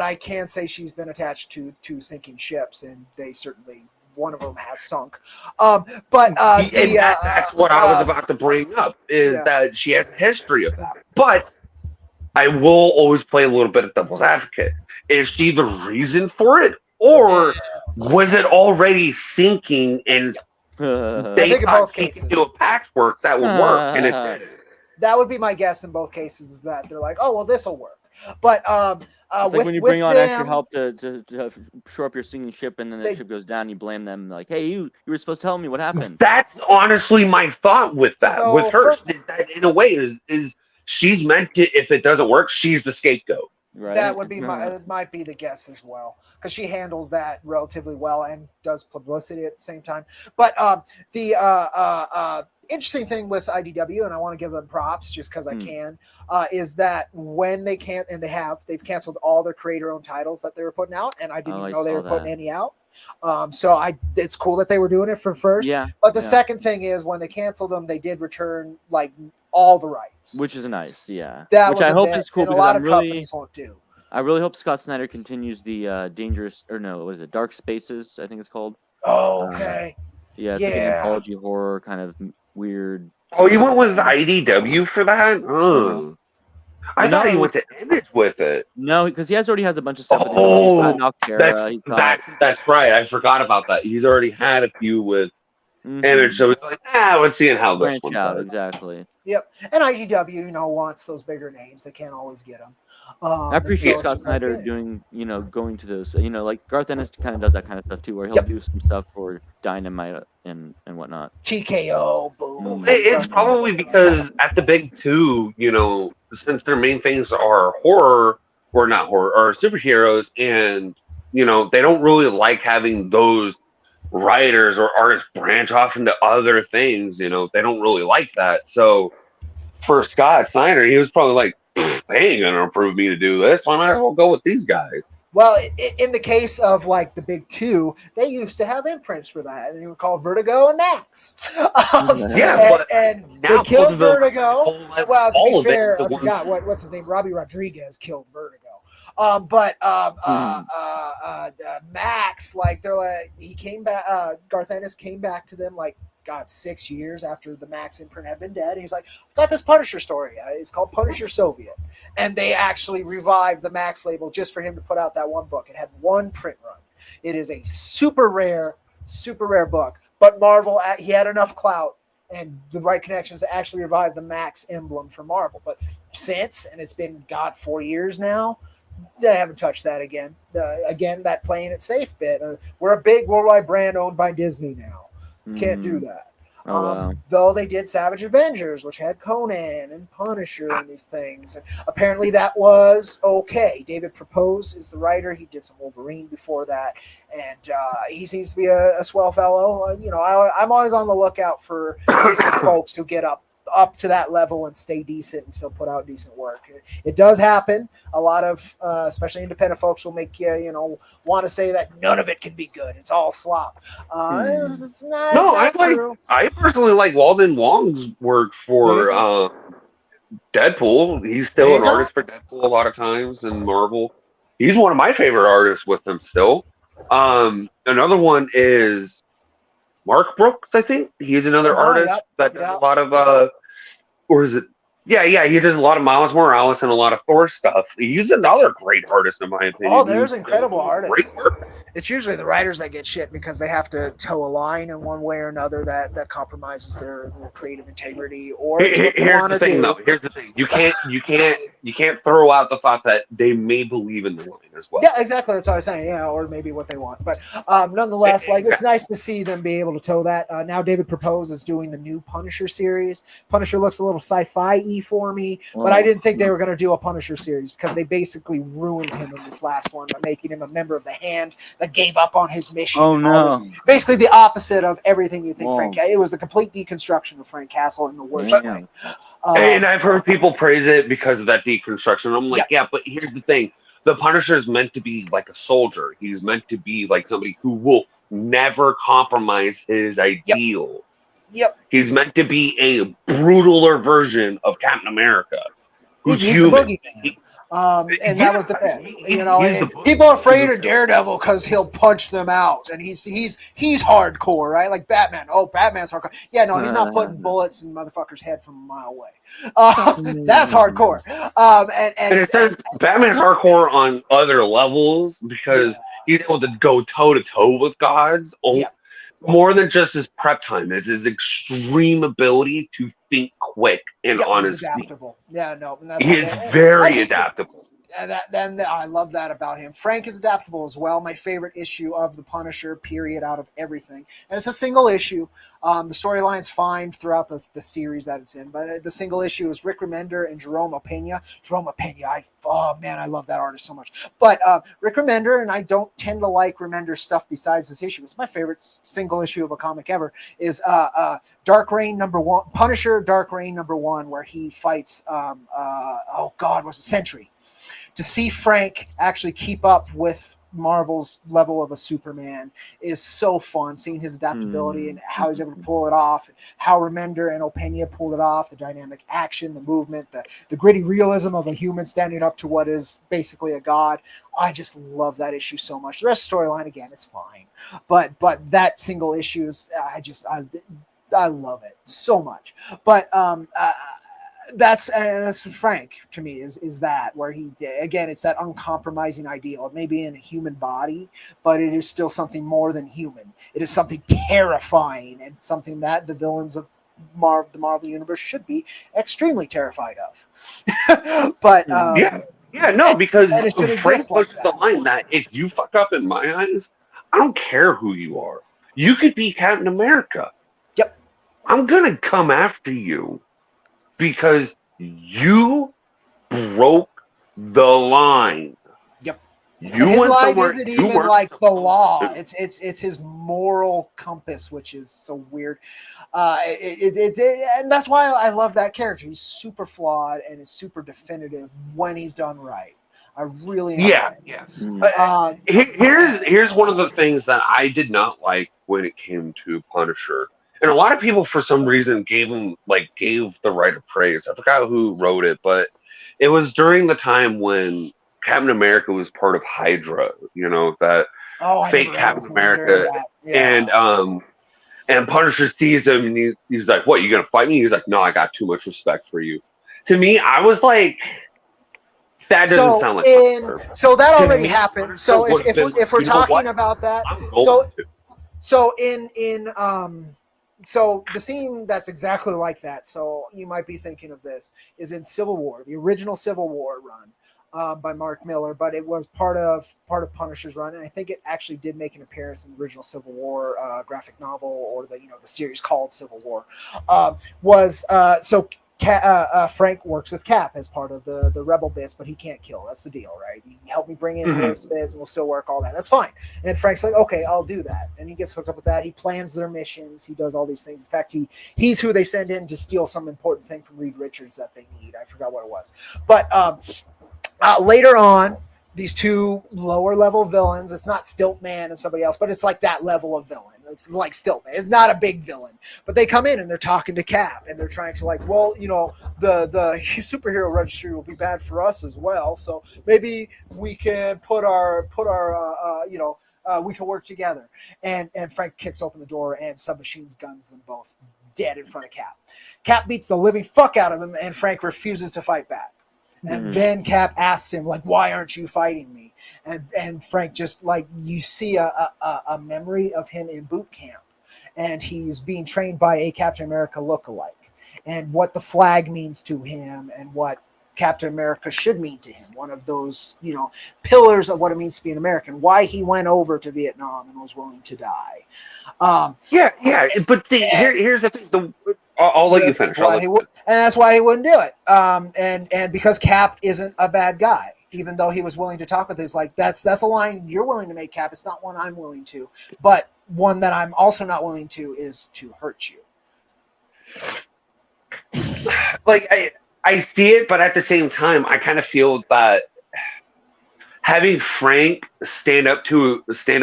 I can say she's been attached to sinking ships, and they certainly. One of them has sunk. That's what I was about to bring up, is that she has a history of that. But I will always play a little bit of devil's advocate. Is she the reason for it? Or was it already sinking and they thought she could do a patchwork that would work and it didn't? That would be my guess in both cases, is that they're like, oh, well, this will work. But when you bring on extra help to shore up your sinking ship, and then the ship goes down, you blame them. Like, hey, you were supposed to tell me what happened. That's honestly my thought with that. With her, is that in a way is she's meant to. If it doesn't work, she's the scapegoat. Right? That would be it might be the guess as well, because she handles that relatively well and does publicity at the same time. But the interesting thing with IDW, and I want to give them props just because I can, is that when they can't, and they've canceled all their creator-owned titles that they were putting out, and I didn't even know they were putting any out. So it's cool that they were doing it for first. Yeah. But the second thing is, when they canceled them, they did return like all the rights, which is nice. Yeah. That which I hope is cool because a lot of companies won't do. I really hope Scott Snyder continues the Dark Spaces, I think it's called. Oh, okay. Yeah, it's like an anthology horror kind of weird. Oh, you went with IDW for that? Oh. I thought he went to Image with it. No, because he already has a bunch of stuff. Oh, that's right. I forgot about that. He's already had a few with Image, so it's like, let's see how this one does. Exactly. Yep, and IDW, wants those bigger names. They can't always get them. I appreciate Scott Snyder doing, going to those. Like Garth Ennis kind of does that kind of stuff too, where he'll do some stuff for Dynamite and whatnot. TKO, boom. It's probably because at the big two, since their main things are horror, or not horror, or superheroes, and they don't really like having those writers or artists branch off into other things. They don't really like that. So for Scott Snyder, he was probably like, they ain't gonna approve me to do this, so I might as well go with these guys. Well, in the case of like the big two, they used to have imprints for that, and they were called Vertigo and Max. And they killed Vertigo. Well, to be fair, I forgot what's his name. Robbie Rodriguez killed Vertigo. Max, he came back. Garth Ennis came back to them 6 years after the Max imprint had been dead. And he's like, I've got this Punisher story. It's called Punisher Soviet. And they actually revived the Max label just for him to put out that one book. It had one print run. It is a super rare book. But Marvel, he had enough clout and the right connections to actually revive the Max emblem for Marvel. But since, and it's been, 4 years now, they haven't touched that again. That playing it safe bit. We're a big worldwide brand owned by Disney now. Can't do that. Though they did Savage Avengers, which had Conan and Punisher and these things. And apparently that was okay. David Propose is the writer. He did some Wolverine before that. And he seems to be a swell fellow. I'm always on the lookout for these folks who get up to that level and stay decent and still put out decent work. It does happen. A lot of, especially independent folks, will make you, want to say that none of it can be good. It's all slop. It's not true. I personally like Walden Wong's work for Deadpool. He's still an artist for Deadpool a lot of times in Marvel. He's one of my favorite artists with them still. Another one is Mark Brooks, I think. He's another artist that does a lot of or is it? Yeah, he does a lot of Miles Morales and a lot of Thor stuff. He's another great artist, in my opinion. Oh, there's incredible artists. It's usually the writers that get shit because they have to toe a line in one way or another that compromises their creative integrity. Or here's the thing, though. Here's the thing. You can't throw out the thought that they may believe in the line as well. Yeah, exactly. That's what I was saying. Yeah, or maybe what they want. But nonetheless, it's nice to see them be able to toe that. Now David Propose is doing the new Punisher series. Punisher looks a little sci-fi for me, but I didn't think they were going to do a Punisher series because they basically ruined him in this last one by making him a member of the Hand that gave up on his mission. Oh no! Basically, the opposite of everything you think Frank. It was the complete deconstruction of Frank Castle in the worst way. And I've heard people praise it because of that deconstruction. I'm like, yeah, but here's the thing: the Punisher is meant to be like a soldier. He's meant to be like somebody who will never compromise his ideal. Yep. He's meant to be a brutaler version of Captain America. Who's human. And that was the thing. People are afraid of Daredevil because he'll punch them out, and he's hardcore, right? Like Batman. Oh, Batman's hardcore. Yeah, no, he's not putting bullets in motherfuckers' head from a mile away. That's hardcore. And it says Batman's hardcore on other levels because he's able to go toe to toe with gods. More than just his prep time, it's his extreme ability to think quick and honestly. He's adaptable. Yeah, no. He is very adaptable. I love that about him. Frank is adaptable as well. My favorite issue of the Punisher, period, out of everything, and it's a single issue. The storyline's fine throughout the series that it's in, but the single issue is Rick Remender and Jerome Opeña. Jerome Opeña, I love that artist so much. But Rick Remender, and I don't tend to like Remender's stuff besides this issue. It's my favorite single issue of a comic ever. Is Dark Reign #1, Punisher Dark Reign #1, where he fights was a Sentry. To see Frank actually keep up with Marvel's level of a Superman is so fun. Seeing his adaptability and how he's able to pull it off, how Remender and Opeña pulled it off, the dynamic action, the movement, the gritty realism of a human standing up to what is basically a god. I just love that issue so much. The rest of the storyline, again, it's fine, but that single issue is I love it so much. But that's Frank to me is that where he, again, it's that uncompromising ideal. It may be in a human body, but it is still something more than human. It is something terrifying and something that the villains of the Marvel universe should be extremely terrified of. But because Frank pushes the line that if you fuck up in my eyes, I don't care who you are. You could be Captain America. Yep. I'm gonna come after you. Because you broke the line. Yep. You his went line somewhere. Isn't even like the law. It's his moral compass, which is so weird. And that's why I love that character. He's super flawed and is super definitive when he's done right. I really enjoy it. Here's one of the things that I did not like when it came to Punisher. And a lot of people, for some reason, gave the right of praise. I forgot who wrote it, but it was during the time when Captain America was part of Hydra. You know, that fake Captain America, and Punisher sees him, and he's like, "What? You gonna fight me?" He's like, "No, I got too much respect for you." To me, I was like, that doesn't sound like Punisher. So that already happened. So if we're talking about that, So the scene that's exactly like that, so you might be thinking of this, is in Civil War, the original Civil War run by Mark Miller, but it was part of Punisher's run, and I think it actually did make an appearance in the original Civil War graphic novel, or the series called Civil War. Frank works with Cap as part of the rebel bits, but he can't kill. That's the deal, right? You help me bring in this bit, and we'll still work all that. That's fine. And Frank's like, okay, I'll do that. And he gets hooked up with that. He plans their missions. He does all these things. In fact, he's who they send in to steal some important thing from Reed Richards that they need. I forgot what it was. But later on, these two lower level villains, it's not Stiltman and somebody else, but it's like that level of villain. It's like Stiltman. It's not a big villain, but they come in and they're talking to Cap, and they're trying to the superhero registry will be bad for us as well. So maybe we can we can work together. And Frank kicks open the door and submachines guns them both dead in front of Cap. Cap beats the living fuck out of him, and Frank refuses to fight back. And then Cap asks him, like, why aren't you fighting me? And Frank just, like, you see a memory of him in boot camp. And he's being trained by a Captain America lookalike. And what the flag means to him and what Captain America should mean to him. One of those, pillars of what it means to be an American. Why he went over to Vietnam and was willing to die. But here's the thing. I'll let you finish. And that's why he wouldn't do it. And because Cap isn't a bad guy, even though he was willing to talk with us, like that's a line you're willing to make, Cap. It's not one I'm willing to, but one that I'm also not willing to is to hurt you. Like I see it, but at the same time, I kind of feel that having Frank stand up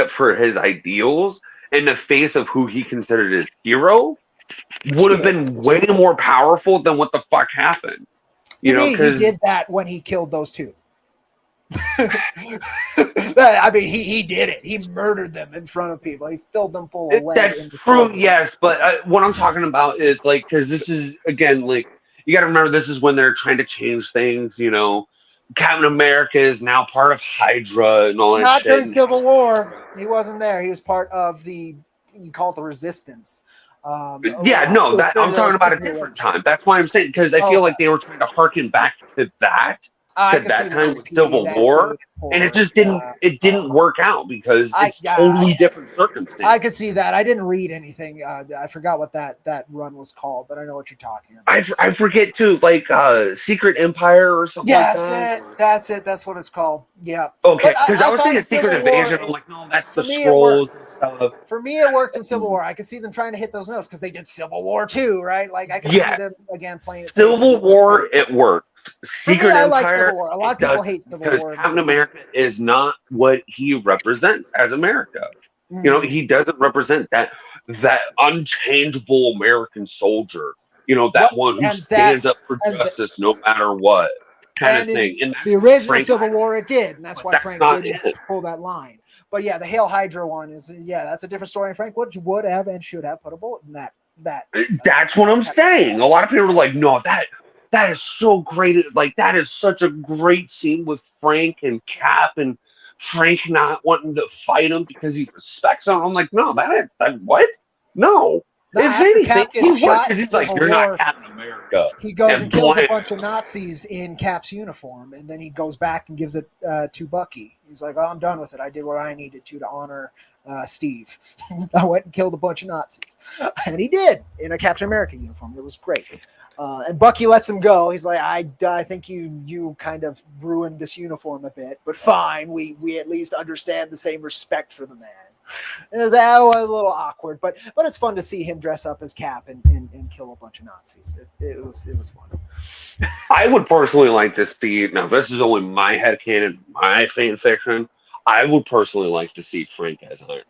for his ideals in the face of who he considered his hero would have been way more powerful than what the fuck happened. To me, he did that when he killed those two. I mean, he did it. He murdered them in front of people. He filled them full of lead. That's true, yes. But what I'm talking about is, like, because this is, again, like, you got to remember, this is when they're trying to change things, Captain America is now part of Hydra and all that Not shit. during Civil War. He wasn't there. He was part of you call it the Resistance. I'm talking about a different time. That's why I'm saying, because I feel like they were trying to harken back to that. at that time with Civil War, and it just didn't work out because it's totally different circumstances. I could see that. I didn't read anything. I forgot what that run was called, but I know what you're talking about. I forget too, like Secret Empire or something like that. That's it. That's what it's called. Yeah. Okay, because I was thinking Secret Invasion. I'm like, no, that's the scrolls and stuff. For me, it worked in Civil War. I could see them trying to hit those notes because they did Civil War too, right? Like I could see them again playing it. Civil War, it worked. Secret Empire, I like Civil War. A lot of people hate Civil War because Captain America is not what he represents as America. You know, he doesn't represent that unchangeable American soldier. You know, that one who stands up for justice no matter what kind of thing. And the original Civil War, it did, and that's why Frank didn't pull that line. But yeah, the Hail Hydra one is that's a different story. And Frank would have and should have put a bullet in that. That's what I'm saying. A lot of people are like, no, that is so great. Like, that is such a great scene with Frank and Cap, and Frank not wanting to fight him because he respects him. I'm like, no, what? No. If anything, he works because he's like, you're not Captain America. He goes and kills a bunch of Nazis in Cap's uniform, and then he goes back and gives it to Bucky. He's like, oh, I'm done with it. I did what I needed to honor Steve. I went and killed a bunch of Nazis. And he did in a Captain America uniform. It was great. And Bucky lets him go. He's like, I think you kind of ruined this uniform a bit, but fine. We at least understand the same respect for the man. And that was a little awkward, but it's fun to see him dress up as Cap and kill a bunch of Nazis. It was fun. I would personally like to see, now this is only my headcanon, my fan fiction, I would personally like to see Frank as Iron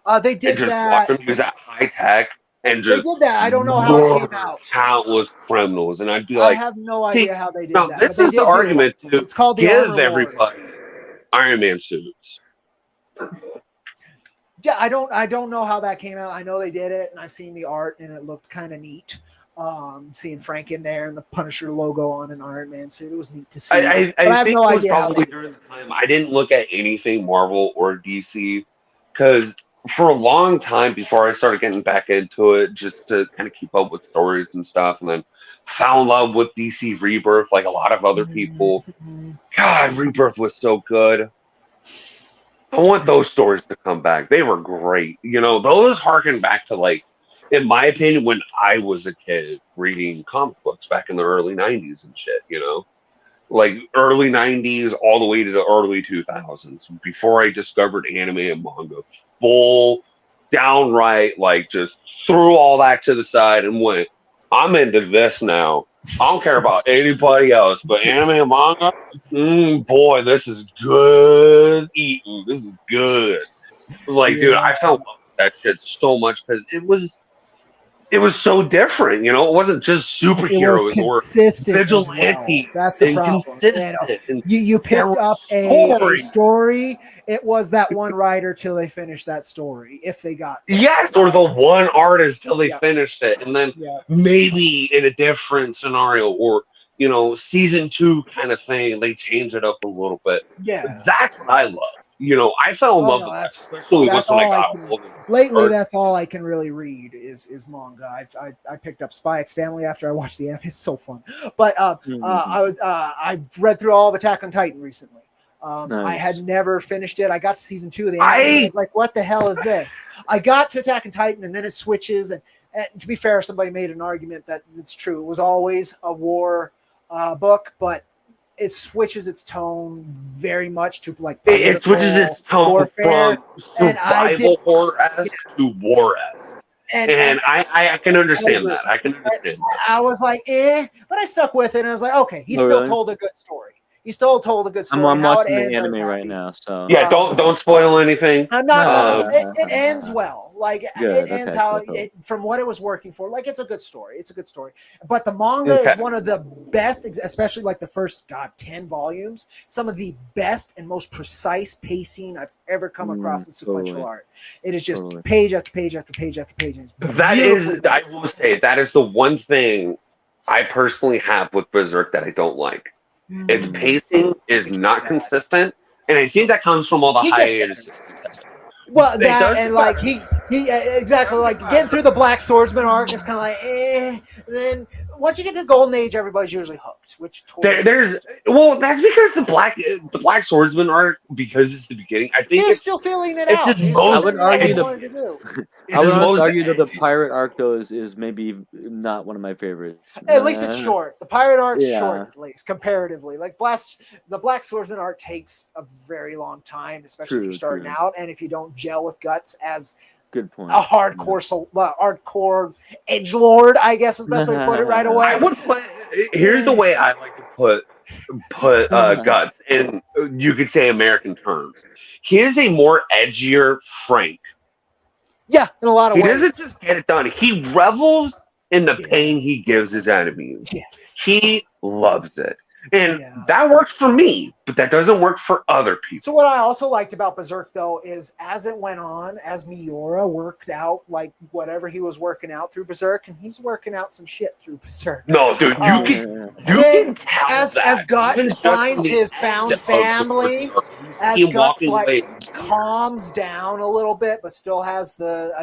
Man. They did just that. Watch him use that high tech and just they did that. I don't know how it came out. Countless criminals, and I'd be like, I have no idea how they did that. This is the argument to it's called the give everybody Iron Man suits. Yeah, I don't know how that came out. I know they did it, and I've seen the art, and it looked kind of neat. Seeing Frank in there and the Punisher logo on an Iron Man suit, it was neat to see. I think it was probably during the time I didn't look at anything Marvel or DC, because for a long time before I started getting back into it, just to kind of keep up with stories and stuff, and then fell in love with DC Rebirth like a lot of other people. God, Rebirth was so good. I want those stories to come back. They were great. You know, those harken back to, like, in my opinion, when I was a kid reading comic books back in the early 90s and shit, you know? Like, early 90s all the way to the early 2000s, before I discovered anime and manga. Full, downright, like, just threw all that to the side and went, I'm into this now. I don't care about anybody else, but anime and manga, boy, this is good eating. This is good. Like, dude, I fell in love with that shit so much because it was so different, you know. It wasn't just superheroes or vigilante. Well. That's the problem. You picked up a story. It was that one writer till they finished that story. If they got or the one artist till they finished it, and then maybe in a different scenario or you know season 2 kind of thing, they change it up a little bit. Yeah, that's what I love. You know, I fell in love with that, especially when I got older. Lately, that's all I can really read is manga. I picked up Spy X Family after I watched the anime. It's so fun. But I've read through all of Attack on Titan recently. Nice. I had never finished it. I got to season 2 of the anime. I was like, what the hell is this? I got to Attack on Titan, and then it switches. And to be fair, somebody made an argument that it's true. It was always a war book, but it switches its tone very much to like it switches its tone warfare, from survival horror-esque to war-esque. And I can understand that. I can understand that. I was like, but I stuck with it, and I was like, okay, he still told a good story. He still told a good story. I'm watching the anime right now, so yeah. Don't spoil anything. I'm not. It ends well. Like it ends how from what it was working for. Like it's a good story. It's a good story. But the manga is one of the best, especially like the first 10 volumes. Some of the best and most precise pacing I've ever come across in sequential art. It is just page after page after page after page. That is, I will say, that is the one thing I personally have with Berserk that I don't like. Its pacing is not consistent, and I think that comes from all the hiatus. Well, that and like Exactly. Like getting through the Black Swordsman arc is kind of like, eh. And then once you get to the Golden Age, everybody's usually hooked. Which totally that's because the Black Swordsman arc, because it's the beginning. I think he's still feeling it it's out. his most. I would argue the that the pirate arc though is maybe not one of my favorites. At least it's short. The pirate arc's Yeah. short, at least comparatively. Like the Black Swordsman arc takes a very long time, especially if you're starting out, and if you don't gel with Guts as good point. A hardcore edgelord, I guess is the best way to put it right away. I would put. Here's the way I like to put Guts, and you could say American terms. He is a more edgier Frank. Yeah, in a lot of ways. He doesn't just get it done. He revels in the pain he gives his enemies. Yes. He loves it. And that works for me, but that doesn't work for other people. So what I also liked about Berserk, though, is as it went on, as Miura worked out, like, whatever he was working out through Berserk, and he's working out some shit through Berserk. No, dude, you can tell as Guts finds his found family, as Guts, like, calms down a little bit, but still has the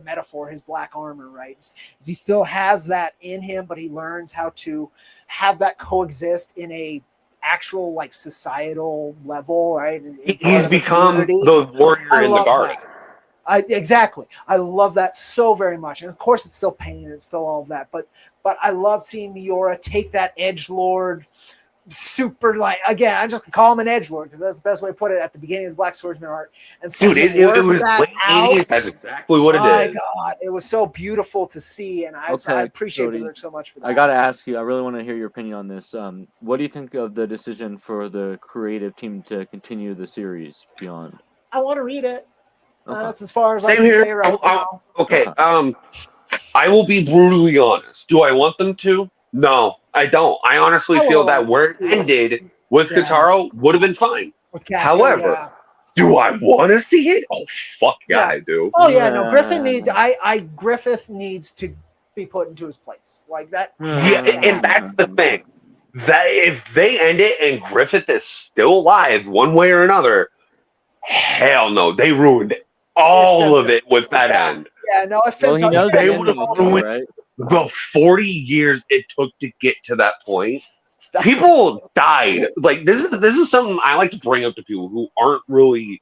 metaphor, his black armor, right? He still has that in him, but he learns how to have that coexist in a actual like societal level, right? He's become the warrior in the garden. Exactly. I love that so very much. And of course it's still pain and it's still all of that, but I love seeing Miura take that edgelord super, like, again, I'm just gonna call him an edgelord because that's the best way to put it at the beginning of the Black Swordsman arc. And dude, it was late 80s. That's exactly what it is. My God, it was so beautiful to see, and I appreciate Berserk so much for that. I gotta ask you, I really want to hear your opinion on this. What do you think of the decision for the creative team to continue the series beyond? I want to read it. That's as far as I can say right now. Okay, I will be brutally honest. Do I want them to? No, I don't. I honestly feel that where it ended with Kataro would have been fine. However, do I want to see it? Oh, fuck yeah, I do. Oh yeah, no, Griffith needs to be put into his place. Like that. Yeah, and that's the thing. That if they end it and Griffith is still alive one way or another, hell no, they ruined all of it with that end. Yeah, no, he knows they would have ruined the 40 years it took to get to that point. People died. Like this is something I like to bring up to people who aren't really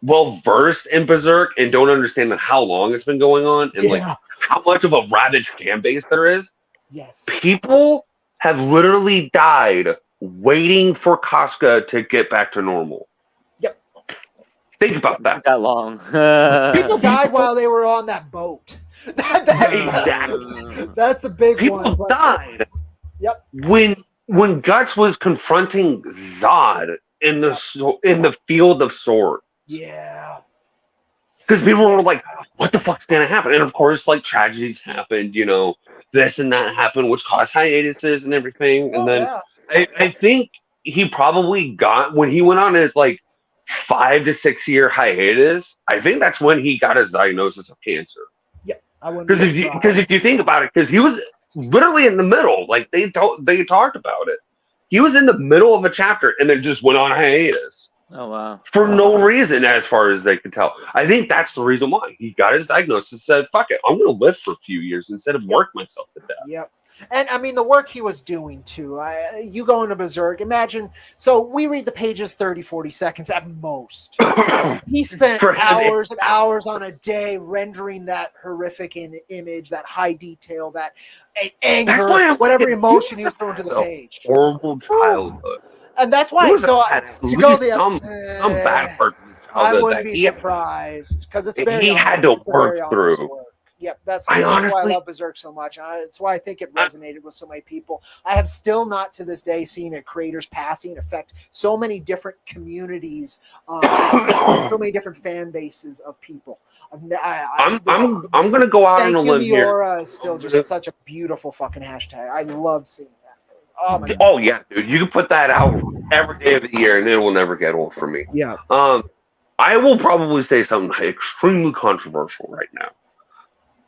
well versed in Berserk and don't understand how long it's been going on and like how much of a ravaged fan base there is. Yes. People have literally died waiting for Casca to get back to normal. Yep. Think about that. That long. People died while they were on that boat. Exactly. That's the big People one. People died. Yep. When Guts was confronting Zod in the field of swords. Yeah. Because people were like, what the fuck's gonna happen? And of course, like tragedies happened, you know, this and that happened, which caused hiatuses and everything. And then I think he probably got, when he went on his like 5 to 6 year hiatus, I think that's when he got his diagnosis of cancer. Because if you think about it, because he was literally in the middle, like they talked about it. He was in the middle of a chapter and then just went on hiatus. Oh wow! For no reason, as far as they could tell. I think that's the reason why he got his diagnosis and said, "Fuck it, I'm going to live for a few years instead of work myself to death." Yep. And I mean, the work he was doing too. You go into Berserk, imagine. So we read the pages 30, 40 seconds at most. He spent hours and hours on a day rendering that horrific image, that high detail, that anger, whatever emotion he was throwing to the page. Horrible childhood. And that's why. So to go the some bad parts of his childhood, I wouldn't be surprised because it's very. He had to work through. Yep, that's why I love Berserk so much. That's why I think it resonated with so many people. I have still not to this day seen a creator's passing affect so many different communities, so many different fan bases of people. I'm gonna go out on a limb here. Miura is still just such a beautiful fucking hashtag. I loved seeing that. Oh yeah, dude, you can put that out every day of the year, and it will never get old for me. Yeah. I will probably say something extremely controversial right now.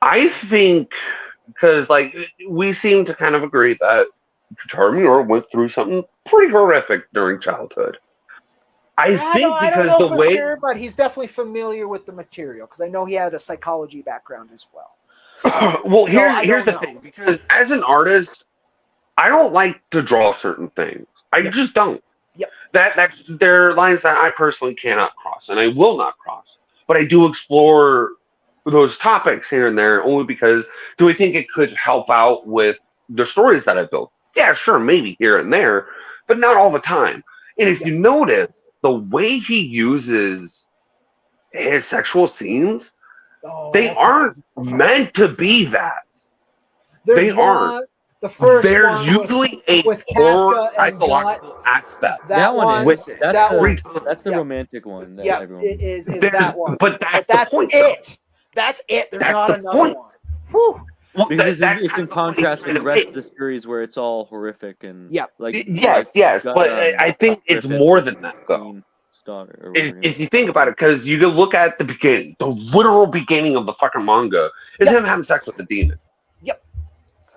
I think, because like we seem to kind of agree that Kataro Miura went through something pretty horrific during childhood. I don't know for sure, but he's definitely familiar with the material because I know he had a psychology background as well. Well, here's the thing, because as an artist, I don't like to draw certain things. I just don't. Yep. There are lines that I personally cannot cross, and I will not cross. But I do explore those topics here and there only because do I think it could help out with the stories that I built? Yeah, sure, maybe here and there, but not all the time. And if you notice, the way he uses his sexual scenes, they aren't meant to be that. They aren't. The first There's one usually with a core Casca and psychological Guts. aspect. That one with is. it. That's the romantic one. That everyone... is that one. But that's the point. It. That's it. There's not another one. Whew. Well, because it's in contrast with the rest of the series where it's all horrific and like yes, but I think it's more than that though. If you think about it, because you can look at the beginning, the literal beginning of the fucking manga is him having sex with the demon. Yep.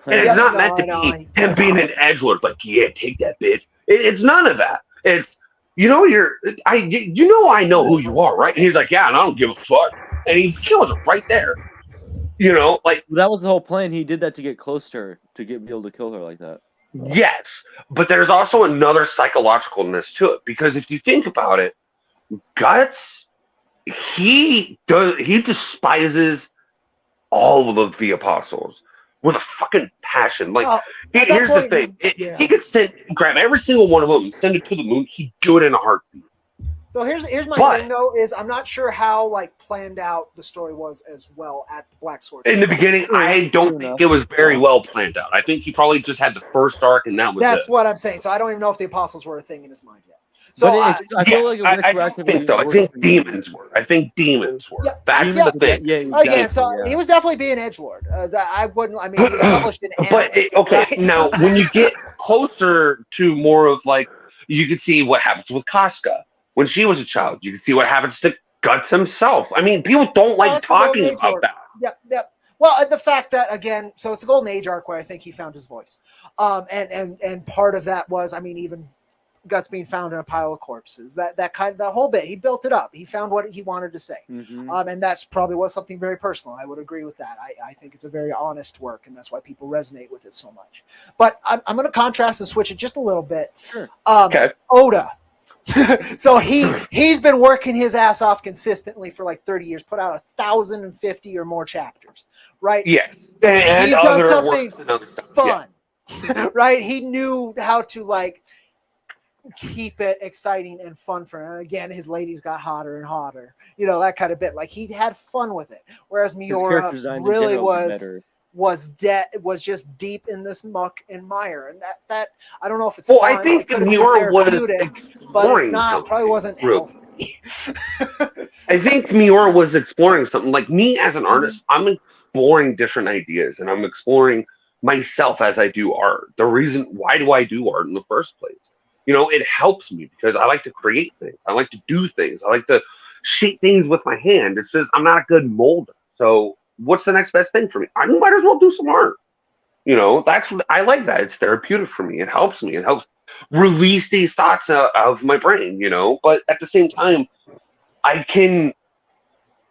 And it's not meant to be him being an edgelord, like, yeah, take that bitch. It's none of that. It's, I know who you are, right? And he's like, yeah, and I don't give a fuck. And he kills her right there. Like that was the whole plan. He did that to get close to her, to be able to kill her like that. Yes, but there's also another psychologicalness to it, because if you think about it, Guts, he despises all of the apostles with a fucking passion. Like, here's the thing: he could grab every single one of them and send it to the moon. He'd do it in a heartbeat. So here's my thing though, is I'm not sure how planned out the story was as well at the Black Sword. In the beginning, I don't think it was very well planned out. I think he probably just had the first arc and that was That's it. what I'm saying. So I don't even know if the apostles were a thing in his mind yet. So I feel like I don't think so. I think demons were. That's the thing. Yeah, exactly. Again, so he was definitely being edgelord. I wouldn't. I mean, he was published in. Now when you get closer to more of you could see what happens with Casca when she was a child. You can see what happens to Guts himself. I mean, people don't like talking about that. Yep. Well, the fact that again, so it's the Golden Age arc where I think he found his voice, and part of that was, I mean, even Guts being found in a pile of corpses. That whole bit, he built it up. He found what he wanted to say, and that's probably was something very personal. I would agree with that. I think it's a very honest work, and that's why people resonate with it so much. But I'm going to contrast and switch it just a little bit. Sure. Oda. So he's been working his ass off consistently for 30 years, put out 1,050 or more chapters, right? Yeah. And he's done something fun, right? He knew how to keep it exciting and fun for him. And again, his ladies got hotter and hotter, that kind of bit. He had fun with it. Whereas Miura really was just deep in this muck and mire, and that I don't know if it's fun. I think Miura was but it's not. Probably wasn't healthy. I think Miura was exploring something. Like me as an artist, I'm exploring different ideas, and I'm exploring myself as I do art. The reason why do I do art in the first place? It helps me because I like to create things. I like to do things. I like to shape things with my hand. It's just I'm not a good molder, so. What's the next best thing for me? I might as well do some art. That's what I like. That it's therapeutic for me. It helps me. It helps release these thoughts out of my brain. But at the same time, I can,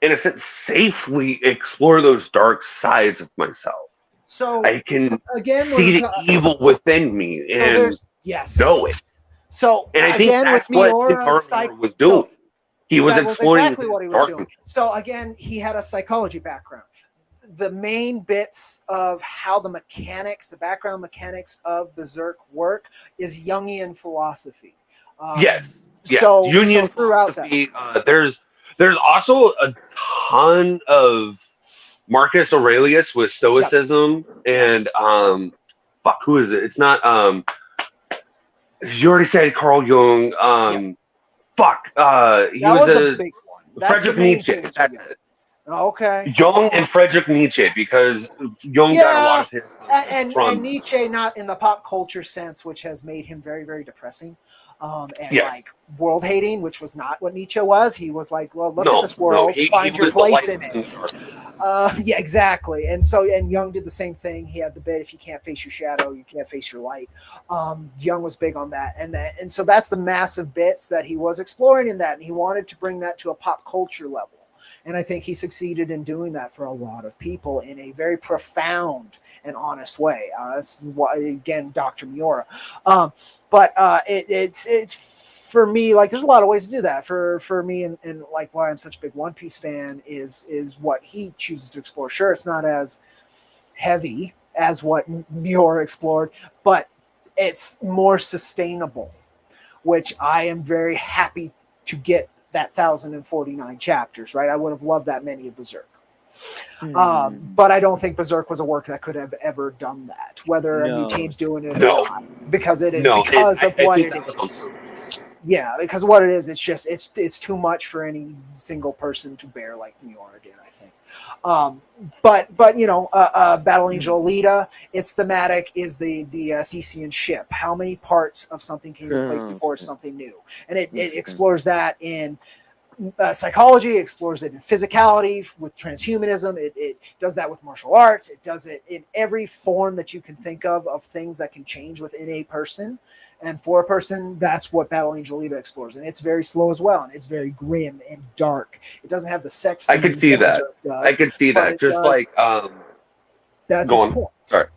in a sense, safely explore those dark sides of myself. So I can see the evil within me and know it. So and I think that's what Miura was doing. He was exploring exactly what he was doing. So again, he had a psychology background. The main bits of how the background mechanics of Berserk work is Jungian philosophy. Yes. So Jungian throughout philosophy. There's also a ton of Marcus Aurelius with Stoicism and who is it? It's not you already said Carl Jung. He was the big one. That's Friedrich Nietzsche. That's it. Okay. Jung and Friedrich Nietzsche, because Jung got a lot of his and Nietzsche not in the pop culture sense, which has made him very, very depressing. and like world hating, which was not what Nietzsche was. He was like, well, look at this world, he find your was place in it. Yeah, exactly. And Jung did the same thing. He had the bit, if you can't face your shadow, you can't face your light. Jung was big on that. And so that's the massive bits that he was exploring in that. And he wanted to bring that to a pop culture level. And I think he succeeded in doing that for a lot of people in a very profound and honest way. That's why, again, Dr. Miura. It's for me, like, there's a lot of ways to do that. For me, and like why I'm such a big One Piece fan is what he chooses to explore. Sure, it's not as heavy as what Miura explored, but it's more sustainable, which I am very happy to get that 1,049 chapters, right? I would have loved that many of Berserk. But I don't think Berserk was a work that could have ever done that, whether a new team's doing it or not, because of what it is. Yeah, because what it is, it's just it's too much for any single person to bear, like Miura did, I think. But Battle Angel Alita, its thematic is the Thesean ship. How many parts of something can you replace before it's something new? And it explores that in psychology, it explores it in physicality with transhumanism. It does that with martial arts. It does it in every form that you can think of things that can change within a person. And for a person, that's what Battle Angel Alita explores. And it's very slow as well. And it's very grim and dark. It doesn't have the sex. I could see that. I could see that. Just like, that's its point. Sorry.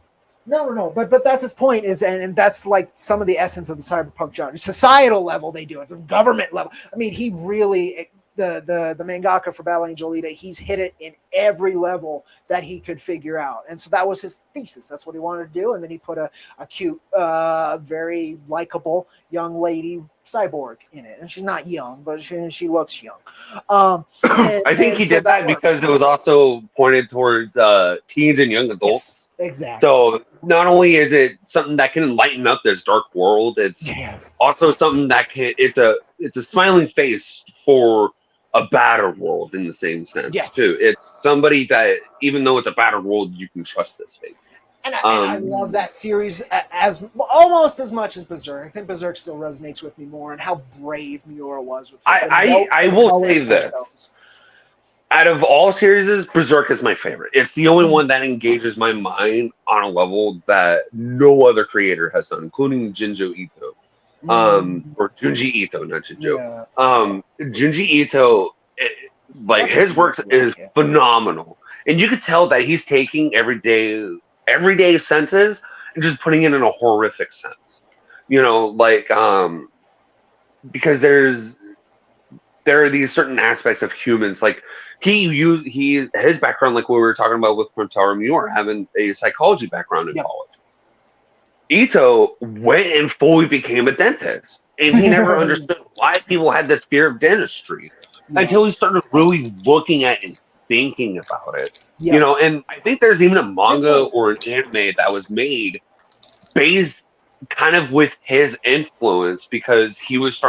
No. But that's his point is, and that's like some of the essence of the cyberpunk genre. Societal level, they do it. The government level. I mean, he really, the mangaka for Battle Angel Alita, he's hit it in every level that he could figure out. And so that was his thesis. That's what he wanted to do. And then he put a cute, very likable young lady cyborg in it. And she's not young, but she looks young. I think he did that because it was also pointed towards teens and young adults. Yes, exactly. So not only is it something that can lighten up this dark world, it's also something that it's a smiling face for a battered world in the same sense too. It's somebody that, even though it's a battered world, you can trust this face. And I love that series as almost as much as Berserk. I think Berserk still resonates with me more, and how brave Miura was with I will say this. Out of all series, Berserk is my favorite. It's the only one that engages my mind on a level that no other creator has done, including Junji Ito. Or Junji Ito, not Jinjo. Junji Ito, his work is phenomenal. And you could tell that he's taking everyday senses and just putting it in a horrific sense. Because there are these certain aspects of humans, like his background, like what we were talking about with Kentaro Miura, having a psychology background in college. Ito went and fully became a dentist, and he never understood why people had this fear of dentistry until he started really looking at and thinking about it. And I think there's even a manga or an anime that was made based kind of with his influence, because he was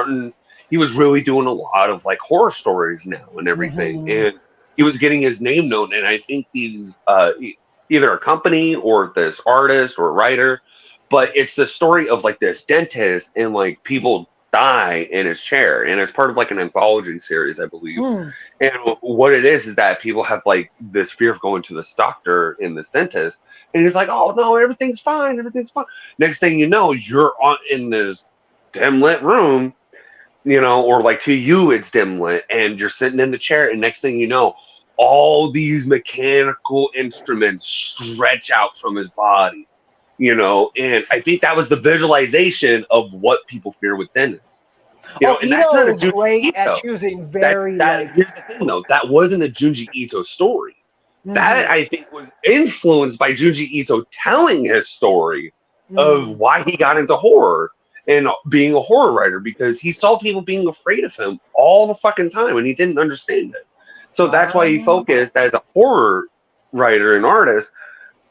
really doing a lot of like horror stories now and everything, and he was getting his name known. And I think these either a company or this artist or writer, but it's the story of like this dentist and like people die in his chair, and it's part of like an anthology series, I believe. And what it is that people have like this fear of going to this doctor and this dentist, and he's like, oh no, everything's fine. Next thing you know, you're in this dim lit room, or like to you it's dim lit, and you're sitting in the chair, and next thing you know, all these mechanical instruments stretch out from his body. And I think that was the visualization of what people fear with dentists. And that's not is great at choosing very. Here's the thing, though. That wasn't a Junji Ito story. That, I think, was influenced by Junji Ito telling his story of why he got into horror and being a horror writer, because he saw people being afraid of him all the fucking time, and he didn't understand it. So that's why he focused as a horror writer and artist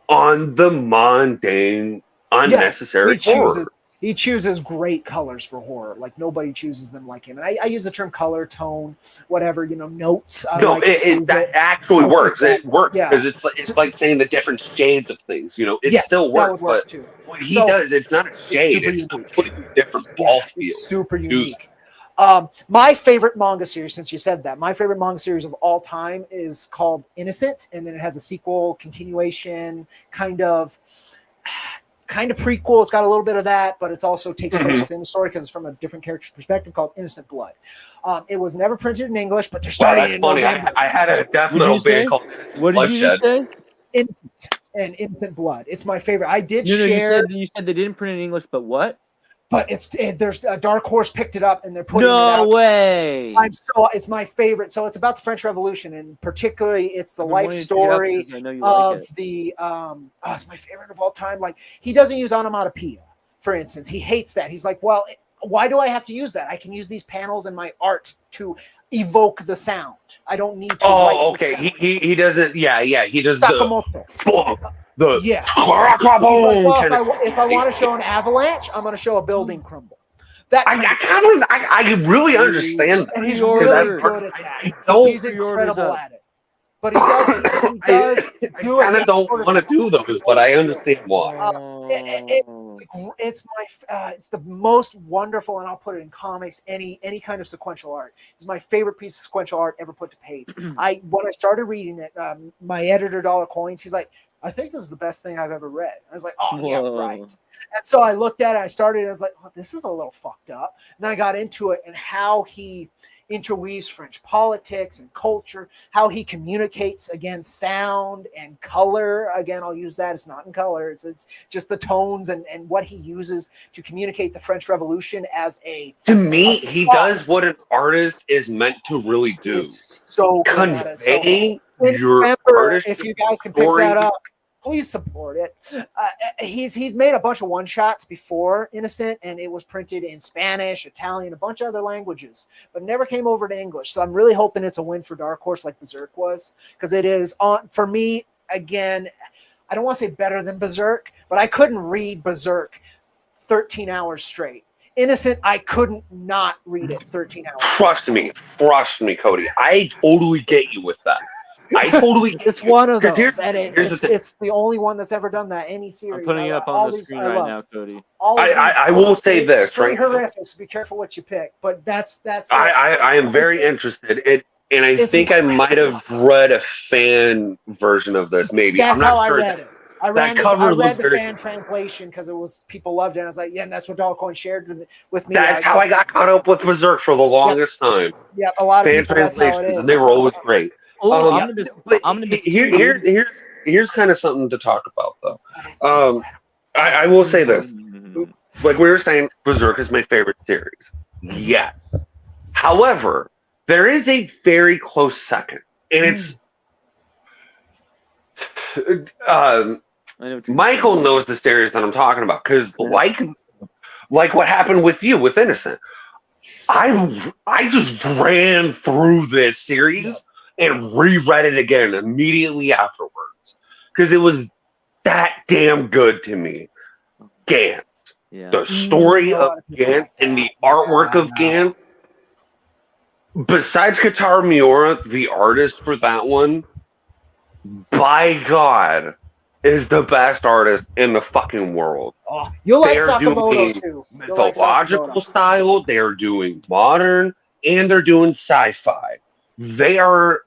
on the mundane, unnecessary horror. He chooses great colors for horror. Like nobody chooses them like him. And I use the term color, tone, whatever, notes. That actually works. It works Yeah. because it's like saying the different shades of things. It still works. That would work but too. what he does, it's not a shade. It's a completely different ball field. It's super unique. My favorite manga series, since you said that, my favorite manga series of all time is called Innocent, and then it has a sequel, continuation, kind of prequel. It's got a little bit of that, but it also takes place within the story because it's from a different character's perspective, called Innocent Blood. It was never printed in English, but they're starting in November. I had a death metal band called Innocent What did you just say? Innocent and Innocent Blood. It's my favorite. I did No, share. you said they didn't print it in English, but what? But there's a Dark Horse picked it up and they're putting it out. No way! It's my favorite. So it's about the French Revolution, and particularly it's the life story of the. It's my favorite of all time. Like, he doesn't use onomatopoeia, for instance. He hates that. He's like, well, why do I have to use that? I can use these panels in my art to evoke the sound. I don't need to. Oh, okay. He doesn't. Yeah. He does Sakamoto. Yeah. If I want to show an avalanche, I'm going to show a building crumble. I really understand that. And he's really good at that. He's incredible at it. But he doesn't. He does do it. I kind of don't want to do those, but I understand why. It's the most wonderful, and I'll put it in comics. Any kind of sequential art is my favorite piece of sequential art ever put to page. When I started reading it, my editor Dollar Coins, he's like, I think this is the best thing I've ever read. I was like, oh, yeah, right. And so I looked at it, I started, and I was like, oh, this is a little fucked up. And then I got into it and how he interweaves French politics and culture, how he communicates against sound and color. Again, I'll use that. It's not in color. It's just the tones and what he uses to communicate the French Revolution as a. To me, he does what an artist is meant to really do. So convey your artist. If you guys can pick that up, please support it. He's made a bunch of one-shots before Innocent, and it was printed in Spanish, Italian, a bunch of other languages, but never came over to English. So I'm really hoping it's a win for Dark Horse like Berserk was, because it is, for me, again, I don't want to say better than Berserk, but I couldn't read Berserk 13 hours straight. Innocent, I couldn't not read it 13 hours. Trust me, Cody. I totally get you with that. It's one of those, and it's the only one that's ever done that. Any series. I'm putting it up on the screen right now, Cody. I will say this, right? Horrific, so be careful what you pick. But that's. I am very interested, and I think I might have read a fan version of this. Maybe that's I'm not how sure. I read it. I read the fan translation because people loved it. And I was like, yeah, and that's what Dogcoin shared with me. That's how I got caught up with Berserk for the longest time. Yeah, a lot of fan people. That's how it is. And they were always great. Here's kind of something to talk about, though. I will say this. Like we were saying, Berserk is my favorite series. Yes. However, there is a very close second. And it's... Michael knows the series that I'm talking about. Because like what happened with you, with Innocent, I just ran through this series and reread it again immediately afterwards because it was that damn good to me. Gantz, the story of Gantz and the artwork of Gantz. Besides Kotaro Miura, the artist for that one, by God, is the best artist in the fucking world. Oh, you'll like Sakamoto too. Mythological style. They're doing modern and they're doing sci-fi. They are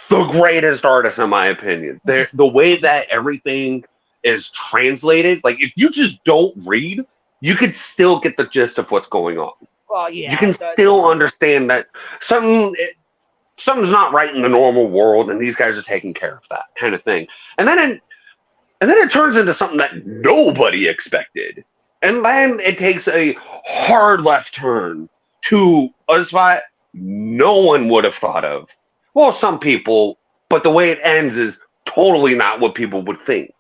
the greatest artists, in my opinion. The way that everything is translated, like if you just don't read, you could still get the gist of what's going on. Well, yeah, you can still understand that something's not right in the normal world, and these guys are taking care of that kind of thing. And then it turns into something that nobody expected, and then it takes a hard left turn to a spot no one would have thought of. Well, some people, but the way it ends is totally not what people would think.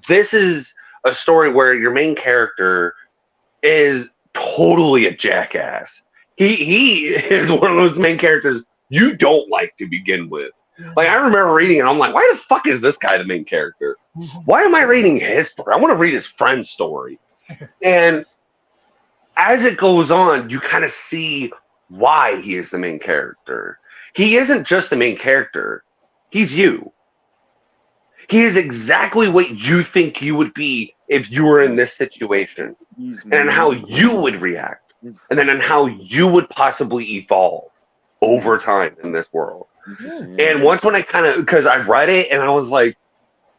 This is a story where your main character is totally a jackass. He is one of those main characters you don't like to begin with. Like I remember reading it, I'm like, why the fuck is this guy the main character? Why am I reading his story? I want to read his friend's story. And as it goes on, you kind of see why he is the main character. He isn't just the main character. He's you. He is exactly what you think you would be if you were in this situation. And how you would react. And then on how you would possibly evolve over time in this world. And once when I kind of, because I've read it and I was like,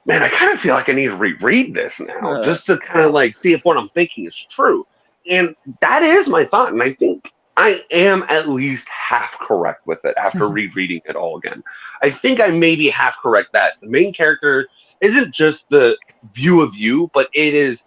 man, I kind of feel like I need to reread this now just to kind of like see if what I'm thinking is true. And that is my thought. And I think I am at least half correct with it after rereading it all again. I think I may be half correct that the main character isn't just the view of you, but it is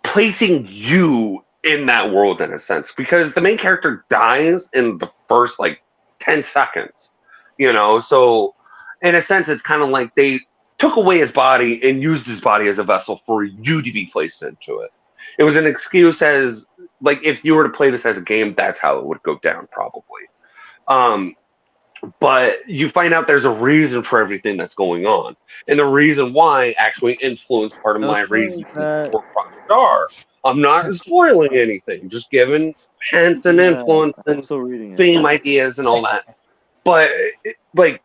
placing you in that world in a sense. Because the main character dies in the first like 10 seconds, you know? So in a sense, it's kind of like they took away his body and used his body as a vessel for you to be placed into it. It was an excuse as, like, if you were to play this as a game, that's how it would go down, probably. But you find out there's a reason for everything that's going on. And the reason why actually influenced part of my reason for Project R. I'm not spoiling anything, just giving hints and influence and theme ideas and all that. But, like,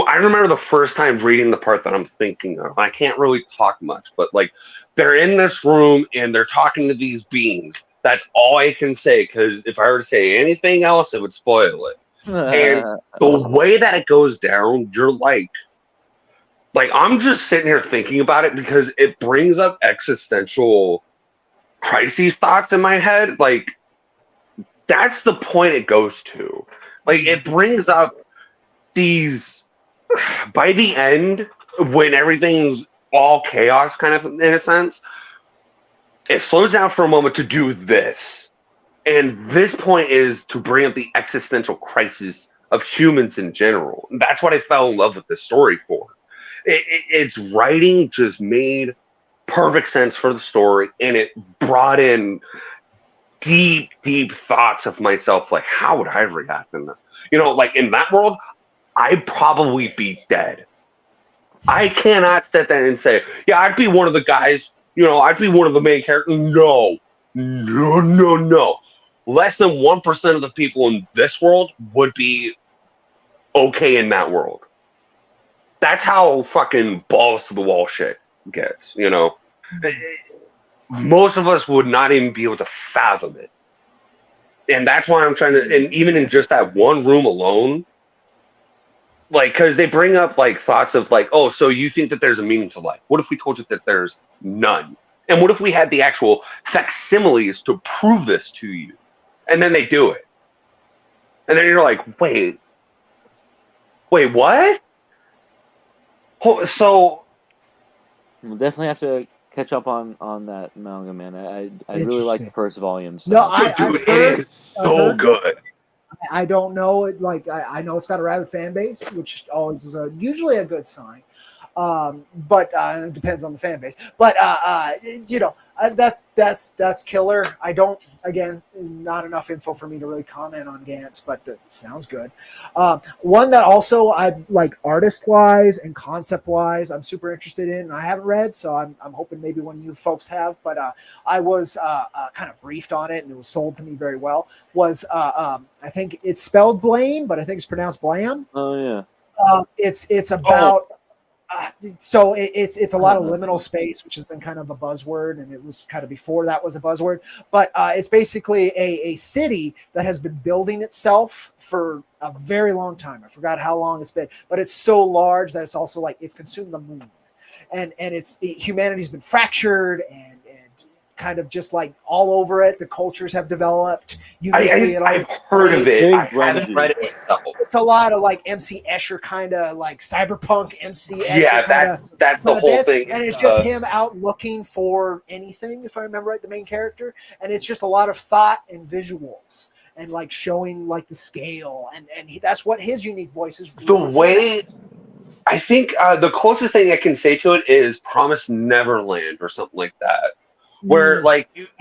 I remember the first time reading the part that I'm thinking of. I can't really talk much, but like they're in this room and they're talking to these beings. That's all I can say, because if I were to say anything else, it would spoil it. And the way that it goes down, you're like I'm just sitting here thinking about it because it brings up existential crises thoughts in my head. Like that's the point it goes to. Like it brings up these. By the end, when everything's all chaos, kind of in a sense, it slows down for a moment to do this. And this point is to bring up the existential crisis of humans in general. That's what I fell in love with this story for. Its writing just made perfect sense for the story, and it brought in deep, deep thoughts of myself, like, how would I react in this? You know, like, in that world, I'd probably be dead. I cannot sit there and say, yeah, I'd be one of the guys, you know, I'd be one of the main characters. No. Less than 1% of the people in this world would be okay in that world. That's how fucking balls to the wall shit gets, you know? Most of us would not even be able to fathom it. And that's why I'm trying to, and even in just that one room alone, like, because they bring up, like, thoughts of, like, oh, so you think that there's a meaning to life. What if we told you that there's none? And what if we had the actual facsimiles to prove this to you? And then they do it. And then you're like, wait, what? So... We'll definitely have to catch up on that manga, man. I really like the first volume. So. No, it is so good. I don't know it. Like I know it's got a rabid fan base, which always is usually a good sign. But it depends on the fan base. But you know, that's killer. I don't, again, not enough info for me to really comment on Gantz, but it sounds good. One that also I like artist wise and concept wise, I'm super interested in. And I haven't read, so I'm hoping maybe one of you folks have. But I was kind of briefed on it, and it was sold to me very well. Was I think it's spelled Blame, but I think it's pronounced Blam. Oh yeah. It's about. So it's a lot of liminal space, which has been kind of a buzzword, and it was kind of before that was a buzzword. But it's basically a city that has been building itself for a very long time. I forgot how long it's been, but it's so large that it's also like it's consumed the moon, and humanity's been fractured and kind of just like all over it. The cultures have developed. I've heard of it. I haven't read it myself. It's a lot of like MC Escher kind of like cyberpunk MC Escher. Yeah, that's the whole thing. And it's just him out looking for anything, if I remember right, the main character. And it's just a lot of thought and visuals and like showing like the scale. And that's what his unique voice is. The way... I think the closest thing I can say to it is Promised Neverland or something like that. Where like it's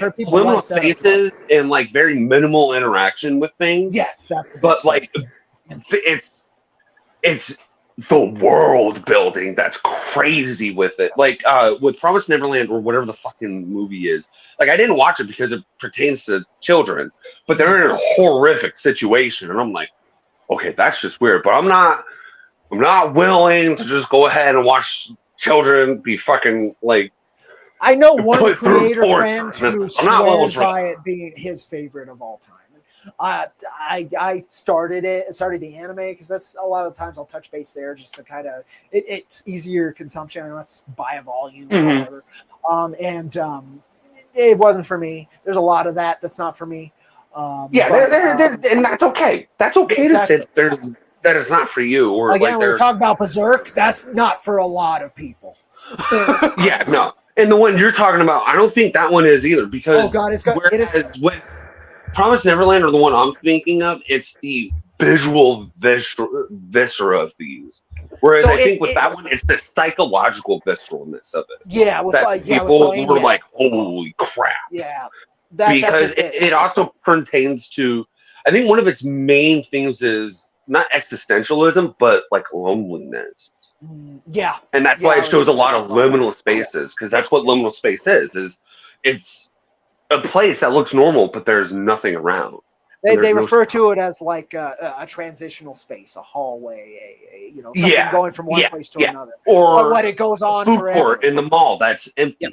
liminal like spaces and like very minimal interaction with things. Yes, that's the but like it's it's the world building that's crazy with it. Like with Promised Neverland or whatever the fucking movie is. Like I didn't watch it because it pertains to children, but they're in a horrific situation, and I'm like, okay, that's just weird. But I'm not willing to just go ahead and watch children be fucking like. I know one creator friend who swears by it being his favorite of all time. I started the anime because that's a lot of times I'll touch base there just to kind of it's easier consumption. I don't have to buy a volume or whatever. It wasn't for me. There's a lot of that's not for me. And that's okay. That's okay exactly. To sit there. That is not for you. Or again, like when we talk about Berserk, that's not for a lot of people. Yeah, no. And the one you're talking about, I don't think that one is either because it is. When Promised Neverland or the one I'm thinking of, it's the visual viscera of these. Whereas I think with that one, it's the psychological visceralness of it. Yeah, people were like, "Holy crap!" Yeah, because it also pertains to. I think one of its main themes is not existentialism, but like loneliness. Yeah, and that's why it shows a lot of liminal spaces because that's what liminal space is it's a place that looks normal but there's nothing around. They refer to it as like a transitional space, a hallway, something going from one place to another, or what it goes on food forever. Court in the mall that's empty.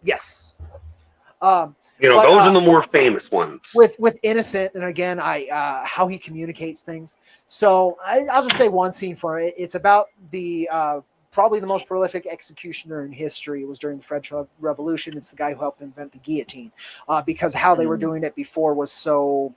Yes. Those are the more famous ones. With Innocent, and again, how he communicates things. So I'll just say one scene for it. It's about the probably the most prolific executioner in history. It was during the French Revolution. It's the guy who helped invent the guillotine, because how they were doing it before was so.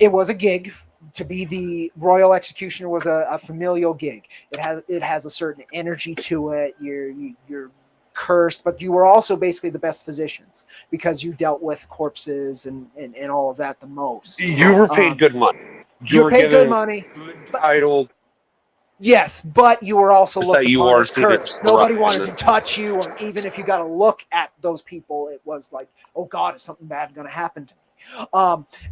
It was a gig. To be the royal executioner was a familial gig. It has a certain energy to it. You're cursed, but you were also basically the best physicians because you dealt with corpses and all of that the most. You were paid good money. You were paid good money. Title. Yes, but you were also looked upon as cursed. Nobody wanted to touch you, or even if you got a look at those people, it was like, oh God, is something bad going to happen to me?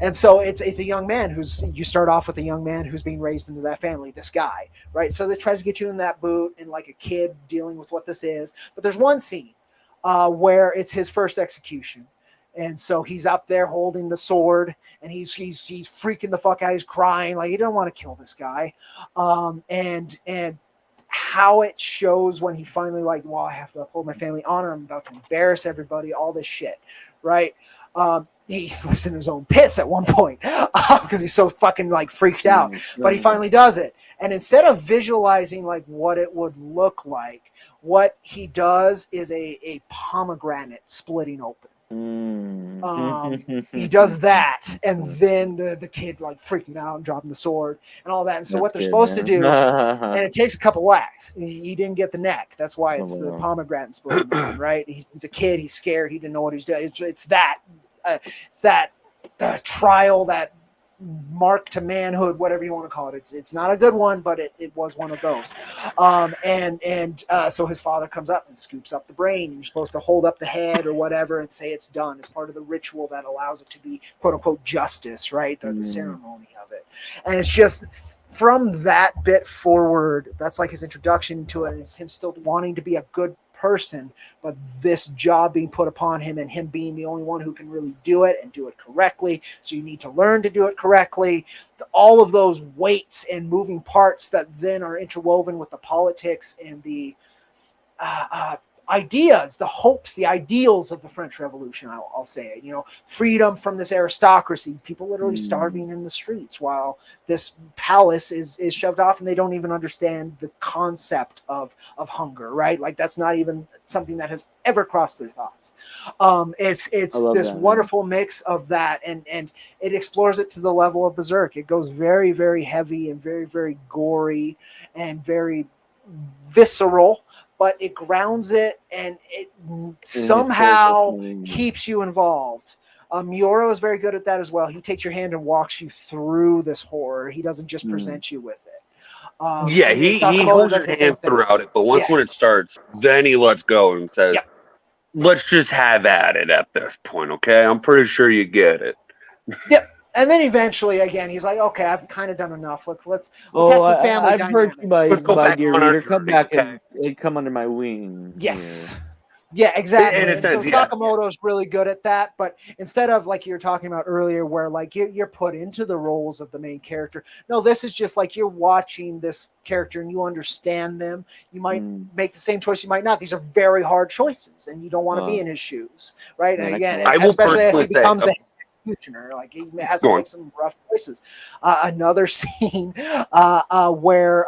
And so it's a young man you start off with a young man who's being raised into that family, this guy, right? So that tries to get you in that boot and like a kid dealing with what this is. But there's one scene where it's his first execution. And so he's up there holding the sword and he's freaking the fuck out. He's crying like he don't want to kill this guy. And how it shows when he finally like, well, I have to uphold my family honor. I'm about to embarrass everybody, all this shit. Right. He slips in his own piss at one point because he's so fucking like freaked out, but he finally does it. And instead of visualizing like what it would look like, what he does is a pomegranate splitting open. He does that, and then the kid like freaking out and dropping the sword and all that. And so what they're supposed to do, and it takes a couple whacks. He didn't get the neck. That's why it's the pomegranate splitting open, right? He's a kid. He's scared. He didn't know what he's doing. It's that trial, that mark to manhood, whatever you want to call it. It's not a good one, but it was one of those. So his father comes up and scoops up the brain. You're supposed to hold up the head or whatever and say it's done. It's part of the ritual that allows it to be quote unquote justice, right? The ceremony of it. And it's just from that bit forward, that's like his introduction to it. It's him still wanting to be a good person, but this job being put upon him and him being the only one who can really do it and do it correctly. So you need to learn to do it correctly. All of those weights and moving parts that then are interwoven with the politics and the ideas, the hopes, the ideals of the French Revolution, I'll say it, freedom from this aristocracy, people literally starving in the streets while this palace is shoved off and they don't even understand the concept of hunger, right? Like that's not even something that has ever crossed their thoughts. It's this wonderful mix of that and it explores it to the level of Berserk. It goes very, very heavy and very, very gory and very visceral, but it grounds it and it somehow keeps you involved. Miura is very good at that as well. He takes your hand and walks you through this horror. He doesn't just present you with it. He holds your hand throughout it, but once when it starts, then he lets go and says, let's just have at it at this point, okay? I'm pretty sure you get it. Yep. And then eventually, again, he's like, "Okay, I've kind of done enough. Let's Oh, have some family I've heard you, dynamics." Let's go my back dear on our reader. Come journey, back okay? and come under my wing. Yes. Here. Yeah, exactly. In a And so sense, yeah. Sakamoto's really good at that. But instead of like you were talking about earlier, where like you're put into the roles of the main character, no, this is just like you're watching this character and you understand them. You might make the same choice, you might not. These are very hard choices, and you don't want to be in his shoes, right? Man, And again, I will especially as he personally say, becomes the executioner, like he has to Go on. make some rough choices. Another scene where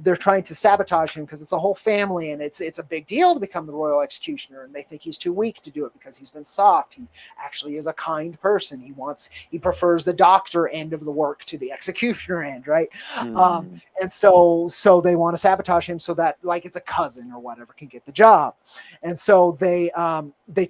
they're trying to sabotage him because it's a whole family and it's a big deal to become the royal executioner, and they think he's too weak to do it because he's been soft. He actually is a kind person. He prefers the doctor end of the work to the executioner end, right? And so they want to sabotage him so that like it's a cousin or whatever can get the job, and so they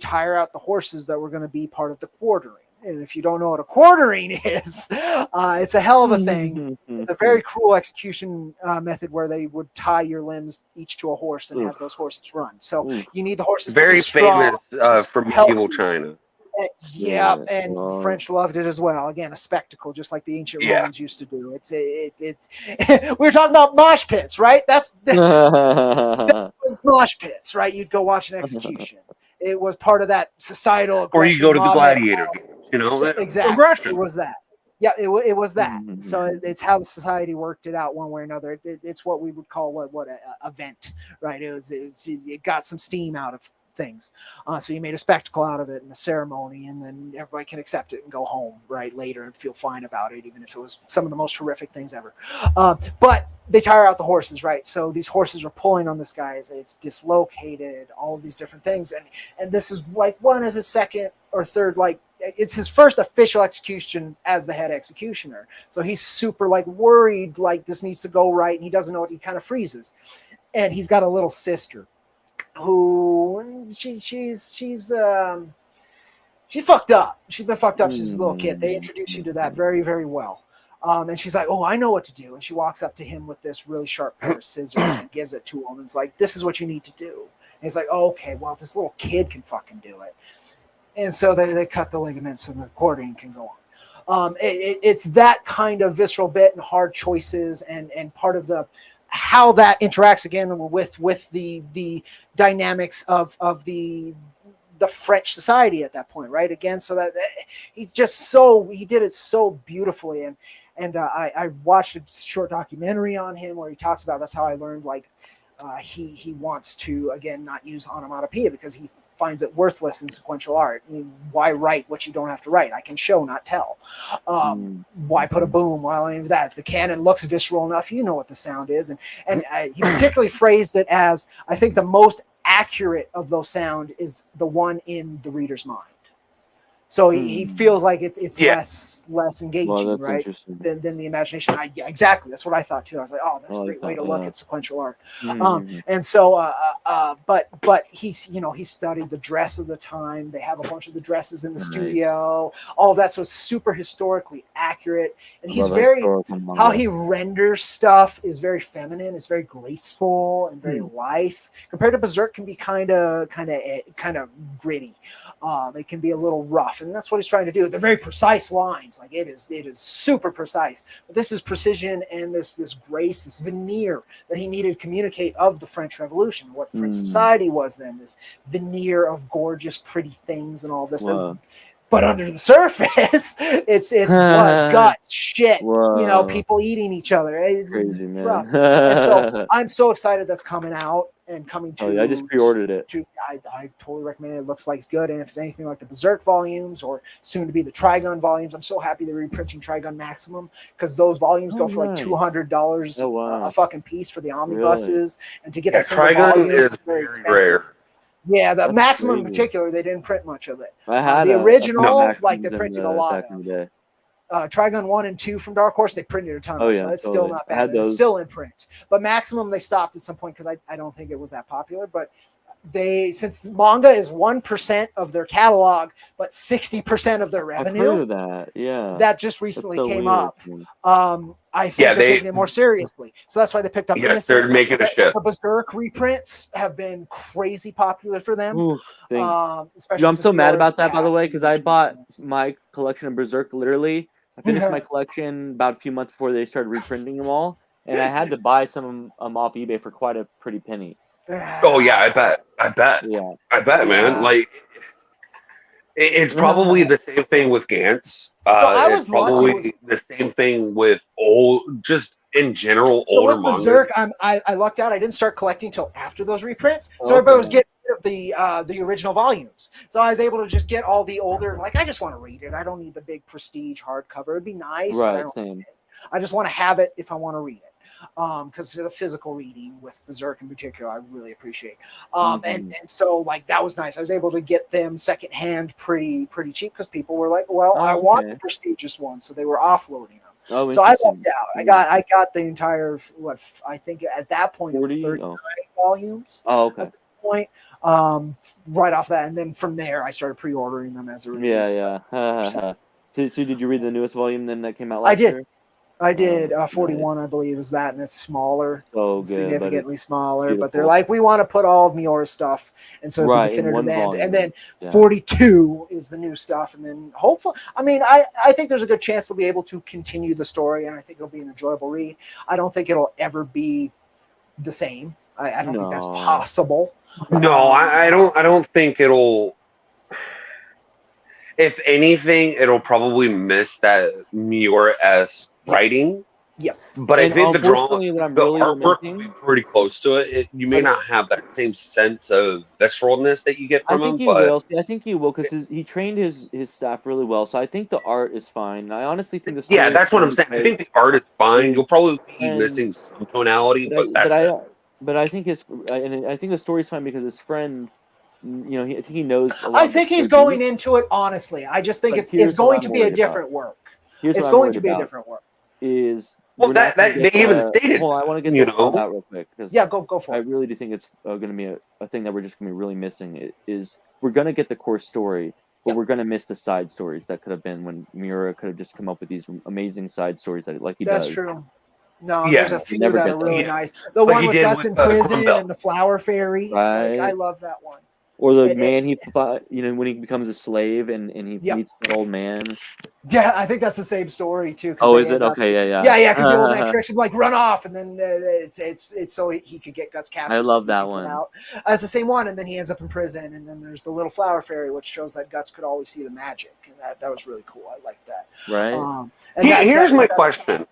tire out the horses that were going to be part of the quartering. And if you don't know what a quartering is, it's a hell of a thing. It's a very cruel execution method where they would tie your limbs each to a horse and have those horses run. So you need the horses to very be strong, famous from medieval China. Yeah, and French loved it as well. Again, a spectacle, just like the ancient Romans used to do. It's we were talking about mosh pits, right? That was mosh pits, right? You'd go watch an execution. It was part of that societal aggression. Or you go to the gladiator games, you know? Exactly. Aggression. It was that. Yeah, it was that. So it's how the society worked it out one way or another. It's what we would call what a event, right? It got some steam out of things. So you made a spectacle out of it and a ceremony, and then everybody can accept it and go home right later and feel fine about it, even if it was some of the most horrific things ever. But they tire out the horses, right? So these horses are pulling on this guy. It's dislocated, all of these different things. And this is like one of his second or third, like it's his first official execution as the head executioner. So he's super like worried, like this needs to go right. And he doesn't know what, he kind of freezes. And he's got a little sister who she's fucked up. She's been fucked up since a little kid. They introduce you to that very, very well. And she's like, "Oh, I know what to do." And she walks up to him with this really sharp pair of scissors and gives it to him. And it's like, "This is what you need to do." And he's like, "Oh, okay, well, if this little kid can fucking do it." And so they cut the ligaments so the quartering can go on. It's that kind of visceral bit and hard choices and part of the how that interacts again with the dynamics of the French society at that point, right? Again, so that he did it so beautifully. And I watched a short documentary on him where he talks about that's how I learned like he wants to again not use onomatopoeia because he finds it worthless in sequential art. Why write what you don't have to write? I can show, not tell. Why put a boom? Well, any of that. If the canon looks visceral enough, you know what the sound is. And he particularly phrased it as I think the most accurate of those sound is the one in the reader's mind. So he feels like it's less engaging, right, than the imagination. Exactly. That's what I thought too. I was like, oh, that's a great way to look at sequential art. And so, but he's he studied the dress of the time. They have a bunch of the dresses in the studio, all of that. So it's super historically accurate, and he's how he renders stuff is very feminine. It's very graceful and very lithe. Compared to Berserk, can be kind of gritty. It can be a little rough. And that's what he's trying to do. They're very precise lines. Like it is super precise. But this is precision and this grace, this veneer that he needed to communicate of the French Revolution, what French society was then. This veneer of gorgeous, pretty things and all this. But under the surface, it's blood, guts, shit. People eating each other. It's crazy, man. rough. And so I'm so excited that's coming out and coming to. I just pre-ordered it. I totally recommend it. It looks like it's good. And if it's anything like the Berserk volumes or soon to be the Trigun volumes, I'm so happy they're reprinting Trigun Maximum because those volumes go for like $200 a fucking piece for the omnibuses, and to get the single volumes is very expensive. Rare. Yeah, the Maximum in particular, they didn't print much of it. The original, like they printed a lot of. Trigun 1 and 2 from Dark Horse, they printed a ton of, so it's still not bad. It's still in print. But Maximum, they stopped at some point because I don't think it was that popular. But since manga is 1% of their catalog, but 60% of their revenue. I've heard of that, yeah. That just recently came up. I think they're taking it more seriously. So that's why they picked up Innocent. They're making a shift. The Berserk reprints have been crazy popular for them. I'm so mad about that, by the way, because I bought my collection of Berserk literally I finished my collection about a few months before they started reprinting them all, and I had to buy some off eBay for quite a pretty penny. Oh yeah, I bet. Yeah, I bet, man. Like, it's probably the same thing with Gantz. I It's was lucky probably the same thing with just in general So older with manga. Berserk, I lucked out. I didn't start collecting till after those reprints, so everybody was getting rid of the original volumes. So I was able to just get all the older. Like, I just want to read it. I don't need the big prestige hardcover. It'd be nice, but I don't need it. I just want to have it if I want to read it. Because the physical reading with Berserk in particular, I really appreciate. And so like that was nice. I was able to get them secondhand pretty cheap because people were like, "Well, I want the prestigious ones," so they were offloading them. Oh, so I lucked out. I got the entire I think at that point 40? It was 39 volumes. Oh, okay. At that point, right off that, and then from there I started pre-ordering them as a release. So did you read the newest volume then that came out last year? I did 41, I believe, is that, and it's smaller, significantly smaller. Beautiful. But they're like, we want to put all of Miora's stuff, and so it's a definitive end. And then 42 is the new stuff, and then hopefully, I mean, I think there's a good chance they'll be able to continue the story, and I think it'll be an enjoyable read. I don't think it'll ever be the same. I don't think that's possible. No, I don't think it'll. If anything, it'll probably miss that Miura-esque writing. Yeah. But I think the artwork will be pretty close to it. You may not have that same sense of visceralness that you get from him. I think he will because he trained his staff really well. So I think the art is fine. I honestly think the story that's what I'm saying. I think the art is fine. You'll probably be missing some tonality, but I think the story's fine because his friend, I think he knows. I think he's going into it honestly. I just think it's going to be a different work. It's going to be a different work. They even stated. Well, I want to get this out real quick. Go for it. I really do think it's going to be a thing that we're just going to be really missing. We're going to get the core story, but we're going to miss the side stories that could have been when Miura could have just come up with these amazing side stories that he does. That's true. No, there's a few that are really nice. The one with Guts in prison and the Flower Fairy. Right. I love that one. Or the man when he becomes a slave and he meets the old man. Yeah, I think that's the same story too. Oh, is it? Okay, yeah. Yeah, because the old man tricks him, like, run off, and then it's so he could get Guts captured. I love that one. It's the same one, and then he ends up in prison, and then there's the little flower fairy, which shows that Guts could always see the magic, and that was really cool. I like that. Right. Here's my question.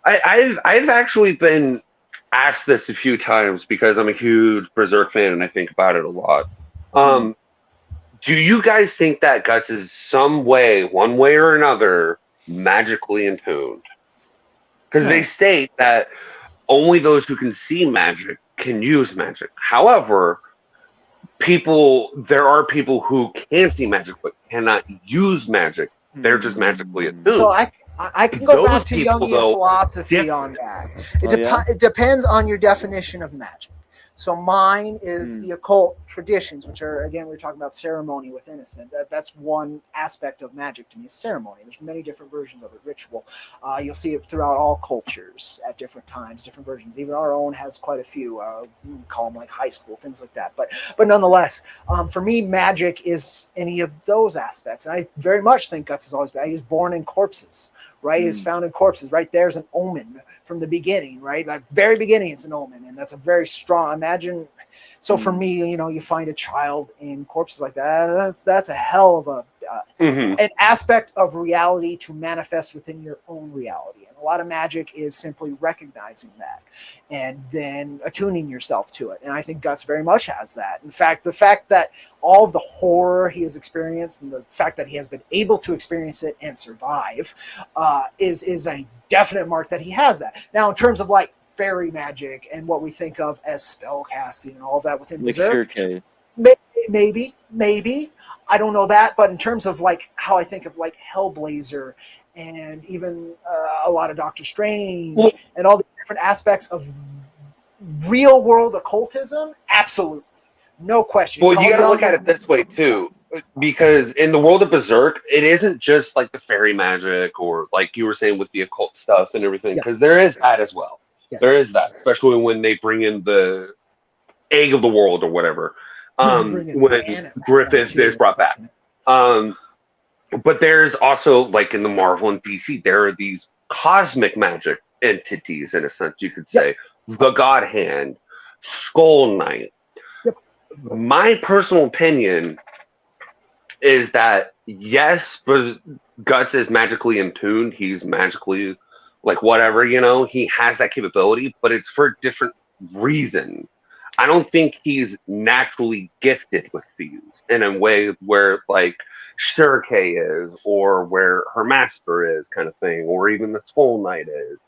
I've actually been asked this a few times because I'm a huge Berserk fan and I think about it a lot. Do you guys think that Guts is some way, one way or another, magically intoned? Because they state that only those who can see magic can use magic. However, there are people who can see magic but cannot use magic. They're just magically attuned. So I can go back to Jungian philosophy on that. It depends on your definition of magic. So mine is the occult traditions, which are, again, we're talking about ceremony with innocent. That's one aspect of magic to me, is ceremony. There's many different versions of it, ritual. You'll see it throughout all cultures at different times, different versions. Even our own has quite a few. We call them like high school, things like that. But nonetheless, for me, magic is any of those aspects. And I very much think Guts has always been. He was born in corpses, right? He was found in corpses. Right there's an omen from the beginning, right? Like very beginning, it's an omen, and that's a very strong. Imagine. So for me, you find a child in corpses like that. That's a hell of an aspect of reality to manifest within your own reality. And a lot of magic is simply recognizing that and then attuning yourself to it. And I think Guts very much has that. In fact, the fact that all of the horror he has experienced and the fact that he has been able to experience it and survive is a definite mark that he has that. Now, in terms of like fairy magic and what we think of as spell casting and all of that within Berserk, maybe I don't know that, but in terms of like how I think of like Hellblazer and even a lot of Doctor Strange and all the different aspects of real world occultism, absolutely. No question. Well, you got to look at it this way too, because in the world of Berserk, it isn't just like the fairy magic or like you were saying with the occult stuff and everything, because there is that as well. Yes. There is that, especially when they bring in the egg of the world or whatever. When Griffith is brought back. But there's also, like in the Marvel and DC, there are these cosmic magic entities, in a sense, you could say. The God Hand, Skull Knight. Yep. My personal opinion is that, yes, but Guts is magically impugned. He's magically, like, whatever, he has that capability, but it's for a different reason. I don't think he's naturally gifted with these in a way where, like, Shirkei is, or where her master is, kind of thing, or even the Skull Knight is,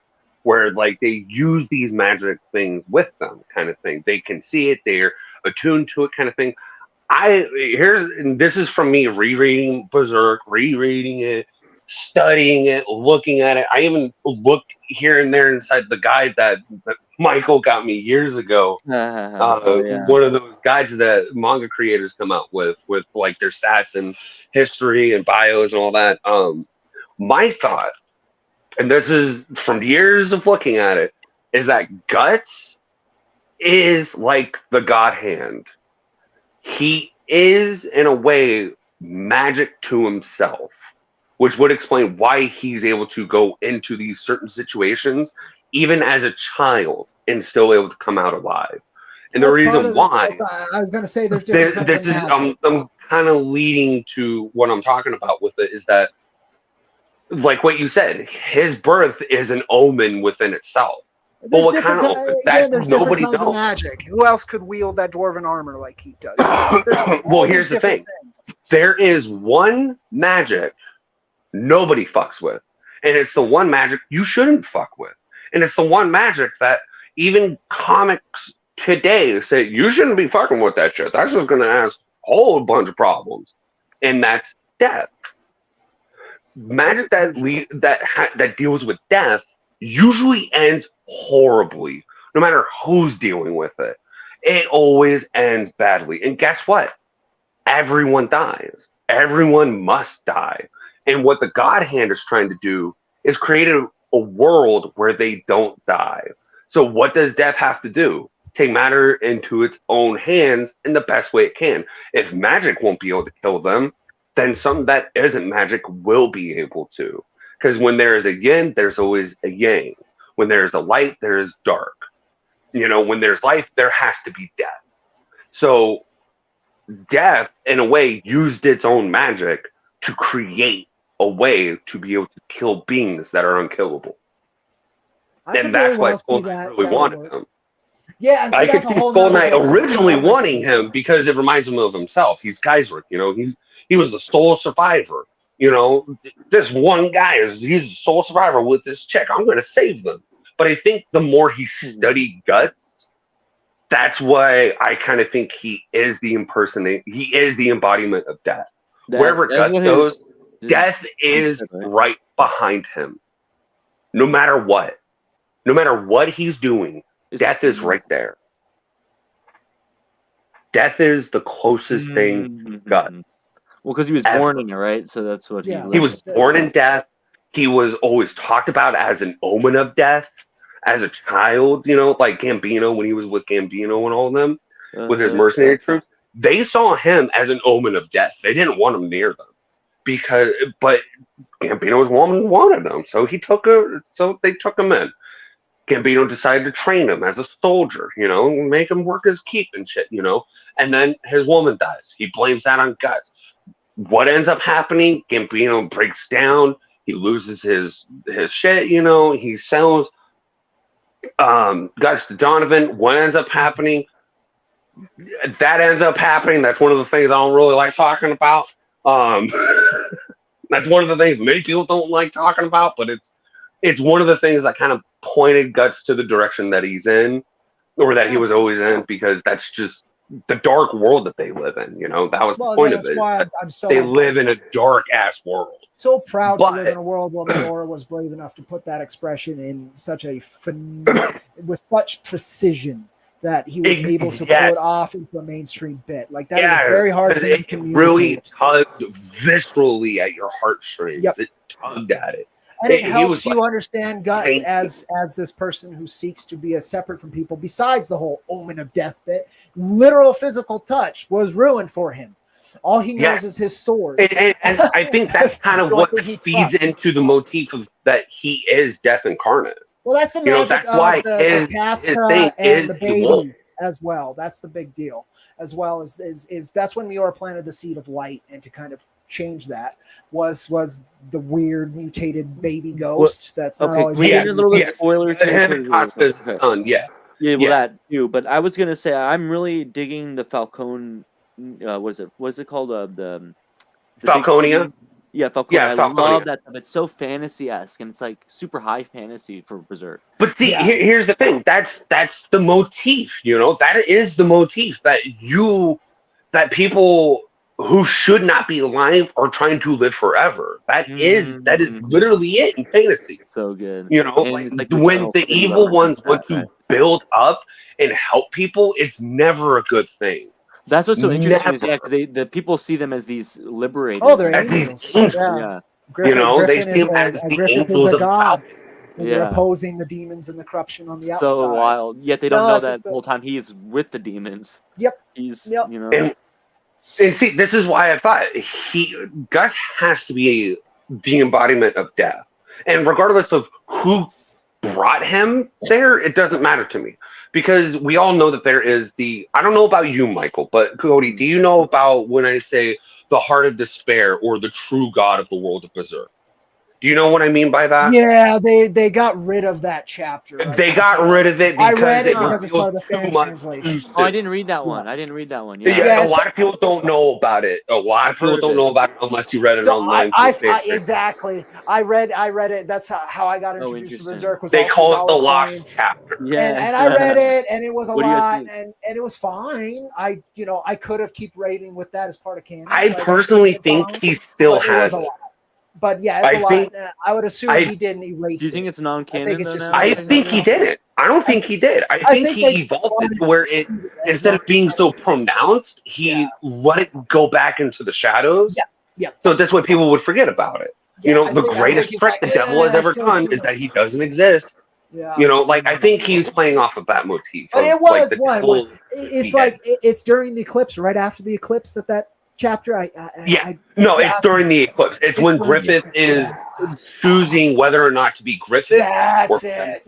where, like, they use these magic things with them, kind of thing. They can see it, they're attuned to it, kind of thing. And this is from me rereading Berserk, rereading it, studying it, looking at it. I even looked here and there inside the guide that Michael got me years ago. One of those guides that manga creators come out with like their stats and history and bios and all that. My thought, and this is from years of looking at it, is that Guts is like the God Hand. He is, in a way, magic to himself, which would explain why he's able to go into these certain situations, even as a child, and still able to come out alive. And the reason why, I was going to say, there's different kinds of magic. I'm kind of leading to what I'm talking about with it, is that, like what you said, his birth is an omen within itself. There's different kinds of magic. Who else could wield that dwarven armor like he does? Well, here's the thing. There is one magic nobody fucks with. And it's the one magic you shouldn't fuck with. And it's the one magic that even comics today say, you shouldn't be fucking with that shit. That's just going to ask a whole bunch of problems. And that's death. Magic that deals with death usually ends horribly, no matter who's dealing with it. It always ends badly. And guess what? Everyone dies. Everyone must die. And what the God Hand is trying to do is create a world where they don't die. So what does death have to do? Take matter into its own hands in the best way it can. If magic won't be able to kill them, then something that isn't magic will be able to. Because when there is a yin, there's always a yang. When there's a light, there is dark. When there's life, there has to be death. So death, in a way, used its own magic to create a way to be able to kill beings that are unkillable. And that's why Skull Knight really wanted him. Yeah, I could see Skull Knight originally wanting him because it reminds him of himself. He's Geisric, he was the sole survivor. This one guy he's the sole survivor with this chick. I'm going to save them. But I think the more he studied Guts, that's why I kind of think he is the embodiment of death. Wherever Guts goes, death is right behind him. No matter what. No matter what he's doing, death is right there. Death is the closest thing to Guts. Well, because he was born in it, right? So that's what he was born in death. He was always talked about as an omen of death as a child, like Gambino when he was with Gambino and all of them, with his mercenary troops. They saw him as an omen of death. They didn't want him near them. But Gambino's woman wanted him, so they took him in. Gambino decided to train him as a soldier, make him work his keep and shit, and then his woman dies. He blames that on Guts. What ends up happening? Gambino breaks down. He loses his shit, he sells Guts to Donovan. What ends up happening? That ends up happening. That's one of the things I don't really like talking about. That's one of the things many people don't like talking about, but it's one of the things that kind of pointed Guts to the direction that he's in, or that he was always in, because that's just the dark world that they live in. That was the point of it. Why they live in a dark ass world. So proud to live in a world where Miura was brave enough to put that expression in such with such precision that he was able to pull it off into a mainstream bit. Like, that is very hard to communicate. Really tugged viscerally at your heartstrings. Yep. It tugged at it. And it helps you understand Guts as this person who seeks to be as separate from people. Besides the whole omen of death bit, literal physical touch was ruined for him. All he knows is his sword. And I think that's kind of what feeds into the motif of that he is death incarnate. Well, that's the magic that's of why the his Casca thing and is the the wolf. baby as well. That's the big deal. As well as is that's when Miora planted the seed of light, and to kind of change that was the weird mutated baby ghost. That's not always. We get a little bit spoiler territory. Casca's son, yeah. Yeah, well, that too. But I was gonna say I'm really digging the Falcone. What's it called? The Falconia. Yeah, Falcone. I love that stuff. It's so fantasy-esque, and it's like super high fantasy for Berserk. But see, here's the thing. That's the motif. You know, that is the motif that people who should not be alive are trying to live forever. That is literally it in fantasy. So good. You know, like when the evil ones want to build up and help people, it's never a good thing. That's what's so interesting. Is, because the people see them as these liberators. Oh, they're angels. Yeah. Griffin, you know, Griffin they see them as the angels of god. the They're opposing the demons and the corruption on the outside. So wild. Yet they don't know that the whole time he's with the demons. Yep. He's you know. And see, this is why I thought Gus has to be the embodiment of death. And regardless of who brought him there, it doesn't matter to me. Because we all know that there is I don't know about you, Michael, but Cody, do you know about when I say the heart of despair or the true god of the world of Berserk? Do you know what I mean by that? Yeah, they got rid of that chapter. They got rid of it because I read it because it's part of the fan translation. Oh, I didn't read that one. Yeah, a lot of people don't know about it. A lot of people don't know about it unless you read it online. Exactly. I read it. That's how I got introduced to Berserk. They call it the lost chapter. Yeah, and I read it, and it was a lot, and it was fine. I could have kept rating with that as part of canon. I personally think he still has it. But yeah, it's a lot. I would assume he didn't erase it. Do you think it's non-canon? I think he didn't. I don't think he did. I think he evolved it to where it, instead of being so pronounced, he let it go back into the shadows. Yeah. So this way people would forget about it. Yeah, you know, the greatest trick the devil has ever done is that he doesn't exist. Yeah. You know, like I think he's playing off of that motif. But it was one. It's like it's during the eclipse, right after the eclipse that chapter. It's during the eclipse. It's when Griffith is choosing whether or not to be Griffith. That's it.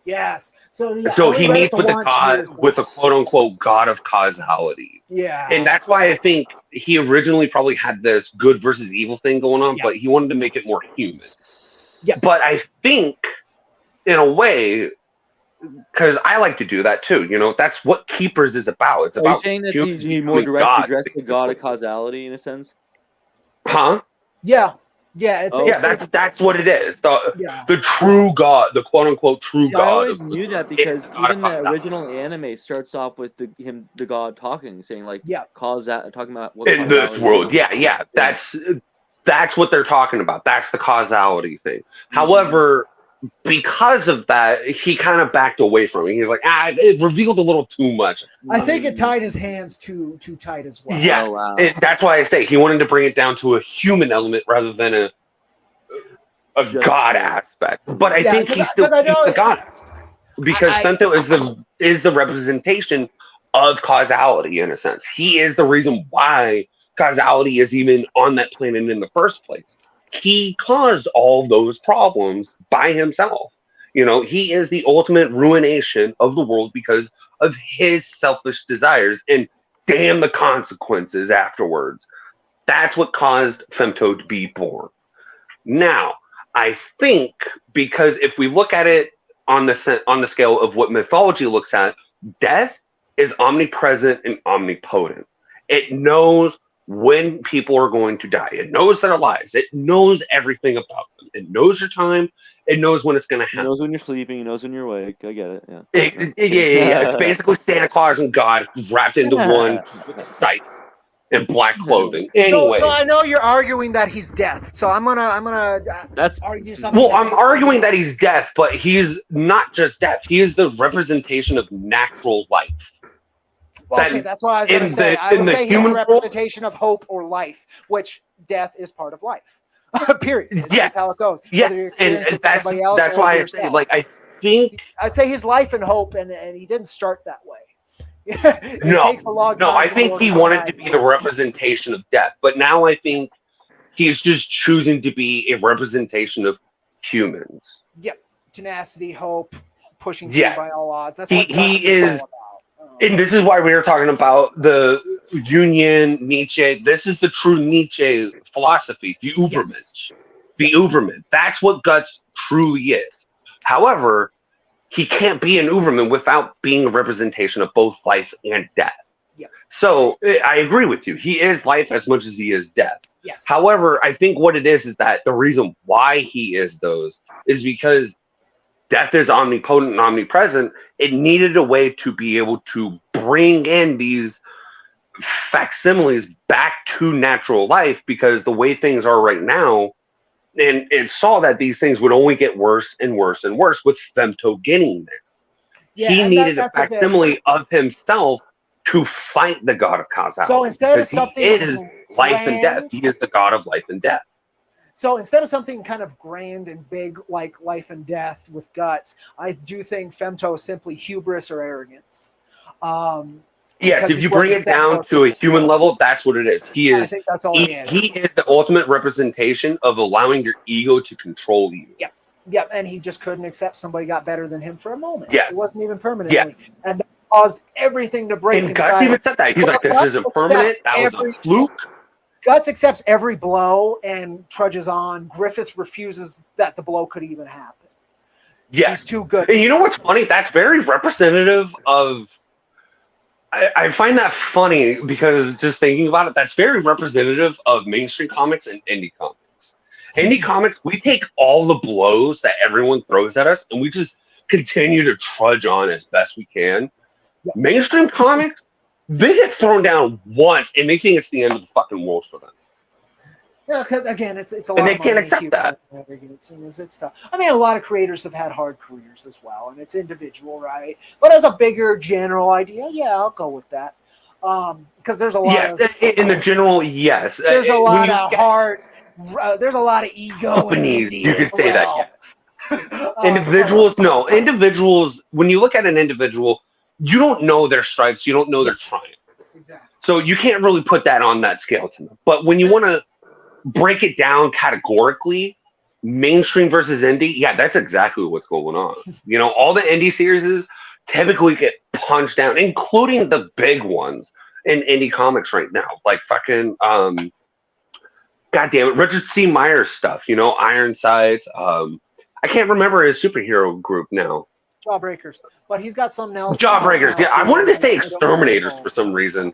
Yes. So he meets with the god, with a quote unquote god of causality. Yeah. And that's why I think he originally probably had this good versus evil thing going on, but he wanted to make it more human. Yeah. But I think, in a way, because I like to do that too, you know, that's what Keepers is about. It's about saying that he more directly addressed the god of causality in a sense. Huh? Yeah. That's what it is. The true god, the quote unquote true god. I always knew that because even the original anime starts off with the god talking, saying like talking about what in this world. Yeah. That's what they're talking about. That's the causality thing. However, because of that, he kind of backed away from it. He's like, it revealed a little too much. I think it tied his hands too tight as well. Yeah, that's why I say he wanted to bring it down to a human element rather than a god aspect. But I think he still keeps the god because Sento is the representation of causality in a sense. He is the reason why causality is even on that planet in the first place. He caused all those problems by himself. You know, he is the ultimate ruination of the world because of his selfish desires and damn the consequences afterwards. That's what caused Femto to be born. Now, I think because if we look at it on the scale of what mythology looks at, death is omnipresent and omnipotent. It knows when people are going to die. It knows their lives. It knows everything about them. It knows your time. It knows when it's going to happen. It knows when you're sleeping. It knows when you're awake. I get it. Yeah. It's basically Santa Claus and God wrapped into one site in black clothing. Anyway, so I know you're arguing that he's death. So I'm gonna argue something. Well, I'm arguing that he's death, but he's not just death. He is the representation of natural life. Well, okay, that's what I was going to say. I would say he's a representation of hope or life, which death is part of life. Period. It's just how it goes. Yeah, and that's why I say, like, I think I'd say he's life and hope, and he didn't start that way. It takes a long time. No, I think he wanted to be the representation of death, but now I think he's just choosing to be a representation of humans. Yep, tenacity, hope, pushing through by all odds. That's what he is. All about. And this is why we were talking about the Union, Nietzsche. This is the true Nietzsche philosophy, the Ubermensch. The Uberman. That's what Guts truly is. However, he can't be an Uberman without being a representation of both life and death. Yep. So I agree with you. He is life as much as he is death. Yes. However, I think what it is that the reason why he is those is because death is omnipotent and omnipresent. It needed a way to be able to bring in these facsimiles back to natural life, because the way things are right now, and it saw that these things would only get worse and worse and worse with Femto getting there. Yeah, he needed a facsimile of himself to fight the god of causality. So instead of something he is life and death. He is the god of life and death. So instead of something kind of grand and big like life and death with Guts, I do think Femto is simply hubris or arrogance. Yes, if you bring it down to a human level, that's what it is. He is. I think that's all he is the ultimate representation of allowing your ego to control you. Yep. Yep. And he just couldn't accept somebody got better than him for a moment. Yeah. It wasn't even permanently. Yeah. And that caused everything to break and Guts even said that. He's like, this isn't permanent. That was a fluke. Guts accepts every blow and trudges on. Griffith refuses that the blow could even happen. Yeah. He's too good. And you know what's funny? That's very representative of... I find that funny because just thinking about it, that's very representative of mainstream comics and indie comics. Indie comics, we take all the blows that everyone throws at us and we just continue to trudge on as best we can. Yeah. Mainstream comics, they get thrown down once and they think it's the end of the fucking world for them. Yeah, because again, it's a lot. And they can't accept that. It's tough. I mean, a lot of creators have had hard careers as well, and it's individual, right? But as a bigger general idea, yeah, I'll go with that. Because there's a lot of in the general, yes. There's a lot of heart. There's a lot of ego. Companies, you could say that. Yes. Individuals, no. Individuals. When you look at an individual, you don't know their stripes. You don't know their triumph. Exactly. So you can't really put that on that scale to them. But when you want to break it down categorically, mainstream versus indie, yeah, that's exactly what's going on. You know, all the indie series typically get punched down, including the big ones in indie comics right now, like fucking God damn it, Richard C. Myers stuff, you know, Ironsides. I can't remember his superhero group now. Jawbreakers, but he's got something else. Jawbreakers, yeah. I wanted to say Exterminators for some reason.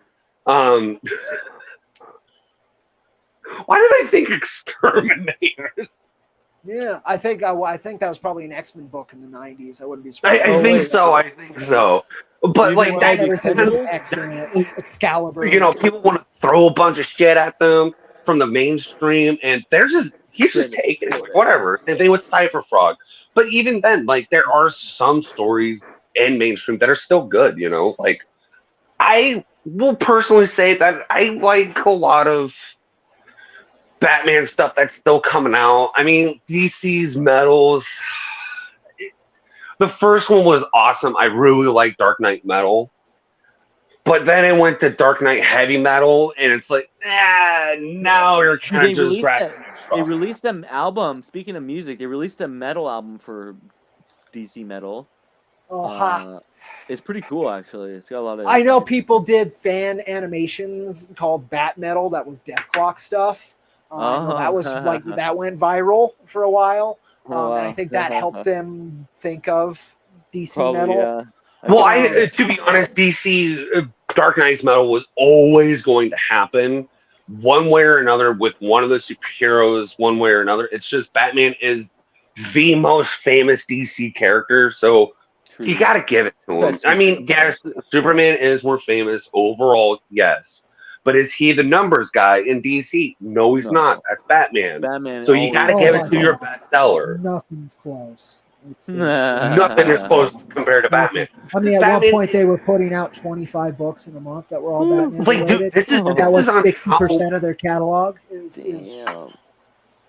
Why did I think Exterminators? Yeah, I think that was probably an X-Men book in the 90s. I wouldn't be surprised. I think so. But like that, X in it, Excalibur. You know, people want to throw a bunch of shit at them from the mainstream, and he's just taking it, like, whatever. Same thing with Cypher Frog. But even then, like, there are some stories in mainstream that are still good. You know, like I will personally say that I like a lot of Batman stuff that's still coming out. I mean, DC's Metals. The first one was awesome. I really like Dark Knight Metal. But then it went to Dark Knight Heavy Metal, and it's like, now you're kind of just They released an album. Speaking of music, they released a metal album for DC Metal. It's pretty cool, actually. It's got a lot of... I know people did fan animations called Bat Metal. That was Death Clock stuff. That was like that went viral for a while, and I think that helped them think of DC Metal. Yeah. Well, to be honest, DC Dark Knight's Metal was always going to happen one way or another with one of the superheroes, one way or another. It's just Batman is the most famous DC character, so you got to give it to him. I mean, yes, Superman is more famous overall, yes. But is he the numbers guy in DC? No, he's not. That's Batman. So you got to give it to your bestseller. Nothing's close. Nothing is close compared to Batman. I mean, at one point they were putting out 25 books in a month that were all Batman related. That was 60% of their catalog.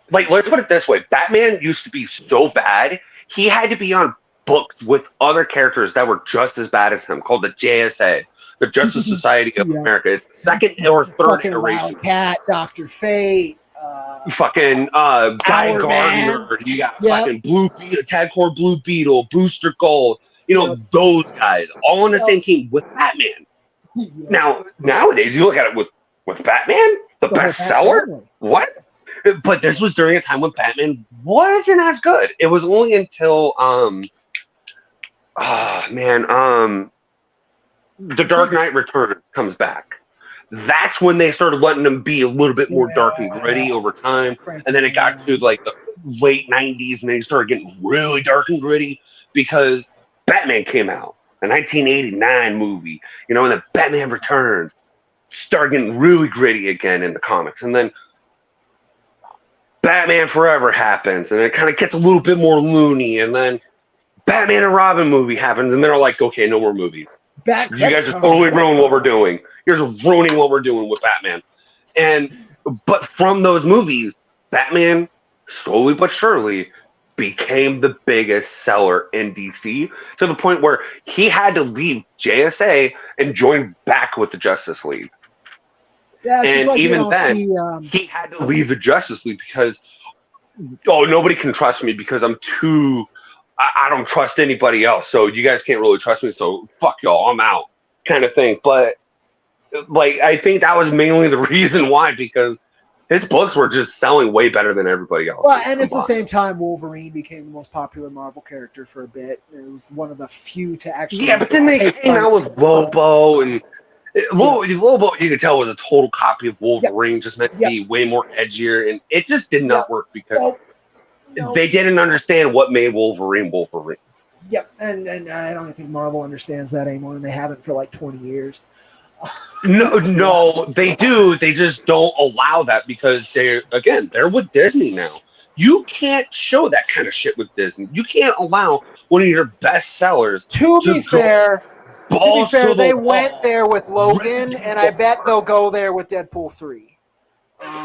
Like, let's put it this way: Batman used to be so bad, he had to be on books with other characters that were just as bad as him, called the JSA. the Justice Society of Yeah. America. It's the second or third Fucking iteration. Wildcat, Dr. Fate. Fucking Guy Our Gardner. Man. You got Yep. fucking Blue Beetle, Tagcore Blue Beetle, Booster Gold. You know, Yep. those guys all on the Yep. same team with Batman. Yeah. Now, nowadays, you look at it with Batman, the whole bestseller. family. What? But this was during a time when Batman wasn't as good. It was only until The Dark Knight Returns comes back. That's when they started letting them be a little bit more dark and gritty over time. And then it got to like the late 90s and they started getting really dark and gritty because Batman came out, a 1989 movie, you know, and then Batman Returns started getting really gritty again in the comics. And then Batman Forever happens and it kind of gets a little bit more loony. And then Batman and Robin movie happens and they're like, okay, no more movies. You guys are totally ruining what we're doing. You're just ruining what we're doing with Batman. But from those movies, Batman slowly but surely became the biggest seller in DC to the point where he had to leave JSA and join back with the Justice League. Yeah, it's and like, even then, he had to leave the Justice League because, nobody can trust me because I'm too... I don't trust anybody else, so you guys can't really trust me, so fuck y'all, I'm out, kind of thing. But, like, I think that was mainly the reason why, because his books were just selling way better than everybody else. Well, and it's the same time Wolverine became the most popular Marvel character for a bit. It was one of the few to actually... Yeah, but then they came out with Lobo, and Lobo, you could tell, was a total copy of Wolverine, just meant to be way more edgier, and it just did not work because... They didn't understand what made Wolverine Wolverine. Yep, and I don't think Marvel understands that anymore, and they haven't for like 20 years. No, they do. They just don't allow that because they're with Disney now. You can't show that kind of shit with Disney. You can't allow one of your best sellers. To be fair, they went there with Logan, and I bet they'll go there with Deadpool 3.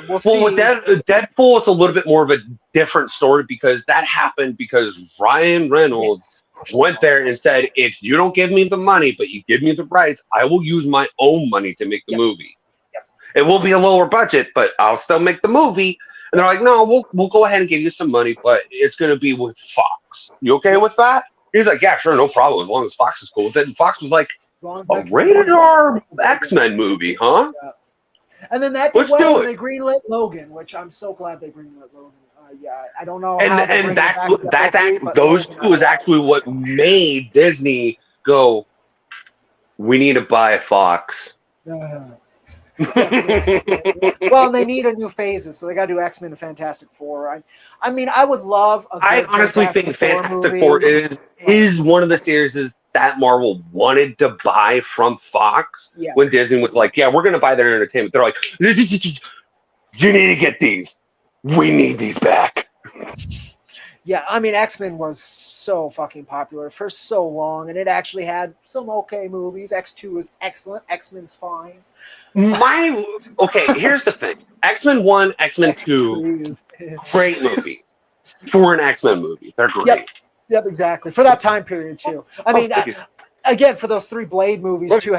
We'll see. With Deadpool, it's a little bit more of a different story because that happened because Ryan Reynolds went there and said, if you don't give me the money, but you give me the rights, I will use my own money to make the movie. Yep. It will be a lower budget, but I'll still make the movie. And they're like, no, we'll go ahead and give you some money, but it's going to be with Fox. You okay with that? He's like, yeah, sure, no problem, as long as Fox is cool with it. And Fox was like, a rated R X-Men movie, huh? Yeah. And then that did well, and they greenlit Logan, which I'm so glad they greenlit Logan. I don't know how. And those two is actually what made Disney go, we need to buy Fox. Well, and they need a new phases, so they got to do X-Men and Fantastic Four. I mean, I would love a good I honestly think Fantastic Four is one of the series that Marvel wanted to buy from Fox when Disney was like, yeah, we're going to buy their entertainment. They're like, you need to get these. We need these back. Yeah, I mean, X-Men was so fucking popular for so long, and it actually had some okay movies. X2 was excellent. X-Men's fine. Okay, here's the thing. X-Men 1, X-Men 2, great movies. For an X-Men movie. They're great. Yep, exactly. For that time period, too. I mean, again, for those 3 Blade movies, too,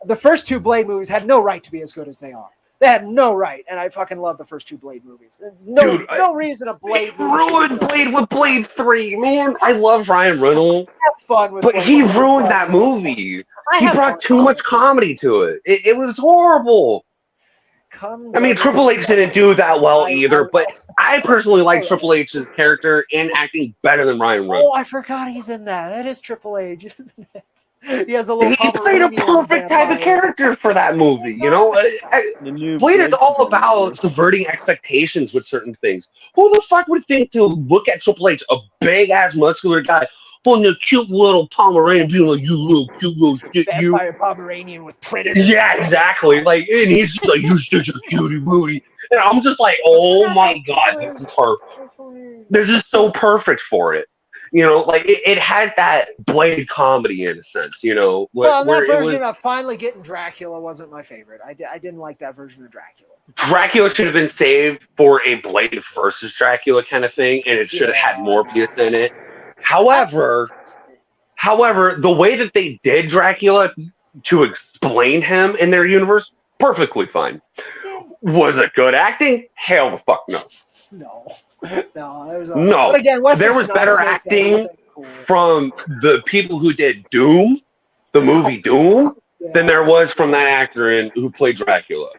the first 2 Blade movies had no right to be as good as they are. They had no right, and I fucking love the first 2 Blade movies. No reason a Blade movie ruined Blade with Blade 3, man. I love Ryan Reynolds. Have fun with But he ruined that movie. He brought too much comedy to it. It was horrible. I mean, Triple H didn't do that well either, but I personally like Triple H's character and acting better than Ryan Reynolds. Oh, I forgot he's in that. That is Triple H, isn't it? He has a little. He played a perfect type of character for that movie. You know, Blade is all about subverting expectations with certain things. Who the fuck would think to look at Triple H, a big ass muscular guy, on the cute little Pomeranian, being like, you little cute little shit, you vampire Pomeranian with predator. Yeah, exactly. Like, and he's just like, you're such a cutie booty. And I'm just like, oh my god, this is perfect. They're just so perfect for it. You know, like it had that Blade comedy in a sense, you know. Well, that version of finally getting Dracula wasn't my favorite. I didn't like that version of Dracula. Dracula should have been saved for a Blade versus Dracula kind of thing, and it should have had Morbius in it. However, the way that they did Dracula, to explain him in their universe, perfectly fine. Was it good acting? Hell the fuck no. No, there's no. But again, there was better acting from the people who did Doom, the movie Doom, than there was from that actor who played Dracula.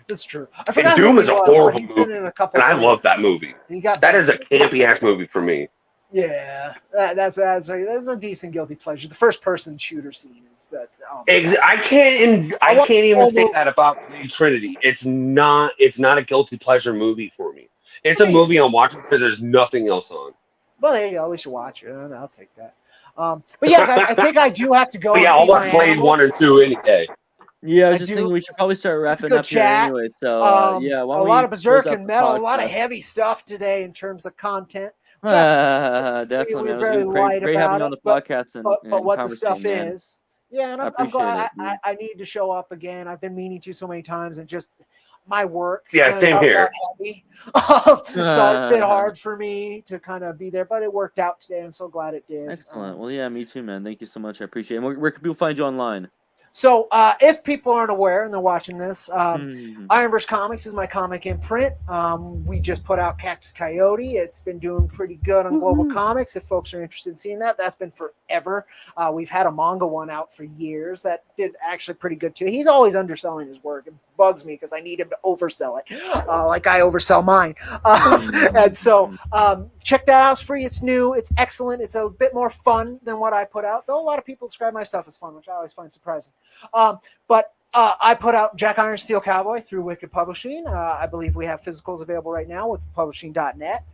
That's true. I And forgot Doom who is he a was, horrible but he's movie, been in a couple and I things. love that movie. That is a campy ass movie for me. Yeah, that's a decent guilty pleasure. The first person shooter scene is that. I can't even say that about Blade Trinity. It's not a guilty pleasure movie for me. It's a movie I'm watching because there's nothing else on. Well, there you go. At least you watch it. I'll take that. But yeah, guys, I think I do have to go. Yeah, I'll watch Blade 1 and 2 any day. Yeah, I was just thinking we should probably start wrapping up here anyway. So yeah, a lot of berserk and metal, a lot of heavy stuff today in terms of content. Definitely, we're man. very Great having about you on the it, podcast and but what the stuff man. is. Yeah, and I'm glad I need to show up again. I've been meaning to so many times, and just my work. Yeah, same here. Heavy. So it's been hard for me to kind of be there, but it worked out today. I'm so glad it did. Excellent. Well, yeah, me too, man. Thank you so much. I appreciate it. Where can people find you online? So if people aren't aware and they're watching this, Ironverse Comics is my comic imprint. We just put out Cactus Coyote. It's been doing pretty good on Global Comics. If folks are interested in seeing that, that's been forever. We've had a manga one out for years that did actually pretty good too. He's always underselling his work. It bugs me because I need him to oversell it, like I oversell mine. And so check that out. It's free. It's new. It's excellent. It's a bit more fun than what I put out, though a lot of people describe my stuff as fun, which I always find surprising. But I put out Jack Iron Steel Cowboy through Wikid Publishing. I believe we have physicals available right now, wikidpublishing.net.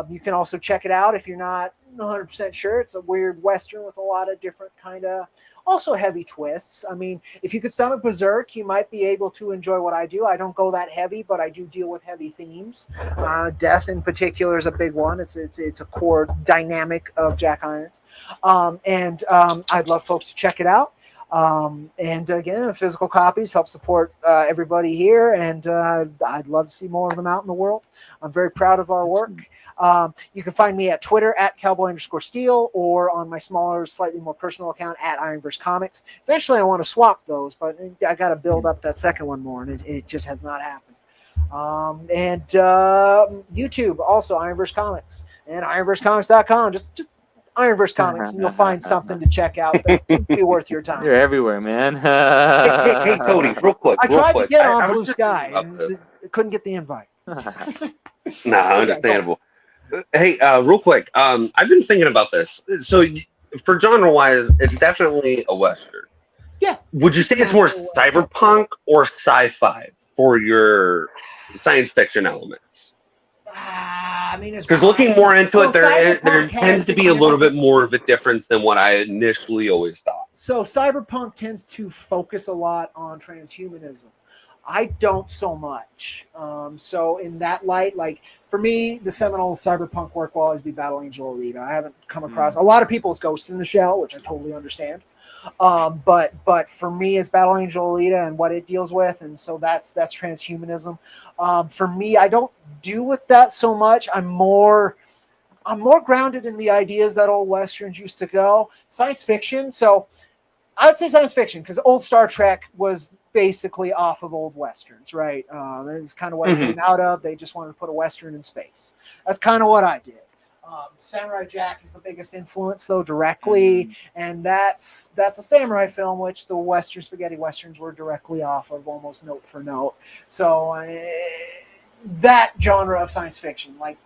You can also check it out if you're not 100% sure. It's a weird Western with a lot of different kind of also heavy twists. I mean, if you could stomach berserk, you might be able to enjoy what I do. I don't go that heavy, but I do deal with heavy themes. Death in particular is a big one. It's a core dynamic of Jack Irons. And I'd love folks to check it out. And again, physical copies help support everybody here, and I'd love to see more of them out in the world. I'm very proud of our work. You can find me at Twitter at @cowboy_steel or on my smaller, slightly more personal account at Ironverse Comics. Eventually, I want to swap those, but I got to build up that second one more, and it just has not happened. And YouTube, also Ironverse Comics, and ironversecomics.com. Just Ironverse Comics, and you'll find something to check out that would be worth your time. You're everywhere, man. hey, Cody, real quick. I tried to get on Blue Sky. Couldn't get the invite. Understandable. Hey, real quick. I've been thinking about this. So, for genre-wise, it's definitely a Western. Yeah. Would you say it's more cyberpunk or sci-fi for your science fiction elements? I mean, because looking more into it, there tends to be a little bit more of a difference than what I initially always thought. So cyberpunk tends to focus a lot on transhumanism. I don't so much. So in that light, like for me, the seminal cyberpunk work will always be Battle Angel Alita. I haven't come across a lot of people. It's Ghost in the Shell, which I totally understand. But for me, it's Battle Angel Alita and what it deals with, and so that's transhumanism. For me, I don't do with that so much. I'm more grounded in the ideas that old Westerns used to go. Science fiction. So I would say science fiction because old Star Trek was basically off of old Westerns, right? That's kind of what it came out of. They just wanted to put a Western in space. That's kind of what I did. Samurai Jack is the biggest influence, though, directly, and that's a samurai film, which the Western spaghetti Westerns were directly off of, almost note for note. So that genre of science fiction, like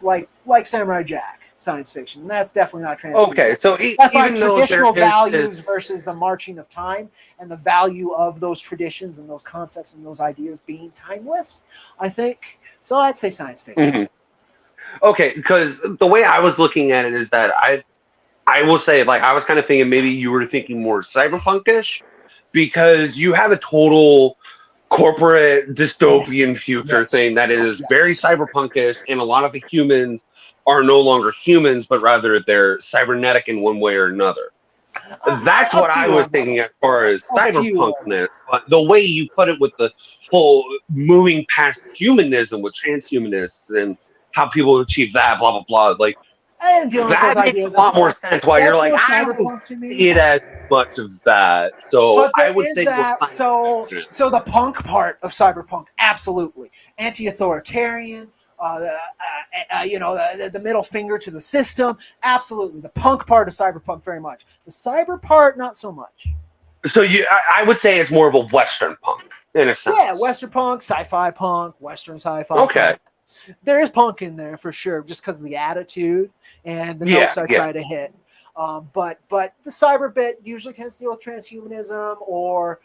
Samurai Jack, science fiction, that's definitely not transhumanism. Okay, so that's like traditional values versus the marching of time, and the value of those traditions and those concepts and those ideas being timeless, I think. So I'd say science fiction. Okay, because the way I was looking at it is that I will say, like, I was kind of thinking maybe you were thinking more cyberpunkish because you have a total corporate dystopian future thing that is very cyberpunkish, and a lot of the humans are no longer humans, but rather they're cybernetic in one way or another. That's what I was thinking as far as cyberpunkness. But the way you put it with the whole moving past humanism with transhumanists and how people achieve that, blah, blah, blah. Like, I didn't deal with those That makes ideas. a lot more sense. Why you're like, more I don't cyberpunk to me. see it as much of that. So But I there would is say that. more So the punk part of cyberpunk, absolutely anti-authoritarian. The middle finger to the system, absolutely. The punk part of cyberpunk, very much. The cyber part, not so much. So I would say it's more of a Western punk in a sense. Yeah, Western punk, sci-fi punk, Western sci-fi. Okay. Punk. There is punk in there for sure, just because of the attitude and the notes I try to hit. But the cyber bit usually tends to deal with transhumanism or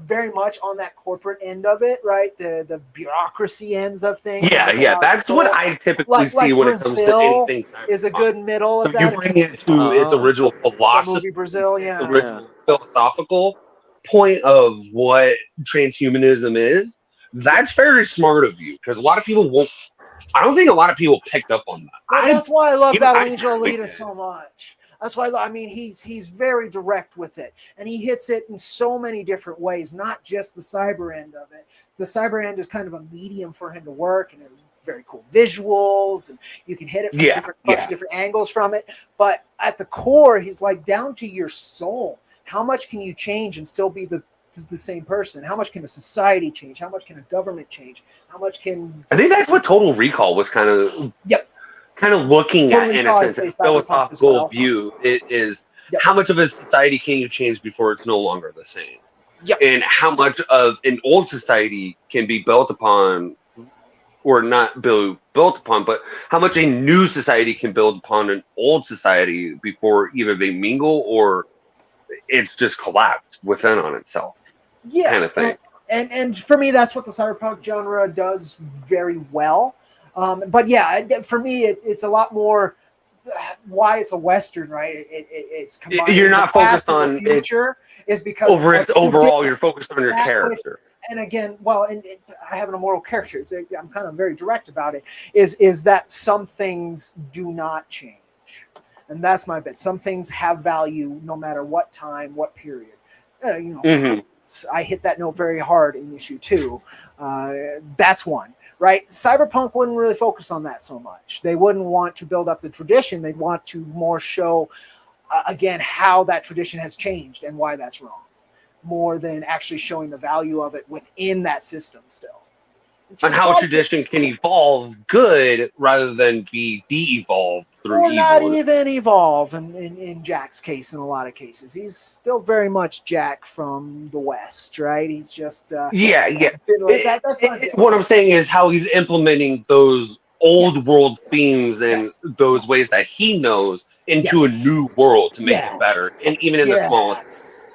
very much on that corporate end of it, right? The bureaucracy ends of things. Yeah. That's what I typically see when Brazil it comes to anything cyberpunk. is a good middle of so that. you bring it to its original philosophy, the movie Brazil, its original philosophical point of what transhumanism is. That's very smart of you, because a lot of people won't. I don't think a lot of people picked up on that. But that's why I love Battling Angel Alita Alita so much. That's why he's very direct with it, and he hits it in so many different ways, not just the cyber end of it. The cyber end is kind of a medium for him to work, and very cool visuals, and you can hit it from different angles from it. But at the core, he's like, down to your soul. How much can you change and still be the same person? How much can a society change? How much can a government change? How much can... I think that's what Total Recall was kind of looking at, in a sense, a philosophical view. It is how much of a society can you change before it's no longer the same? And how much of an old society can be built upon, or not built upon, but how much a new society can build upon an old society before either they mingle or it's just collapsed within on itself. Kind of thing. And for me, that's what the cyberpunk genre does very well. But yeah, for me, it's a lot more why it's a Western, right? It's combined. You're not focused on the future, is because over its overall. You're focused on your character. And again, I have an immortal character. I'm kind of very direct about it. Is that some things do not change, and that's my bit. Some things have value no matter what time, what period. I hit that note very hard in issue 2. That's one, right? Cyberpunk wouldn't really focus on that so much. They wouldn't want to build up the tradition. They'd want to more show, again, how that tradition has changed and why that's wrong, more than actually showing the value of it within that system still. And how tradition can evolve good rather than be de-evolved through evil. Or not even evolve in Jack's case in a lot of cases. He's still very much Jack from the West, right? He's just... What I'm saying is how he's implementing those old world themes and those ways that he knows into a new world to make it better, and even in the smallest.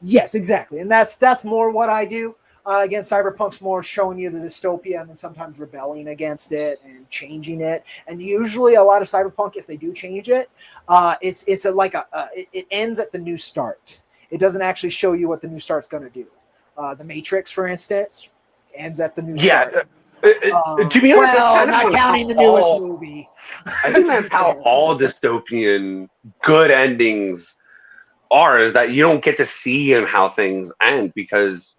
Yes, exactly. And that's more what I do. Again, Cyberpunk's more showing you the dystopia and then sometimes rebelling against it and changing it. And usually a lot of Cyberpunk, if they do change it, it ends at the new start. It doesn't actually show you what the new start's going to do. The Matrix, for instance, ends at the new start. To be honest, not counting the newest movie. I think that's how all dystopian good endings are, is that you don't get to see how things end, because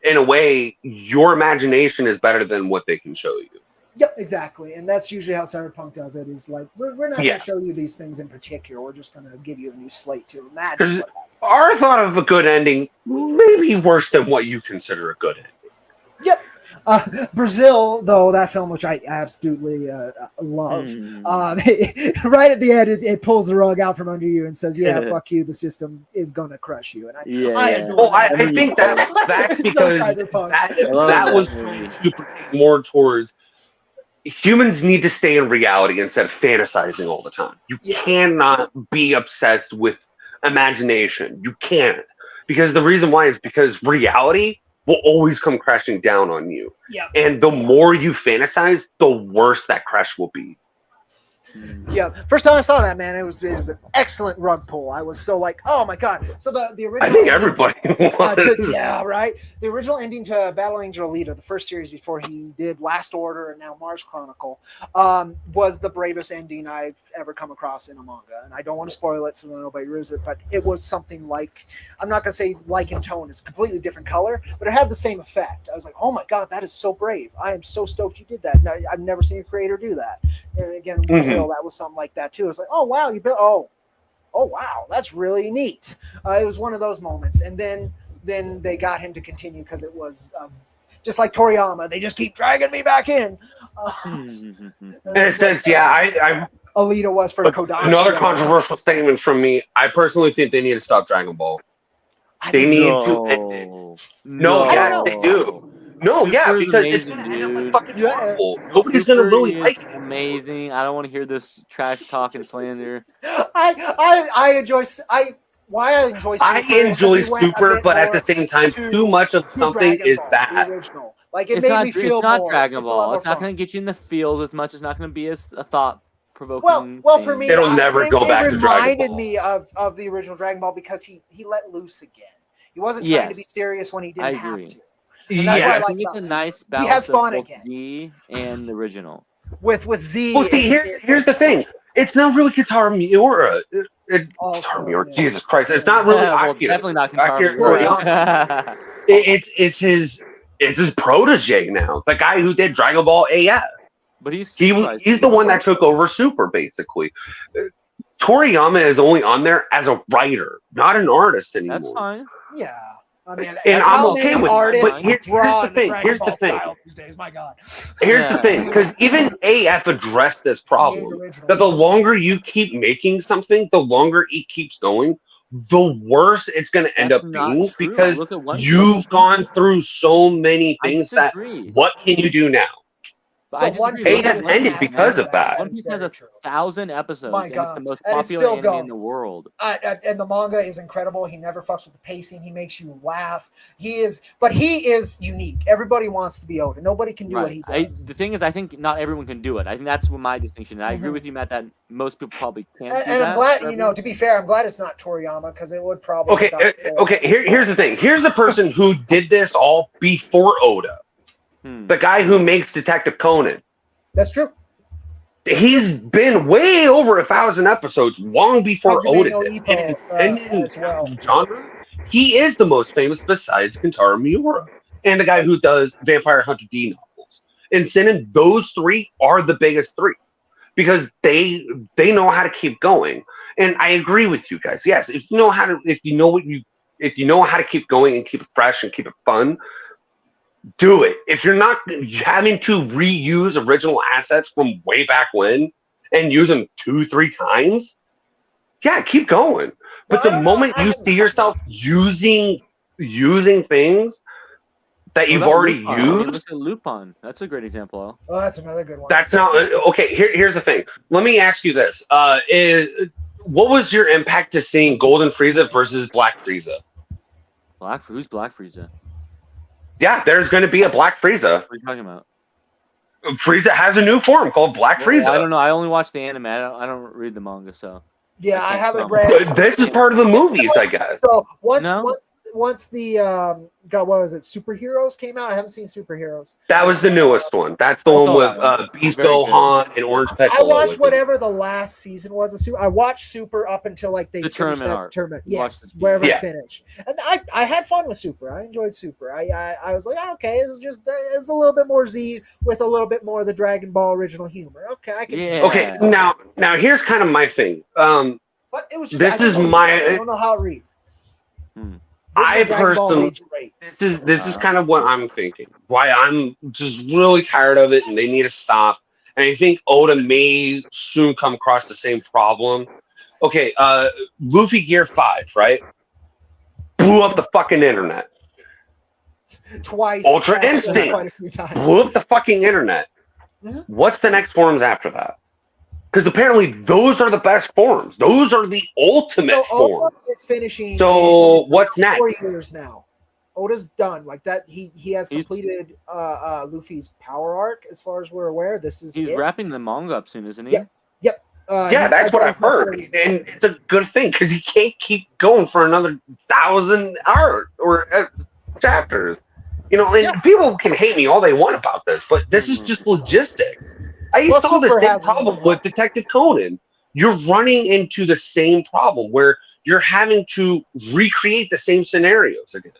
in a way, your imagination is better than what they can show you. Yep, exactly. And that's usually how Cyberpunk does it, is like, we're not going to show you these things in particular. We're just going to give you a new slate to imagine. Our thought of a good ending may be worse than what you consider a good ending. Yep. Brazil, though, that film, which I absolutely love, right at the end, it pulls the rug out from under you and says, fuck you, the system is going to crush you. And I adore that. I think that's because that was trying to protect more towards humans need to stay in reality instead of fantasizing all the time. You cannot be obsessed with imagination. You can't. Because the reason why is because reality will always come crashing down on you. Yeah. And the more you fantasize, the worse that crash will be. Yeah. First time I saw that, man, it was an excellent rug pull. I was so like, oh my god. So the original, I think everybody was. Right. The original ending to Battle Angel Alita, the first series before he did Last Order and now Mars Chronicle, was the bravest ending I've ever come across in a manga. And I don't want to spoil it so that nobody reads it, but it was something like, I'm not gonna say like in tone, it's a completely different color, but it had the same effect. I was like, oh my god, that is so brave. I am so stoked you did that. Now, I've never seen a creator do that. And again, Tale that was something like that too. It's like, oh wow, you built. Oh wow, that's really neat. It was one of those moments, and then they got him to continue because it was just like Toriyama. They just keep dragging me back in. In a sense, I Alita was for Kodansha. Another controversial statement from me. I personally think they need to stop Dragon Ball. They need to end it. No, yes, they do. No, Super because is it's amazing, going to end up like dude. fucking Marvel. Nobody's going to really like it. Amazing. I don't want to hear this trash talk and slander. I enjoy. Why I enjoy Super. I enjoy is 'cause he went a Super, bit but at more the same time, too much of to something Dragon is Ball, bad. the original. Like it It's made not, me feel it's not more. Dragon It's a Ball. lot more It's not fun. going to get you in the feels as much. It's not going to be a thought-provoking. Well, for me, It'll never go back to Dragon Ball. It reminded me of the original Dragon Ball because he let loose again. He wasn't trying to be serious when he didn't have to. And that's what I I like think it's a nice balance. He has fun of both again. Z and the original. With Z. Well, see, here's the thing. It's not really Kentaro Miura. Also, Miura, Jesus Christ! It's not really. Akira. Definitely not Kentaro Miura. It's his protege now. The guy who did Dragon Ball AF. But he's the one that took over Super, basically. Toriyama is only on there as a writer, not an artist anymore. That's fine. Yeah. I mean, and I'm okay with artists it. But here's the thing. Here's the thing. These days, my God. Here's the thing, because even AF addressed this problem. That the longer you keep making something, the longer it keeps going, the worse it's going to end up being, because you've gone through so many things that what can you do now? So One Piece has ended because of that. One Piece has 1,000 episodes. My and God. It's the most And it's popular still anime going. in the world. And the manga is incredible. He never fucks with the pacing. He makes you laugh. He is unique. Everybody wants to be Oda. Nobody can do what he does. The thing is, I think not everyone can do it. I think that's my distinction. I agree with you, Matt, that most people probably can't. And I'm glad, to be fair, I'm glad it's not Toriyama, because it would probably. Okay. Here's the thing. Here's the person who did this all before Oda. The guy who makes Detective Conan. That's true. He's been way over 1,000 episodes long before Oda did. As well. Genre, he is the most famous besides Kentaro Miura, and the guy who does Vampire Hunter D novels. And Sinnen, those three are the biggest three because they know how to keep going. And I agree with you guys. Yes, if you know how to keep going and keep it fresh and keep it fun, do it. If you're not having to reuse original assets from way back when and use them 2-3 times, keep going. But the moment you see yourself using things that you've already used, look at Lupin. That's a great example. Oh, that's another good one. That's not okay. Here's the thing. Let me ask you this: what was your impact to seeing Golden Frieza versus Black Frieza? Who's Black Frieza? Yeah, there's going to be a Black Frieza. What are you talking about? Frieza has a new form called Black Frieza. I don't know. I only watch the anime. I don't read the manga, so. Yeah, I haven't read. This is part of the movies, I guess. So once the what was it? Superheroes came out. I haven't seen Superheroes. That was the newest one. That's the one with Beast Gohan and Orange Piccolo. I watched whatever the last season was of Super. I watched Super up until like they finished that tournament. Yes, wherever it finished. And I had fun with Super. I enjoyed Super. I was like, okay, it's a little bit more Z with a little bit more of the Dragon Ball original humor. Okay, I can. Yeah. Okay, now here's kind of my thing. But it was just. I don't know how it reads. I personally, this is kind of what I'm thinking. Why I'm just really tired of it, and they need to stop. And I think Oda may soon come across the same problem. Okay, Luffy Gear 5, right? Blew up the fucking internet. Twice. Ultra Instinct quite a few times. blew up the fucking internet. Mm-hmm. What's the next forms after that? Because apparently those are the best forms. Those are the ultimate forms. It's finishing. So what's next? 4 years now. Oda's done like that. He has completed Luffy's power arc as far as we're aware. He's wrapping the manga up soon, isn't he? Yep. That's what I've heard, and it's a good thing because he can't keep going for another 1,000 hours or chapters. And people can hate me all they want about this, but this is just logistics. I saw the same problem with Detective Conan. You're running into the same problem where you're having to recreate the same scenarios again.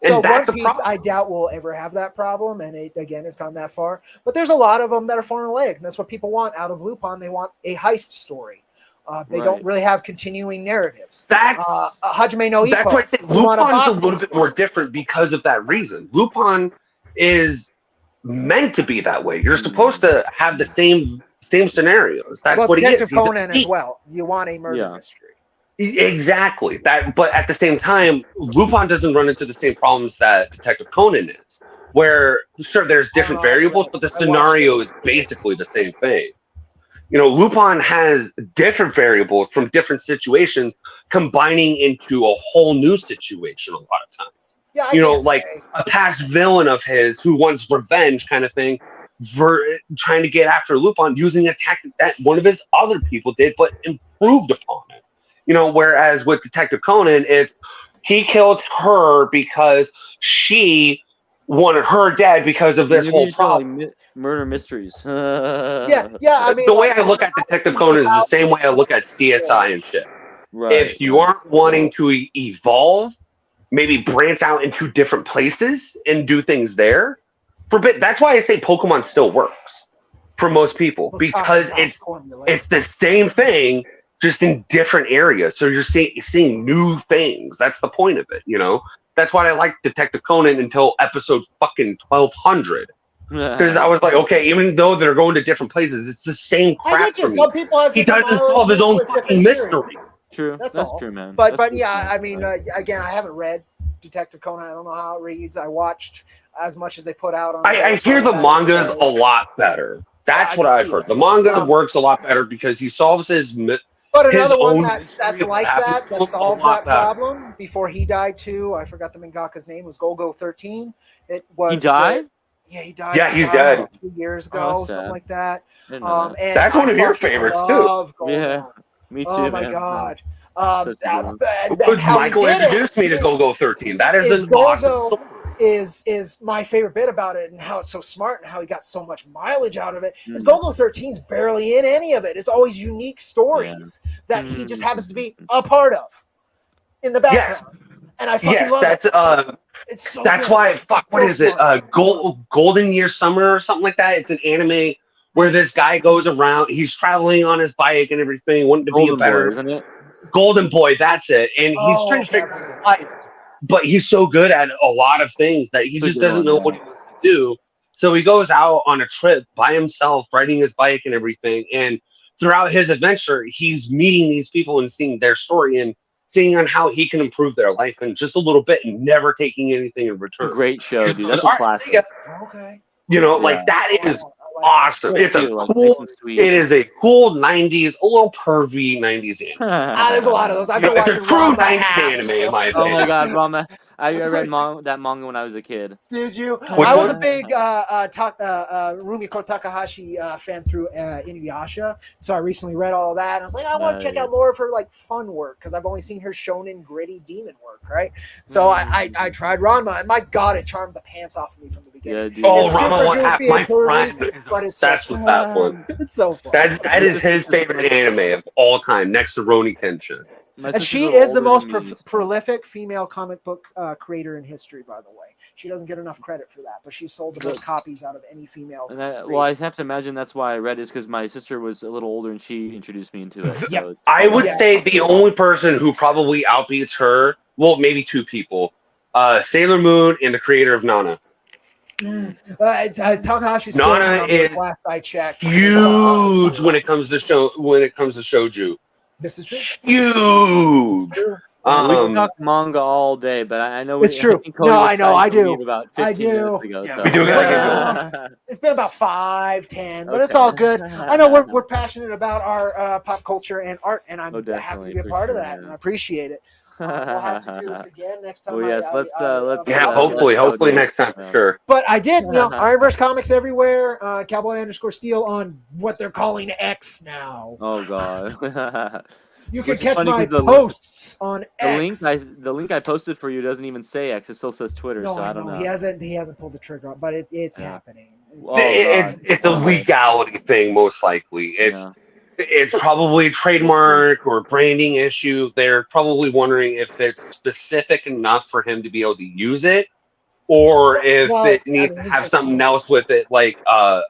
And So that's One the Piece, problem. I doubt will ever have that problem, and it again has gone that far. But there's a lot of them that are formulaic, and that's what people want out of Lupin. They want a heist story. They don't really have continuing narratives. That's Hajime no that's why I Ippo. think You want a Lupin's a boxing little bit more different because of that reason. Lupin is meant to be that way. You're supposed to have the same scenarios. That's Well, what he is. Detective He's a Conan as thief. well. You want a murder mystery. Exactly. That, but at the same time, Lupin doesn't run into the same problems that Detective Conan is. Where sure, there's different variables, but the scenario is basically the same thing. You know, Lupin has different variables from different situations combining into a whole new situation a lot of times. Yeah, you know, like a past villain of his who wants revenge kind of thing, trying to get after Lupin using a tactic that one of his other people did, but improved upon it. You know, whereas with Detective Conan, it's he killed her because she wanted her dead because of this whole problem. Like murder mysteries. Yeah. I mean, the way I look at Detective Conan is the same way I look at CSI and shit. If you aren't wanting to evolve, maybe branch out into different places and do things there. That's why I say Pokemon still works for most people, because it's the same thing, just in different areas. So you're seeing new things. That's the point of it, you know. That's why I liked Detective Conan until episode fucking 1200. Because I was like, okay, even though they're going to different places, it's the same crap for me. Some people have he doesn't solve his own fucking mystery. True. That's all. True, man. But yeah, I mean, again, I haven't read Detective Conan. I don't know how it reads. I watched as much as they put out on. I hear the manga's a lot better. That's what I've heard. The manga works a lot better because he solves his. But another one that's like that solved that problem before he died too. I forgot the mangaka's name. Was Golgo 13. It was. He died. Yeah, he died. Yeah, he's dead. 2 years ago, something like that. And that's one of your favorites too. Yeah, me too. Oh my god. Michael introduced me to Golgo 13. That is an awesome story. Is my favorite bit about it, and how it's so smart and how he got so much mileage out of it. Is Golgo 13's barely in any of it. It's always unique stories that he just happens to be a part of in the background. And I fucking love it. It's so that's good. why what is it? Golden Year Summer or something like that. It's an anime where this guy goes around, he's traveling on his bike and everything, wanting to be a better, isn't it? Golden Boy, that's it. And he's trying to figure out his life. But he's so good at a lot of things that he just doesn't know what he wants to do. So he goes out on a trip by himself, riding his bike and everything. And throughout his adventure, he's meeting these people and seeing their story and seeing on how he can improve their life in just a little bit and never taking anything in return. Great show, dude. That's a classic. Okay. You know, like that is awesome. It's a cool. It is a cool '90s, a little pervy '90s anime. There's a lot of those. I've been watching it's a true '90s anime in my opinion. Oh my god, Rama! I read that manga when I was a kid. Did you? I was a big Rumiko Takahashi fan through Inuyasha, so I recently read all of that, and I was like, I want to check out more of her like fun work because I've only seen her shonen gritty demon work, right? So I tried Ranma, and my god, it charmed the pants off of me from the beginning. Yeah, dude. Ranma, one half my friend is obsessed with that one. It's so fun. That is his favorite anime of all time, next to Rurouni Kenshin. And she is the most prolific female comic book creator in history, by the way. She doesn't get enough credit for that, but she sold the most copies out of any female. Well, I have to imagine that's why I read it, because my sister was a little older and she introduced me into it. Yeah, so I would say the only person who probably outbeats her, well, maybe two people, Sailor Moon and the creator of Nana. Takahashi's still Nana is last I checked. Huge when it comes to shoujo. This is true. Huge. True. We can talk manga all day, but I know it's true. No, I know, I do. About 15 I do. minutes ago, yeah, so. we do. It's been about 5, 10, but it's all good. I know we're passionate about our pop culture and art, and I'm happy to be a part of that, and I appreciate it. We'll have to do this again next time. Well, yes, let's. Yeah, hopefully next time for sure. But I did, Ironverse Comics everywhere. Cowboy_Steel on what they're calling X now. Oh god. You can catch my posts on X. The link I posted for you doesn't even say X. It still says Twitter. No, so I don't know. He hasn't pulled the trigger on, but it's happening. It's a legality thing, most likely. it's probably a trademark or branding issue. They're probably wondering if it's specific enough for him to be able to use it, or if it needs to have something else with it. Like I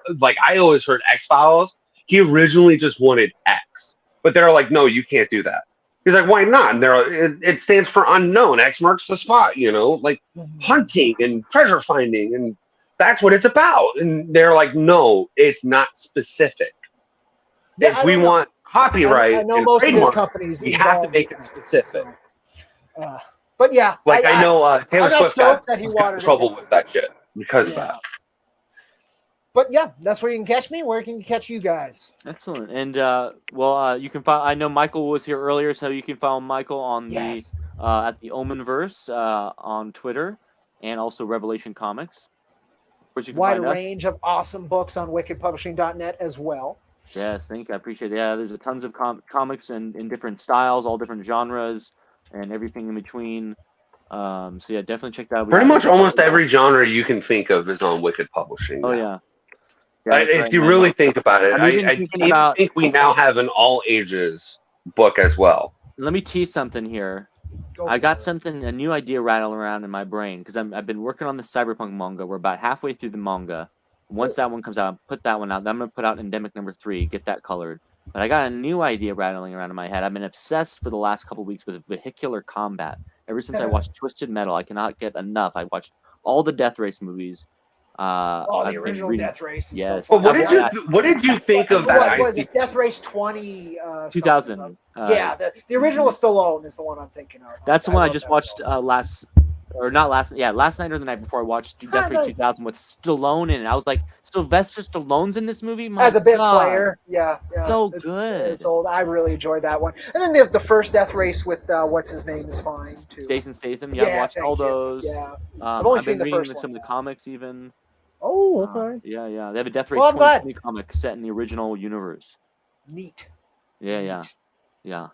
always heard X-Files. He originally just wanted X, but they're like, no, you can't do that. He's like, why not? And it stands for unknown. X marks the spot, like hunting and treasure finding, and that's what it's about. And they're like, no, it's not specific. Yeah, if we want copyright I know and most of his trademark, companies we have to make it specific. But yeah, Like I know Taylor Swift got in trouble with that shit because of that. But yeah, that's where you can catch me. Where can you catch you guys? Excellent. And you can follow. I know Michael was here earlier, so you can follow Michael on the at the Omenverse on Twitter, and also Revelation Comics. Wide range of awesome books on wikidpublishing.net as well. Yes, thank you. I appreciate it. Yeah, there's a tons of comics in different styles, all different genres, and everything in between. So yeah, definitely check that out. Pretty much almost every genre you can think of is on Wikid Publishing. Oh yeah. If you really think about it, I think we now have an all ages book as well. Let me tease something here. I got a new idea rattling around in my brain because I've been working on the Cyberpunk manga. We're about halfway through the manga. Once that one comes out, put that one out. Then I'm gonna put out Endemic #3, get that colored. But I got a new idea rattling around in my head. I've been obsessed for the last couple weeks with vehicular combat. Ever since I watched Twisted Metal, I cannot get enough. I watched all the Death Race movies. The original Death Race. Is so fun. What did you think of that? What was it? Death Race 2000. Yeah, the original with Stallone is the one I'm thinking of. That's the one I just watched last night or the night before. I watched Death Race 2000 with Stallone in it. I was like, Sylvester Stallone's in this movie? As a bit player, yeah. So good. It's old. I really enjoyed that one. And then the first Death Race with what's his name is fine too. Jason Statham. Yeah, I watched all those. Yeah, I've only seen the first one. Some of the comics even. Oh, okay. Yeah. They have a Death Race 2020 comic set in the original universe. Neat. Yeah,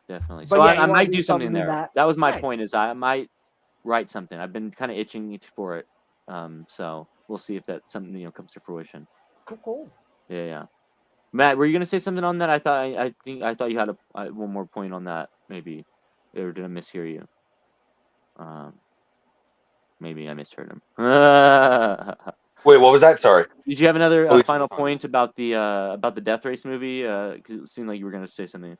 definitely. But so I might do something there. That was my point. Is I might write something. I've been kind of itching for it. So we'll see if that something comes to fruition. Cool. Yeah. Matt, were you gonna say something on that? I thought you had one more point on that. Maybe, or did I mishear you? Maybe I misheard him. Wait, what was that? Sorry. Did you have another final point about the Death Race movie? 'Cause it seemed like you were gonna say something.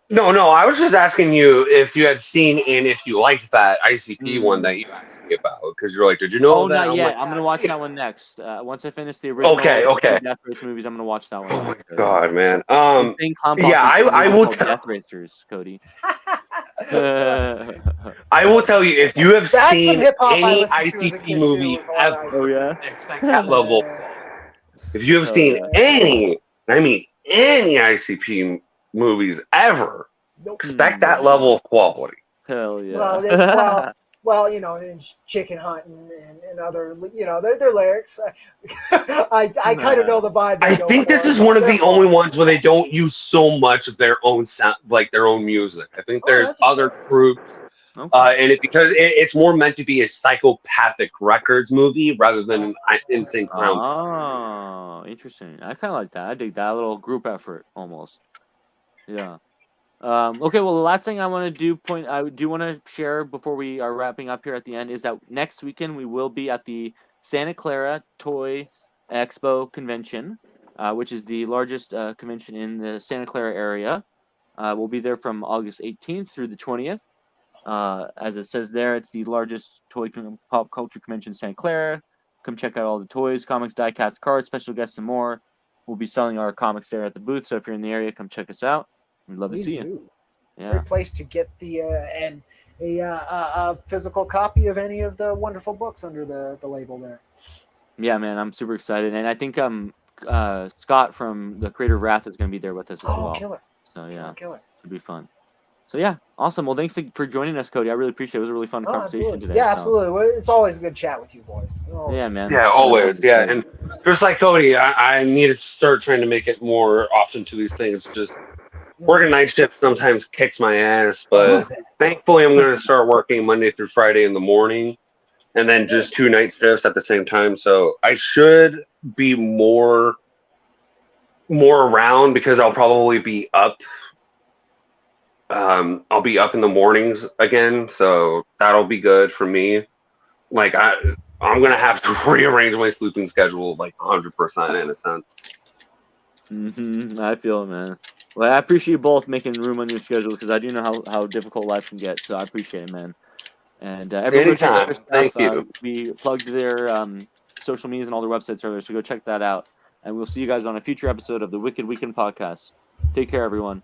No. I was just asking you if you had seen and if you liked that ICP one that you asked me about, because you're like, did you know? Oh, that? not yet. I'm gonna watch that one next. Once I finish the original Death Race movies, I'm gonna watch that one. Oh my god, man. I will tell Death Racers, Cody. I will tell you, if you have seen any ICP movie ever, expect that level. If you have seen any ICP movies ever, expect that level of quality. Hell yeah. Well, in Chicken Hunt and other, their lyrics. I kind of know the vibe. I think this is one of the only ones where they don't use so much of their own sound, like their own music. I think there's other groups, and because it's more meant to be a psychopathic records movie rather than an insane clown. Oh, interesting. I kind of like that. I dig that little group effort almost. Yeah. Okay, well, the last thing I want to do want to share before we are wrapping up here at the end is that next weekend we will be at the Santa Clara Toy Expo convention, which is the largest convention in the Santa Clara area. We'll be there from August 18th through the 20th. As it says there, it's the largest toy pop culture convention in Santa Clara. Come check out all the toys, comics, die-cast cards, special guests, and more. We'll be selling our comics there at the booth, so if you're in the area, come check us out. We'd love to see you. Yeah. Great place to get a physical copy of any of the wonderful books under the label there. Yeah, man, I'm super excited, and I think Scott from the creator of Wrath is going to be there with us as well. Killer! So yeah, killer. Should be fun. So yeah, awesome. Well, thanks for joining us, Cody. I really appreciate it. It was a really fun conversation today. Yeah, absolutely. Well, it's always a good chat with you boys. Yeah, man. Yeah, always. Yeah, and just like Cody, I need to start trying to make it more often to these things. Just working night shift sometimes kicks my ass, but thankfully I'm going to start working Monday through Friday in the morning and then just 2 night shifts at the same time. So I should be more more around because I'll probably be up. I'll be up in the mornings again, so that'll be good for me. Like I'm gonna have to rearrange my sleeping schedule like 100% in a sense. I feel it, man. Well, I appreciate you both making room on your schedule because I do know how difficult life can get. So I appreciate it, man. And everyone go check out their Anytime. stuff. Thank you. We plugged their social medias and all their websites earlier, so go check that out. And we'll see you guys on a future episode of the Wicked Weekend podcast. Take care, everyone.